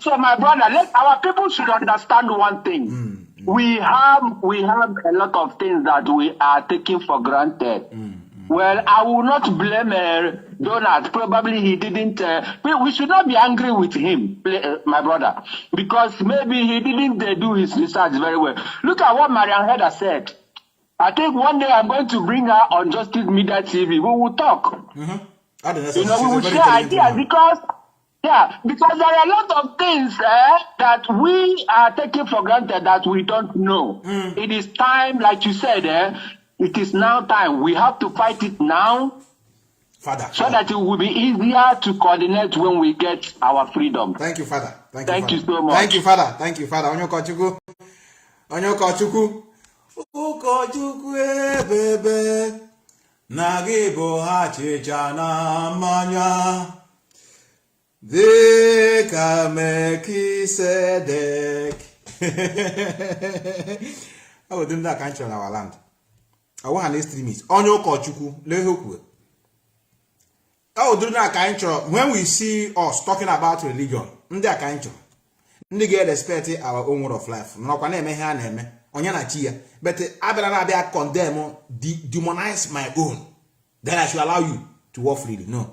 So my brother, our people should understand one thing. We have a lot of things that we are taking for granted. Well, I will not blame Donald. Probably he didn't. We should not be angry with him, my brother, because maybe he didn't do his research very well. Look at what Marian Hedda said. I think one day I'm going to bring her on Justice Media TV. We will talk. We will share ideas because there are a lot of things that we are taking for granted that we don't know. It is time, like you said, it is now time. We have to fight it now, Father, so that it will be easier to coordinate when we get our freedom. Thank you, Father. Thank you so much. Thank you, Father. Thank you, Father. Onyokochukwu ebebe nagi bo hachicha na manya deka Melchizedek. I will do that country on our land. I want an extremist. Onyokochukwu lehokwe. I will do that country when we see us talking about religion. Ndị akancho. Ndị get respect our own way of life. Nọkwa na eme ha na eme. Onya na chi ya. But abịara na abịa condemn, demonize my own. Then I should allow you to walk freely. No.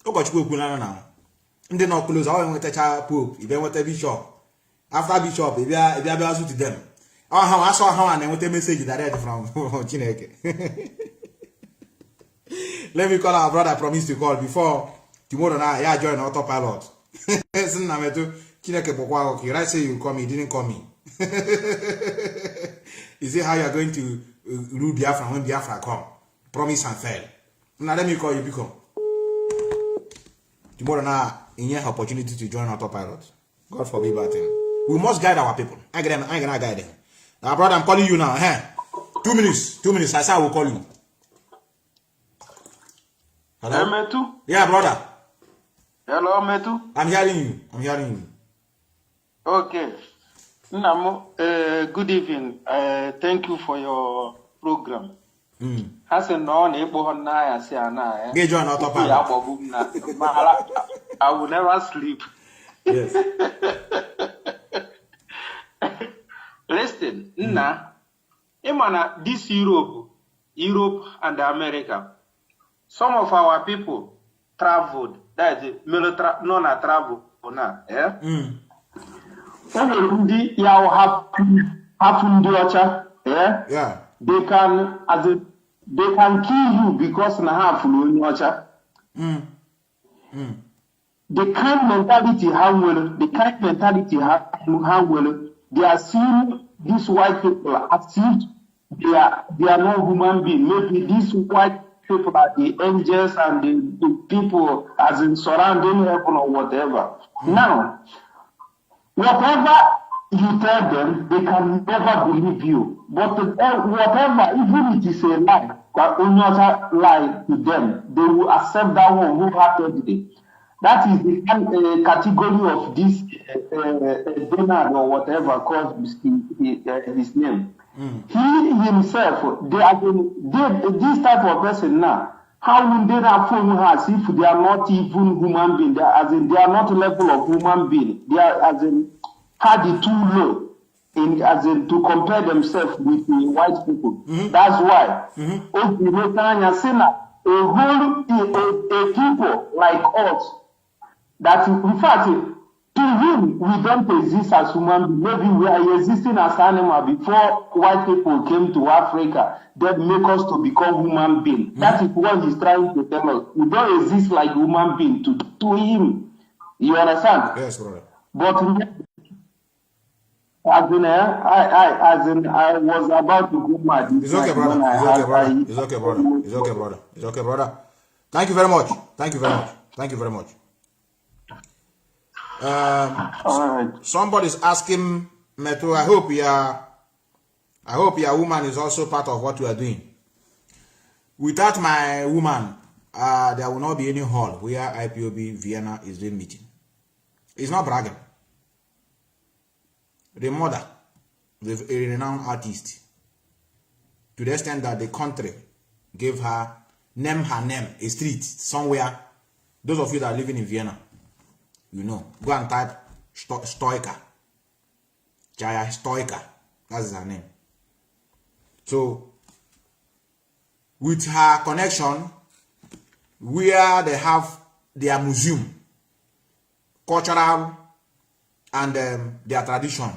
Ụkọchukwu ekwu na. Ndị nọ close, I want to touch pope, even what a bishop. After bishop, if you are to them. I saw how and what a message direct from Chineke. Let me call our brother. I promise to call before tomorrow night. Yeah, join autopilot. You right say you call me, you didn't call me. Is it how you are going to rule Biafra when Biafra come? Promise and fail. Now let me call you become. Tomorrow night, in your opportunity to join autopilot. God forbid that thing. We must guide our people. I ain't gonna guide them. Now, brother, I'm calling you now. 2 minutes. 2 minutes. I said I will call you. Hello? Metu? Yeah, brother. Hello, Metu? I'm hearing you. Okay. Nnamo, good evening. Thank you for your program. Hasen no na ebo hon na ya si ana Get join autopilot. I will never sleep. Yes. Listen, Imana, this Europe and America, some of our people traveled. That is military, travel now. Yeah. Yeah. They can kill you because na have ocha. The kind mentality how well they are seeing these white people as if they are not human beings. Maybe these white people are the angels and the people as in surrounding heaven or whatever. Now, whatever you tell them, they can never believe you. But whatever, even if it is a lie, but another lie to them, they will accept that one wholeheartedly. That is the category of this Donald or whatever calls his name. He himself, this type of person now, how will they not form as if they are not even human beings? They are not level of human being. They are as in had it too low as in to compare themselves with the white people. That's why a people like us, that in fact to him we don't exist as human beings. Maybe we are existing as animals before white people came to Africa that make us to become human beings. That is what he's trying to tell us. We don't exist like human beings to him. You understand? Yes, brother. But I was about to go mad. It's okay, brother. It's okay, brother. Thank you very much. Somebody's asking Metu, I hope your woman is also part of what you are doing. Without my woman, there will not be any hall where IPOB Vienna is doing meeting. It's not bragging. The mother a renowned artist, to the extent that the country gave her name, a street somewhere. Those of you that are living in Vienna, you know, go and type Stoica. Jaya Stoica, that's her name. So, with her connection, where they have their museum, cultural, and their tradition,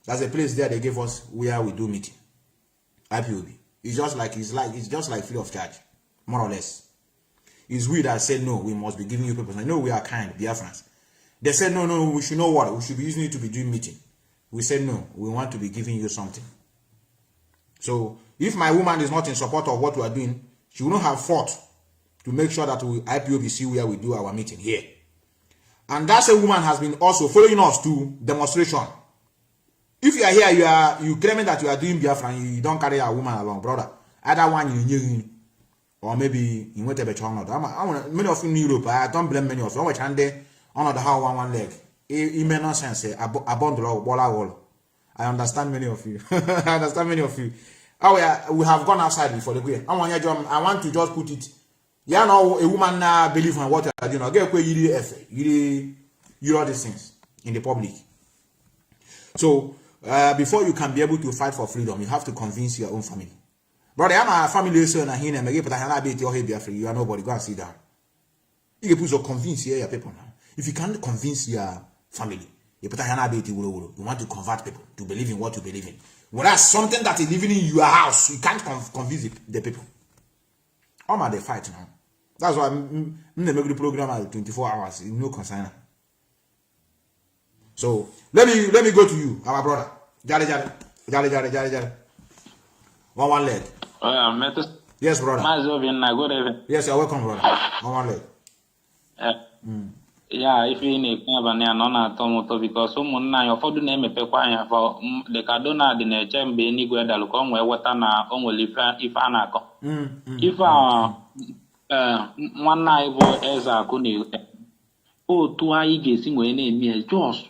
that's a place there they gave us where we do meeting. IPOB. It's just like free of charge, more or less. It's we that said no, we must be giving you papers. I know we are kind, Biafrans. They said no, we should know what we should be using it to be doing meeting. We said no, we want to be giving you something. So if my woman is not in support of what we are doing, she will not have fought to make sure that we IPOB see where we do our meeting here. And that same woman has been also following us to demonstration. If you are here, you claiming that you are doing Biafra, you don't carry a woman along, brother. Either one you or maybe you went a bit on. Many of you in Europe, I don't blame many of you. Which hand there on the how one leg. It may not sense. I understand many of you. I understand many of you. Oh yeah, we have gone outside before the way. I want to just put it. Yeah, no, a woman believe in what you are doing. Get you all these things in the public. So before you can be able to fight for freedom, you have to convince your own family. Brother, I'm a family son and here, but I cannot be your Biafra. You are nobody. Go and sit down. You can put convince your people now. If you can't convince your family, you want to convert people to believe in what you believe in. Whereas something that is living in your house, you can't convince the people. I'm at the fight now. That's why I'm make the program at 24 hours. No concern. So let me go to you, our brother. Jale. One leg. Yes, brother. Yes, you're welcome, brother. One leg. Yeah, if you need to know because someone now your father name for the Cardona the Nechem be any good alcom where what only if anako. If one night as a kuni oh, to I guessing when me Josh.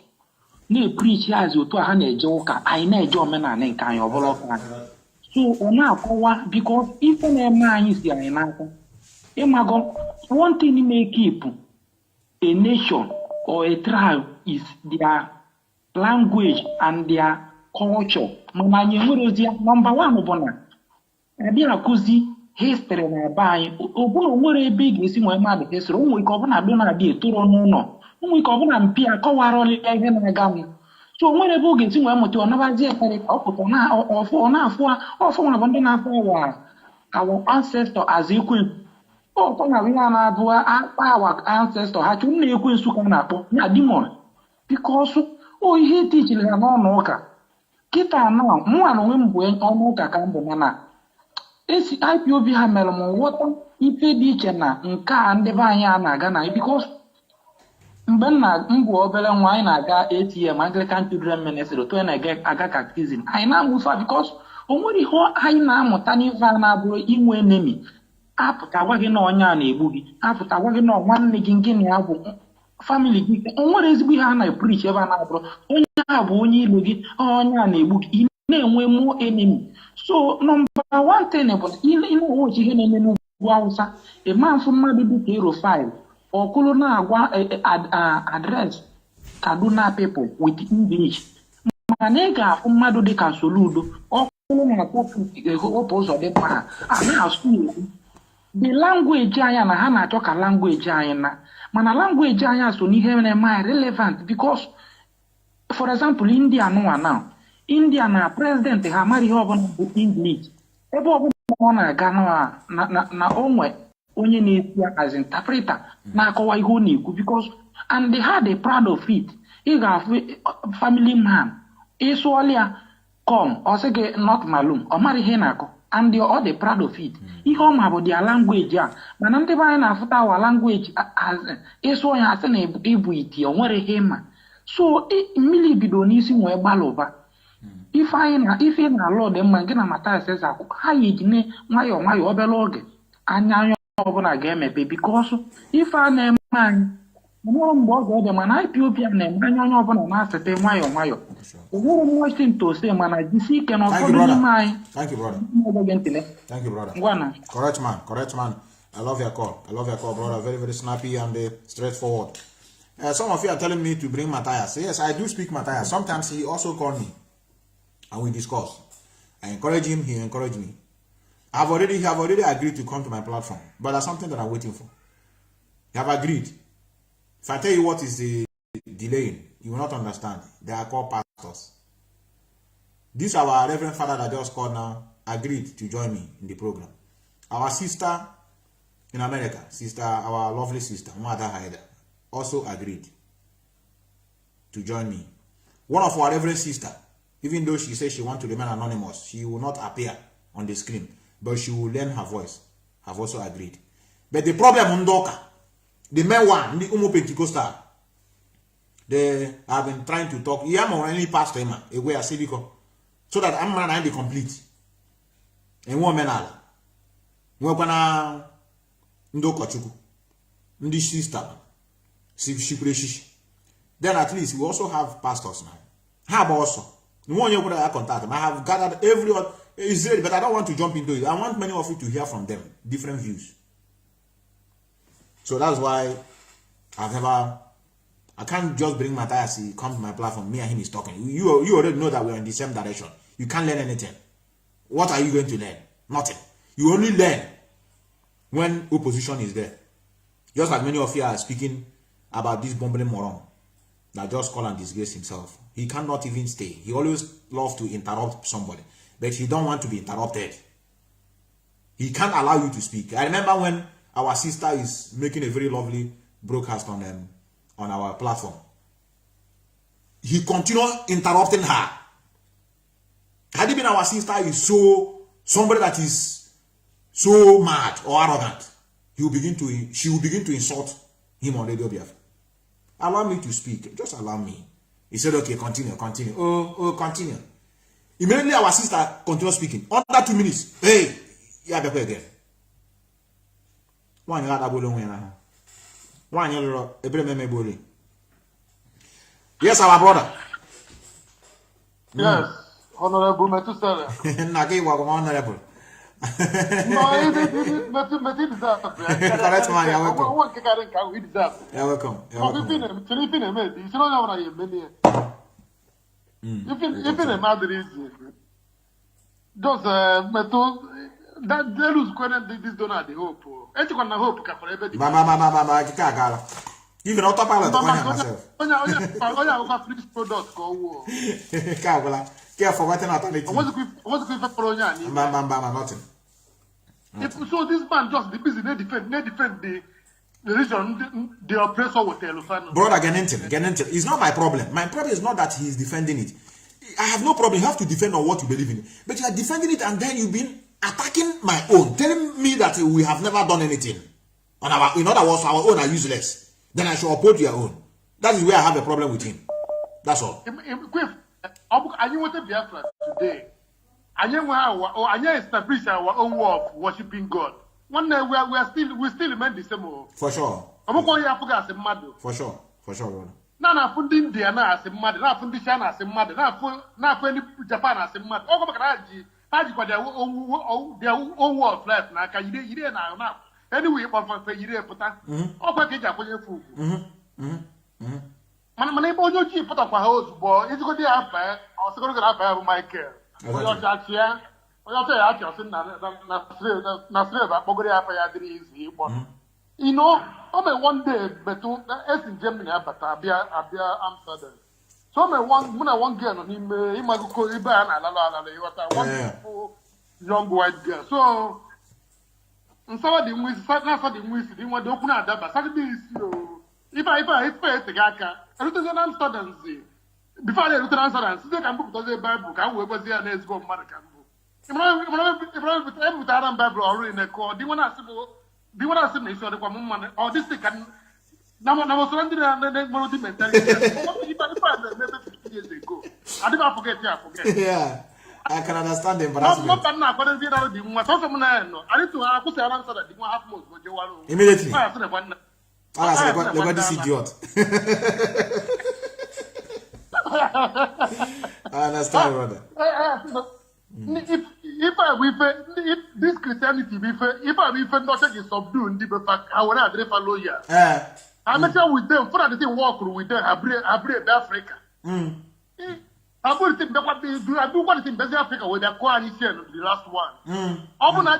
Ne preach as you to a honey joker, I know German and kind of all. So on because if a man is there in answer, one thing you may keep. A nation or a tribe is their language and their culture. Number one, Bona. I be a cozy history na buy. Obo nwere big isi nwe ma be history. Onwe ko bona do na be turo no. Onwe ko bona mpia ko waro le ihe na gamu. So nwere bo ge ti nwe moto na ba je pere oputo na ofo na afo na bondo na afo wa our ancestor as equal. Oh, our ancestor had to make a sukan na demon because he teach no noka. Kita now, one when almost cambo mana. IPOB Hamelmo, what if a ditchena, nka and divine Gana because Mbenna Mbo Belen wine aga ATM, Anglican children minister to an aga season. I now move because only ho I now motani vana bro in enemy. Apụta gwa gị na onye a na-egbu gị apụta gwa gị na nwanne gị nke na ya bụ family gị onwere ezigbo ihe a na-preach ebe a na-abụrụ onye a bụ onye ilo gị onye a na-egbu gị na-enwe more enemy. So number one thing bụ ịna-enwe ochi ihe na-eme n'ugwu Awụsa ịma mfụ mmadụ dịka Hero 5 ọkụlụ na-agwa address Kaduna people with English mana ị ga-afụ mmadụ dịka Soludo ọkụlụ na-akpọpụ ụzọ dị mma a na-asụ the language anya na ha na-achọ ka language anya na mana language anya so n'ihe na-eme relevant because for example India now India na president ha mara ihe ọbụla bụ English ebe ọbụla ọ na-aga na onwe onye na-esi as interpreter na-akọwa ihe ọ na-ekwu because and they had a proud of it. Ị ga-afụ family man ịsụọla ya come ọ sị gị not malum ọ mara ihe na-akọ and they all the proud of it. Ihe ọma bụ their language a mana ndị be anyị na-afụta our language as ịsụọ ya asị na ịbụ iti o nwere ihe ma so mmiri bido n'isi nwee gbalụba ife na alụ dị mma nke na mata asesa akwụkwọ ha yi ejine nwayọọ obere oge anya ọbụla ga-emepe because ife a na-eme anyị No more God, man. I pure and I'm not going to master them. Why? The whole motion to say, man, I see can Thank you, brother. Thank you, brother. Thank you, brother. Correct, man. I love your call, brother. Very, very snappy and straightforward. Some of you are telling me to bring Matthias. Yes, I do speak Matthias. Sometimes he also called me and we discuss. I encourage him, he encouraged me. I've already agreed to come to my platform, but there's something that I'm waiting for. You have agreed. If I tell you what is the delaying, you will not understand. They are called pastors. This our Reverend Father that just called now agreed to join me in the program. Our sister in America, our lovely sister, Mother Haida, also agreed to join me. One of our Reverend sister, even though she says she wants to remain anonymous, she will not appear on the screen, but she will learn her voice, have also agreed. But the problem, Undoka, the main one, the Umo Pentecostal, they have been trying to talk. Yam or any pastor, away a civico, so that I'm not the complete. And one man, Wapana Ndoka Chuku, Ndi sister, then at least we also have pastors now. Have also. One year I contact them. I have gathered everyone. It's ready, but I don't want to jump into it. I want many of you to hear from them, different views. So that's why I can't just bring Matthias, he come to my platform, me and him is talking. You already know that we're in the same direction. You can't learn anything. What are you going to learn? Nothing. You only learn when opposition is there. Just like many of you are speaking about this bumbling moron that just call and disgrace himself. He cannot even stay. He always loves to interrupt somebody, but he don't want to be interrupted. He can't allow you to speak. I remember when our sister is making a very lovely broadcast on our platform. He continued interrupting her. Had it been our sister is somebody that is so mad or arrogant, she will begin to insult him on Radio Biafra. Allow me to speak. Just allow me. He said, okay, continue. Oh, continue. Immediately our sister continued speaking. Under 2 minutes. Hey, yeah, back again. One year yes, our brother. Yes, Honorable Methuselah. Honorable. No, Methuselah. Correct, man. You're welcome. You're welcome. You've been a mother. Those that they lose this donor the hope. It's gonna hope for everybody. Mama, even on top of myself. Oh, free product go. Care for what alternative. What's the problem? Mama, nothing. So this man just the busy, they defend the religion, the oppressor will tell you. Brother, get it's not my problem. My problem is not that he is defending it. I have no problem. You have to defend on what you believe in. But you are defending it and then you've been attacking my own, telling me that we have never done anything. In other words, our own are useless. Then I should oppose your own. That is where I have a problem with him. That's all. I knew what Biafra today. I know establish our own way of worshiping God. One day we still remain the same. For sure. For sure, brother. Now from India now as a mother, now from China as a mother, now from Japan as a mother. Oh, Haji for their own way of life. Now can you hear now? Anyway, but for you put that. Oh, but get for your food. Man, you cheap put up a house, boy. It's going to happen. I was going to have my care. Your church here. You know, one day, but as in Germany, but Abia Amsterdam. So one girl on him, he might go one young white girl. So, and some of the Muslims didn't want to open up that, but Saturday if I pay the Gaka, I look at Amsterdam. Before they look at Amsterdam, they can book the Bible, I will go there and let's go, American. If I Bible already in the court, do you want to see me so the woman or this thing? Now I was surrounded and mentality. If I remember 50 years ago, I never forget. Yeah, I can understand them, but I'm not going to be able to do what I need to have to answer that you have most. Immediately. they got this idiot. I understand, brother. If this Christianity, if I not is subdued, I will not have a lawyer. I'm not with them. For that they walk with them. I bring Africa. I put it what they do. I do what in West Africa with their coalition, the last one. Often I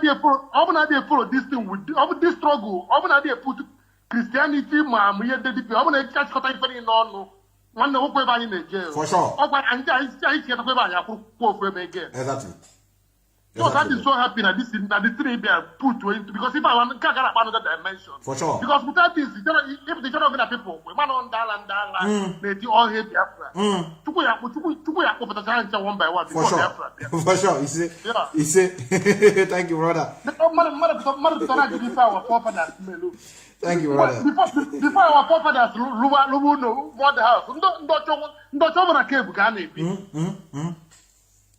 follow this thing with this struggle. Often I put Christianity, ma'am, we are the people. I'm going to catch what no. One no way in the jail. For sure. Exactly. So that is so happy that this the three they are put to it because if I want to get another dimension. For sure. Because without this, if the general of people, we man on down, they all hate Biafra. One by one. For sure. For sure. You see. Thank you, brother. Thank you, brother. Before our forefathers no bought the house.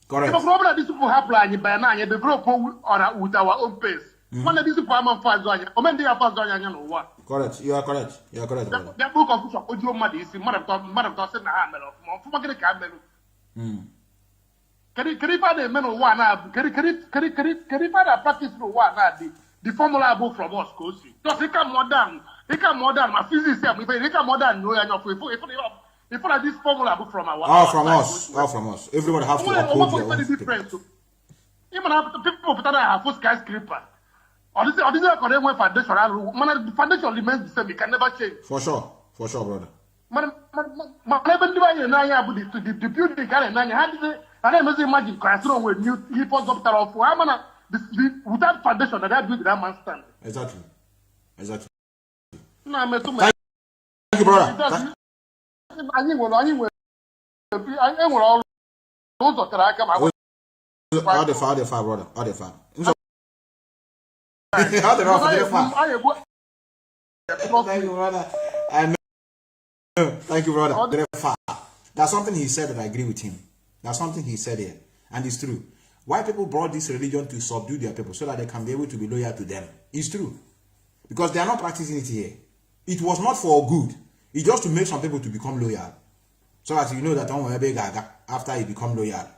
Correct. If a these people have planned by now, they develop with our own pace. One of these people are fast going. They are fast going. What? Correct. You are correct. You are correct. That book of Ojo Madi is Madam Dawson Hamel of Fumagre Camel. Can you find a man of one? Can you find a practice for one? The formula book from us, Kosi. Because he come modern. My physics, he come modern. No, if I this formula book from our all from us. Everyone has to uphold their own difference. Even people that have full skyscraper. Or this foundation. The foundation remains the same. It can never change. For sure, brother. The building can I never imagine classroom with new people up of without foundation that build that man stand. Exactly. Thank you, brother. All the far, brother. All the far. Thank you, brother. Thank you, brother. That's something he said that I agree with him. That's something he said here. And it's true. Why people brought this religion to subdue their people so that they can be able to be loyal to them. It's true. Because they are not practicing it here. It was not for good. It's just to make some people to become loyal. So that you know that after you become loyal,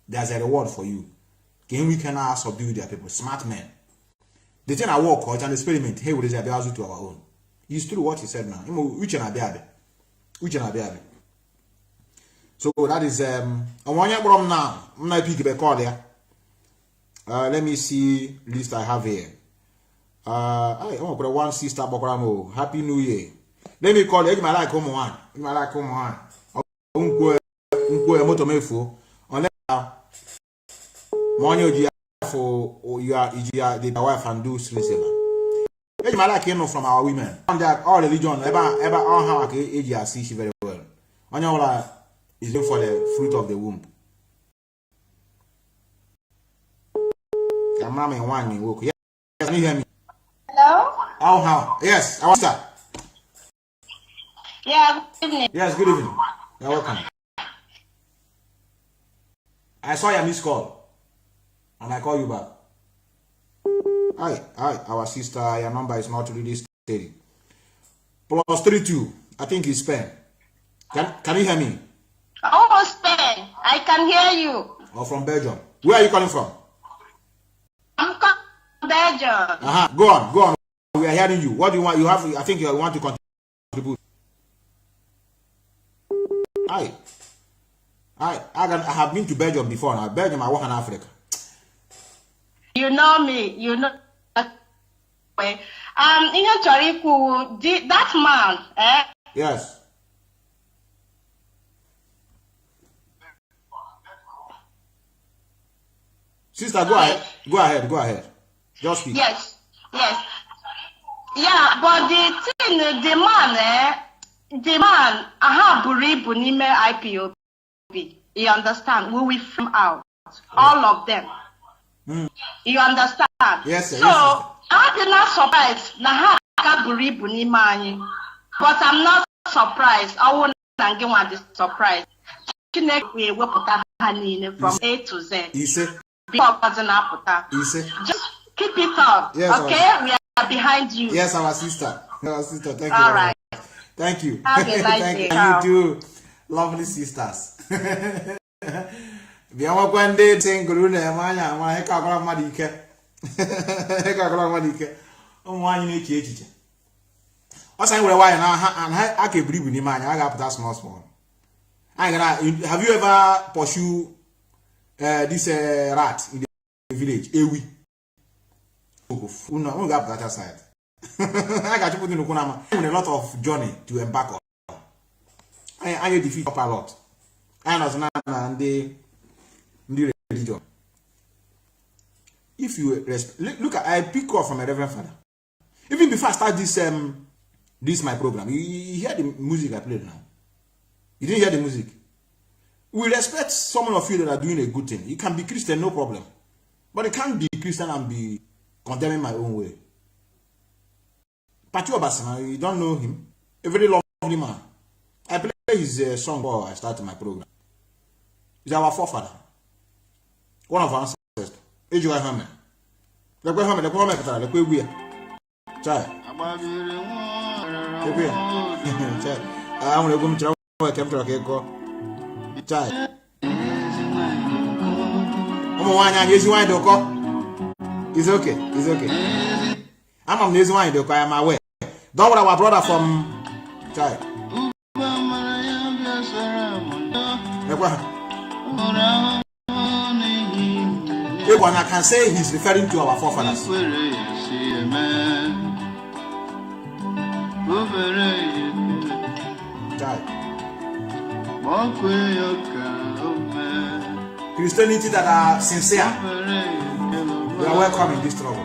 there's a reward for you. We can subdue their people. Smart men. The thing I work it's an experiment. Hey, we is a to our own. It's true what he said now. So that is now. I'm not picking a call there. Let me see list I have here. I want to one sister Bokramo. Happy New Year. Let me call you. My like come on. My like come on. Unless for you are the wife and do sleep. My like came from our women. All religion ever all how I see she very well. On is looking for the fruit of the womb. Yes, can you hear me? Hello? How? Yes, I was that. Yeah, good evening. Yes, good evening. You're welcome. I saw your missed call and I call you back. Hi, our sister, your number is not really steady. +32, I think it's Spain. Can you hear me? Oh, Spain. I can hear you. Or from Belgium. Where are you calling from? I'm calling from Belgium. Go on. We are hearing you. What do you want? I think you want to contribute. I have been to Belgium before. Now, Belgium, I work in Africa. You know me. You know. That man, eh? Yes. Sister, go ahead. Just speak. Yes. Yeah, but the man, Buribu Nime IPOB. You understand? We will film out all of them. You understand? Yes, sir. So, I'm not surprised. But I'm not surprised. I won't give one the surprise. We will put from A to Z. Just keep it up. Yes, okay? We are behind you. Yes, our sister. Sister, thank you. All right. Thank you. Have a nice Thank day. you too. Lovely sisters. Biawa kwande tengulu na manya ma he ka kora madike. He ka kora madike. Onwanyi na echi echiche. Osan were why na ha aka bribu ni manya aga put small small. Have you ever pursue this rat in the village? Ewi. Una ga put that side. I got to put in Ukunama a lot of journey to embark on. I defeat a lot. I was not and the religion. If you look at, I pick up from a Reverend Father. Even before I start this my program, you hear the music I played now. You didn't hear the music. We respect some of you that are doing a good thing. You can be Christian, no problem. But you can't be Christian and be condemning my own way. Patio Basana, you don't know him. A very lovely man. I play his song before I started my program. He's our forefather. One of our ancestors. Ejua Hammer. The way Hammer, the way Hammer, the way we are. Child. I'm going to go to the capital. Child. It's okay. It's okay. I'm amazing why I am aware. Don't worry, our brother from Child. Everyone I can say he's referring to our forefathers. Child. Christianity that are sincere, you are welcome in this trouble.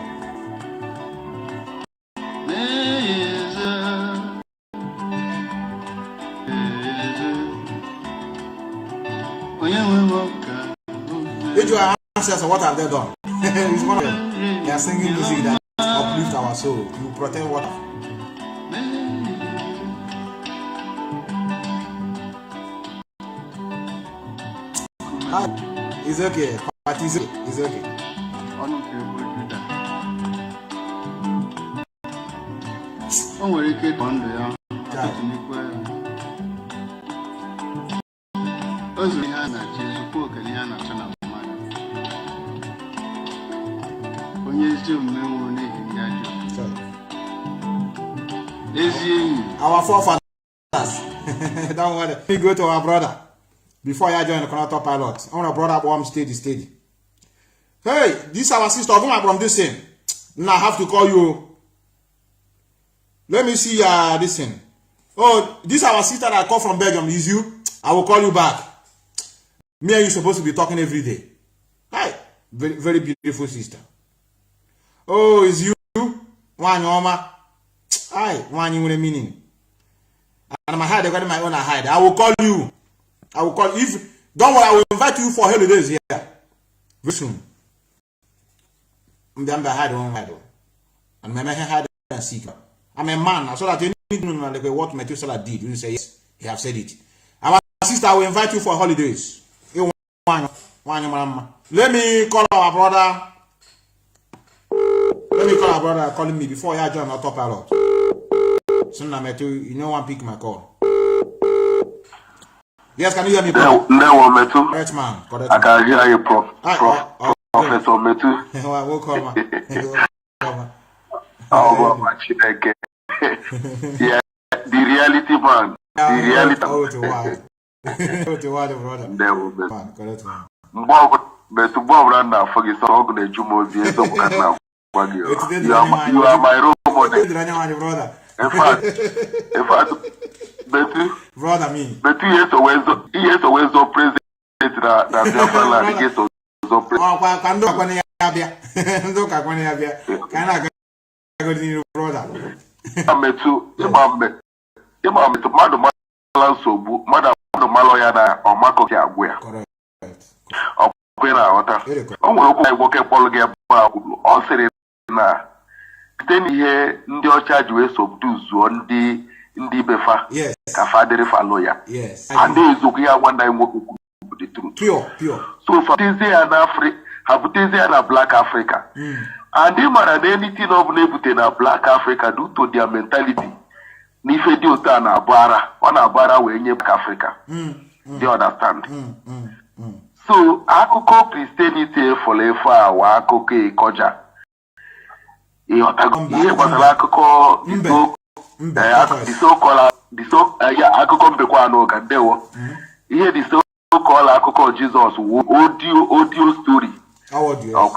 If you are ancestors, what have they done? It's one of them. They are singing music that uplift our soul. You protect water. It's okay. But it's okay. It's okay. Our forefathers. Don't worry. We go to our brother before you join the Konato pilot. I want a brother warm steady. Hey, this our sister. Come from this thing. Now I have to call you. Let me see this thing. Oh, this our sister that I call from Belgium. Is you? I will call you back. Me and you supposed to be talking every day. Hi, very, very beautiful sister. Oh, is you? One Oma. Hi, one you with a meaning. And my hide, I got my own hide. I will call you. I will call if don't worry, I will invite you for holidays here. Very soon. I'm the hide on hide. And my man hide and seek. I'm a man, so that you need to know like what Methuselah did. You say yes, he have said it. Our sister, I will invite you for holidays. Let me call our brother. Let me call our brother calling me before I join our top pilot. So now, you know, one pick my call. Yes, can you hear me, bro? No, Metu. Correct, man. Correct. I can hear you, Professor Metu. Welcome. Oh, yeah, the reality, man. The reality. Oh, to what? To what, brother? No, man. Correct, man. But Bob Randa, forget so good that you must be a so good now. You are my role model. Brother. In fact, brother, me. But he is always so present that Biafra land is so present. Oh, quando quando abia. Ndo ka quando abia. Kana go ni brother. Ametu, imam to madu mala sobu, madu malo ya na o mako ki agwa. Correct. O kwera wata. O nwere ko igbo ke polo ge ba agulu. O sere na site ihe ndị ọcha ji wee sobduzuo ndị befa ka fadere falo ya and ezogu ya gwanda nwoke the truth pure so for this year na Africa have this year na Black Africa And they mara anything of nebute na Black Africa due to their mentality. Nife di ota na abara, on abara we nye Black Africa. They understand. So akụkọ Christianity forefa wa akụkọ ikoja. Ihe gbasara akụkọ akụkọ mbekwa n'oga ndewo. Ihe the so-called akụkọ Jesus audio story. Audio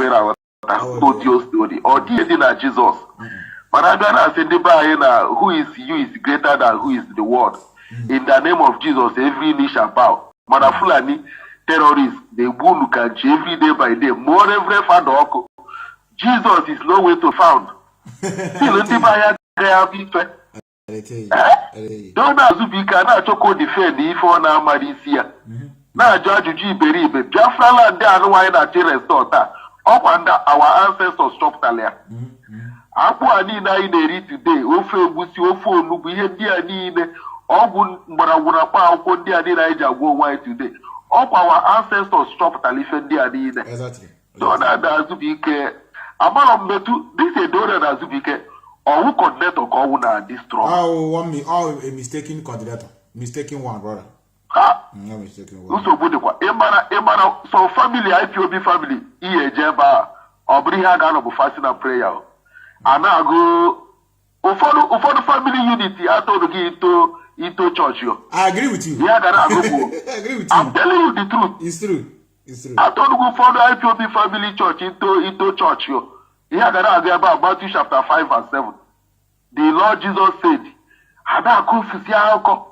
story. Audio di na Jesus. But I'm gonna say who is you is greater than who is the world. In the name of Jesus, every knee shall bow. Manafulani terrorists, they will look at you every day by day. More every father. Jesus is nowhere to found. Don't Azubika na choko defend if on a Marisia. Na judge Iberibe. Biafra land there no why na restore that. Up under our ancestors stopped earlier. Apu ani na ine today. Ofe busi ofo nubu ihe ndi ani ine. Ogun mbarawura pa okwo ndi ani na ija go why today. Up our ancestors stopped alife ndi ani ine. Exactly. Don't Azubike. Amara mbetu this is donor Azubike. Or who coordinator call na destroy? Oh, a mistaken coordinator. Mistaken one, brother. No mistaken one. So good. Emana, so family, IPOB family, Jeba, or Briha Gano fasting and prayer. And now go, for family unity, I told you into church. I agree with you. Yeah, I agree with you. I'm telling you the truth. It's true. It's true. I told you go for the IPOB family church into church. Yeah, about Matthew chapter 5 and 7. The Lord Jesus said, "Ada kufisiako."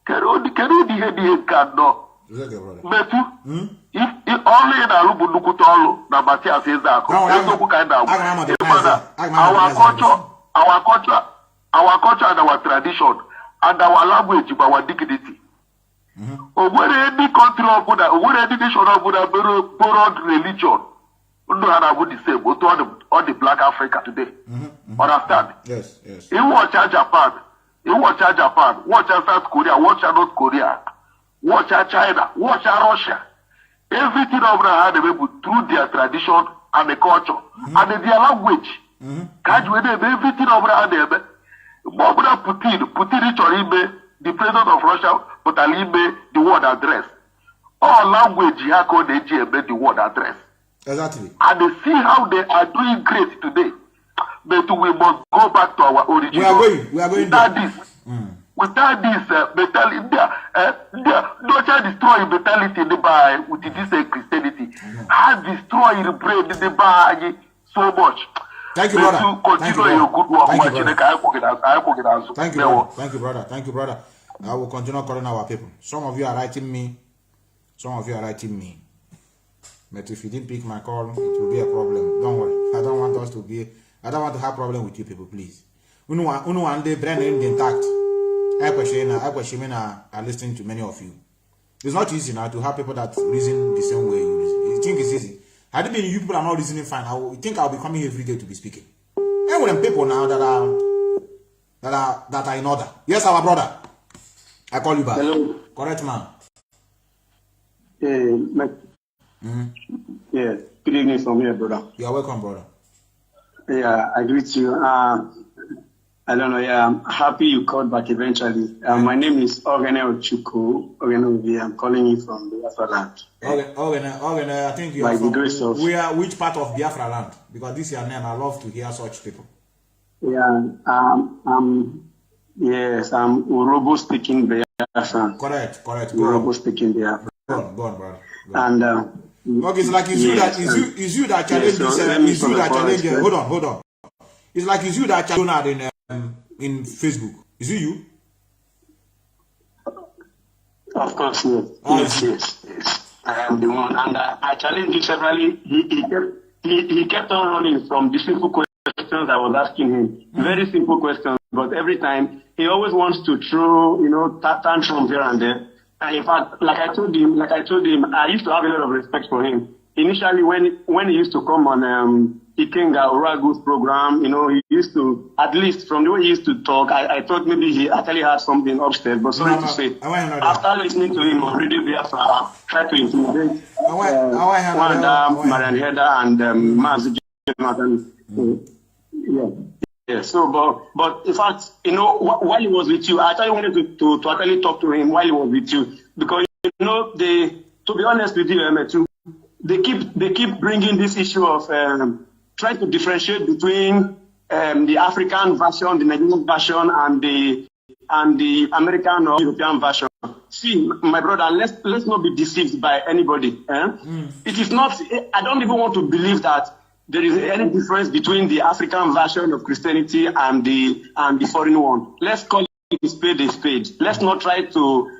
Can you hear the candle? Metu, if only in Arubu Nukutolo, na Matia says that. Our culture and our tradition and our language, our dignity. Over any country of Buddha, over any nation of Buddha, borrowed religion. No, I would say, but all the Black Africa today. Understand? Yes, yes. You watch Japan, watch South Korea, watch North Korea, watch China, watch Russia. Everything of them had able through their tradition and the culture and their language. Can't you everything of them had Putin, the president of Russia, but the word address. All language the word address. Exactly. And they see how they are doing great today. But we must go back to our origin. We are going without this. Without this mentality, don't destroy mentality by with this Christianity. Has destroyed the brain by so much. Thank you, brother. Thank you, brother. Thank you, brother. Thank you, brother. Thank you, brother. I will continue calling our people. Some of you are writing me. But if you didn't pick my call, it will be a problem. Don't worry. I don't want to have problem with you people, please. One day, Brandon intact. I listening to many of you. It's not easy now to have people that reason the same way you reason. You think it's easy? Had it been you people are not reasoning fine, I think I'll be coming every day to be speaking. And with them people now that are in order. Yes, our brother. I call you back. Hello. Correct, man. Yeah, good evening from here, brother. You are welcome, brother. Yeah, I greet you. I don't know, yeah, I'm happy you called back eventually. My name is Ogene Ochuku. I'm calling you from Biafra land. Ogene, I think you by are the grace of... which part of Biafra land? Because this is your name, I love to hear such people. Yeah, yes, I'm Urobo speaking Biafra. Correct. Urobo speaking Biafra. Go on, brother. And okay, it's like it's you that challenge this. It's you that challenge. Hold on. It's like it's you that challenge in Facebook. Is it you? Of course, yes. I am the one, and I challenged you severally. He kept on running from the simple questions I was asking him. Very simple questions, but every time he always wants to throw, tantrums here and there. And in fact, like I told him, I used to have a lot of respect for him. Initially, when he used to come on Ikenga Uragu's program, he used to, at least from the way he used to talk, I thought maybe he actually had something upstairs. But sorry to say, after listening to him on Radio Biafra, tried to intimidate Wanda, Marian Heda, and Mazi Yeah. Yeah. So, but in fact, while he was with you, I actually wanted to actually talk to him while he was with you, because to be honest with you, Metu, they keep bringing this issue of trying to differentiate between the African version, the Nigerian version, and the American or European version. See, my brother, let's not be deceived by anybody. It is not. I don't even want to believe that there is any difference between the African version of Christianity and the foreign one. Let's call it a spade a spade. Let's not try to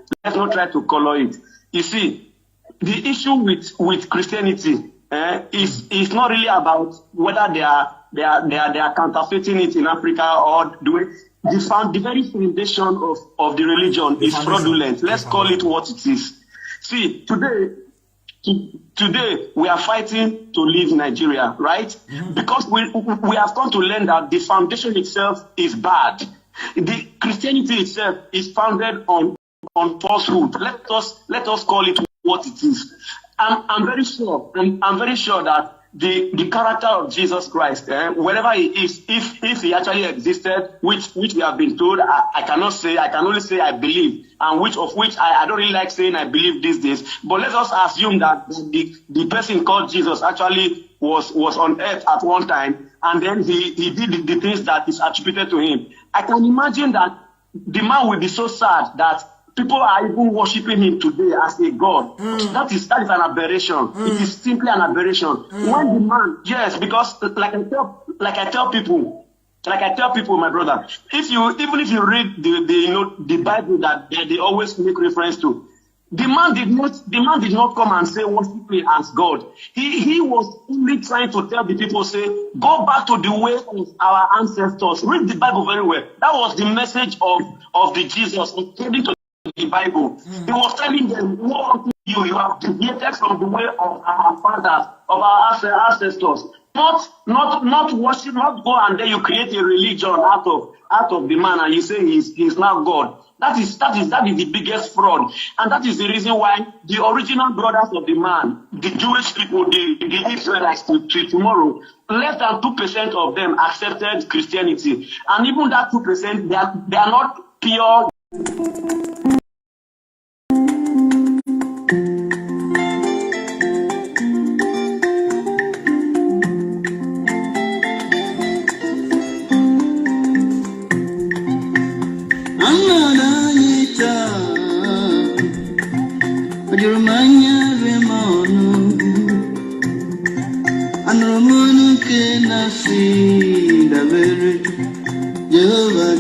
color it. You see, the issue with Christianity is not really about whether they are counterfeiting it in Africa or doing. The very foundation of the religion is fraudulent. Let's call it what it is. See, today we are fighting to leave Nigeria, right? Because we have come to learn that the foundation itself is bad. The Christianity itself is founded on falsehood. Let us call it what it is. I'm very sure that the character of Jesus Christ, wherever he is, if he actually existed, which we have been told, I cannot say, I can only say I believe, and which I don't really like saying I believe these days. But let us assume that the person called Jesus actually was on earth at one time, and then he did the things that is attributed to him. I can imagine that the man will be so sad that people are even worshiping him today as a god. That is an aberration. It is simply an aberration. When the man, yes, because like I tell people, my brother, even if you read the Bible that they always make reference to, the man did not come and say worship me as God. He was only trying to tell the people, say, go back to the way of our ancestors. Read the Bible very well. That was the message of the Jesus according to the Bible. He was telling them, woe unto you, you have deviated from the way of our fathers, of our ancestors. Not worship, not go and then you create a religion out of the man and you say he's now God. That is the biggest fraud. And that is the reason why the original brothers of the man, the Jewish people, the Israelites to tomorrow, less than 2% of them accepted Christianity. And even that 2%, they are not pure. Jehovah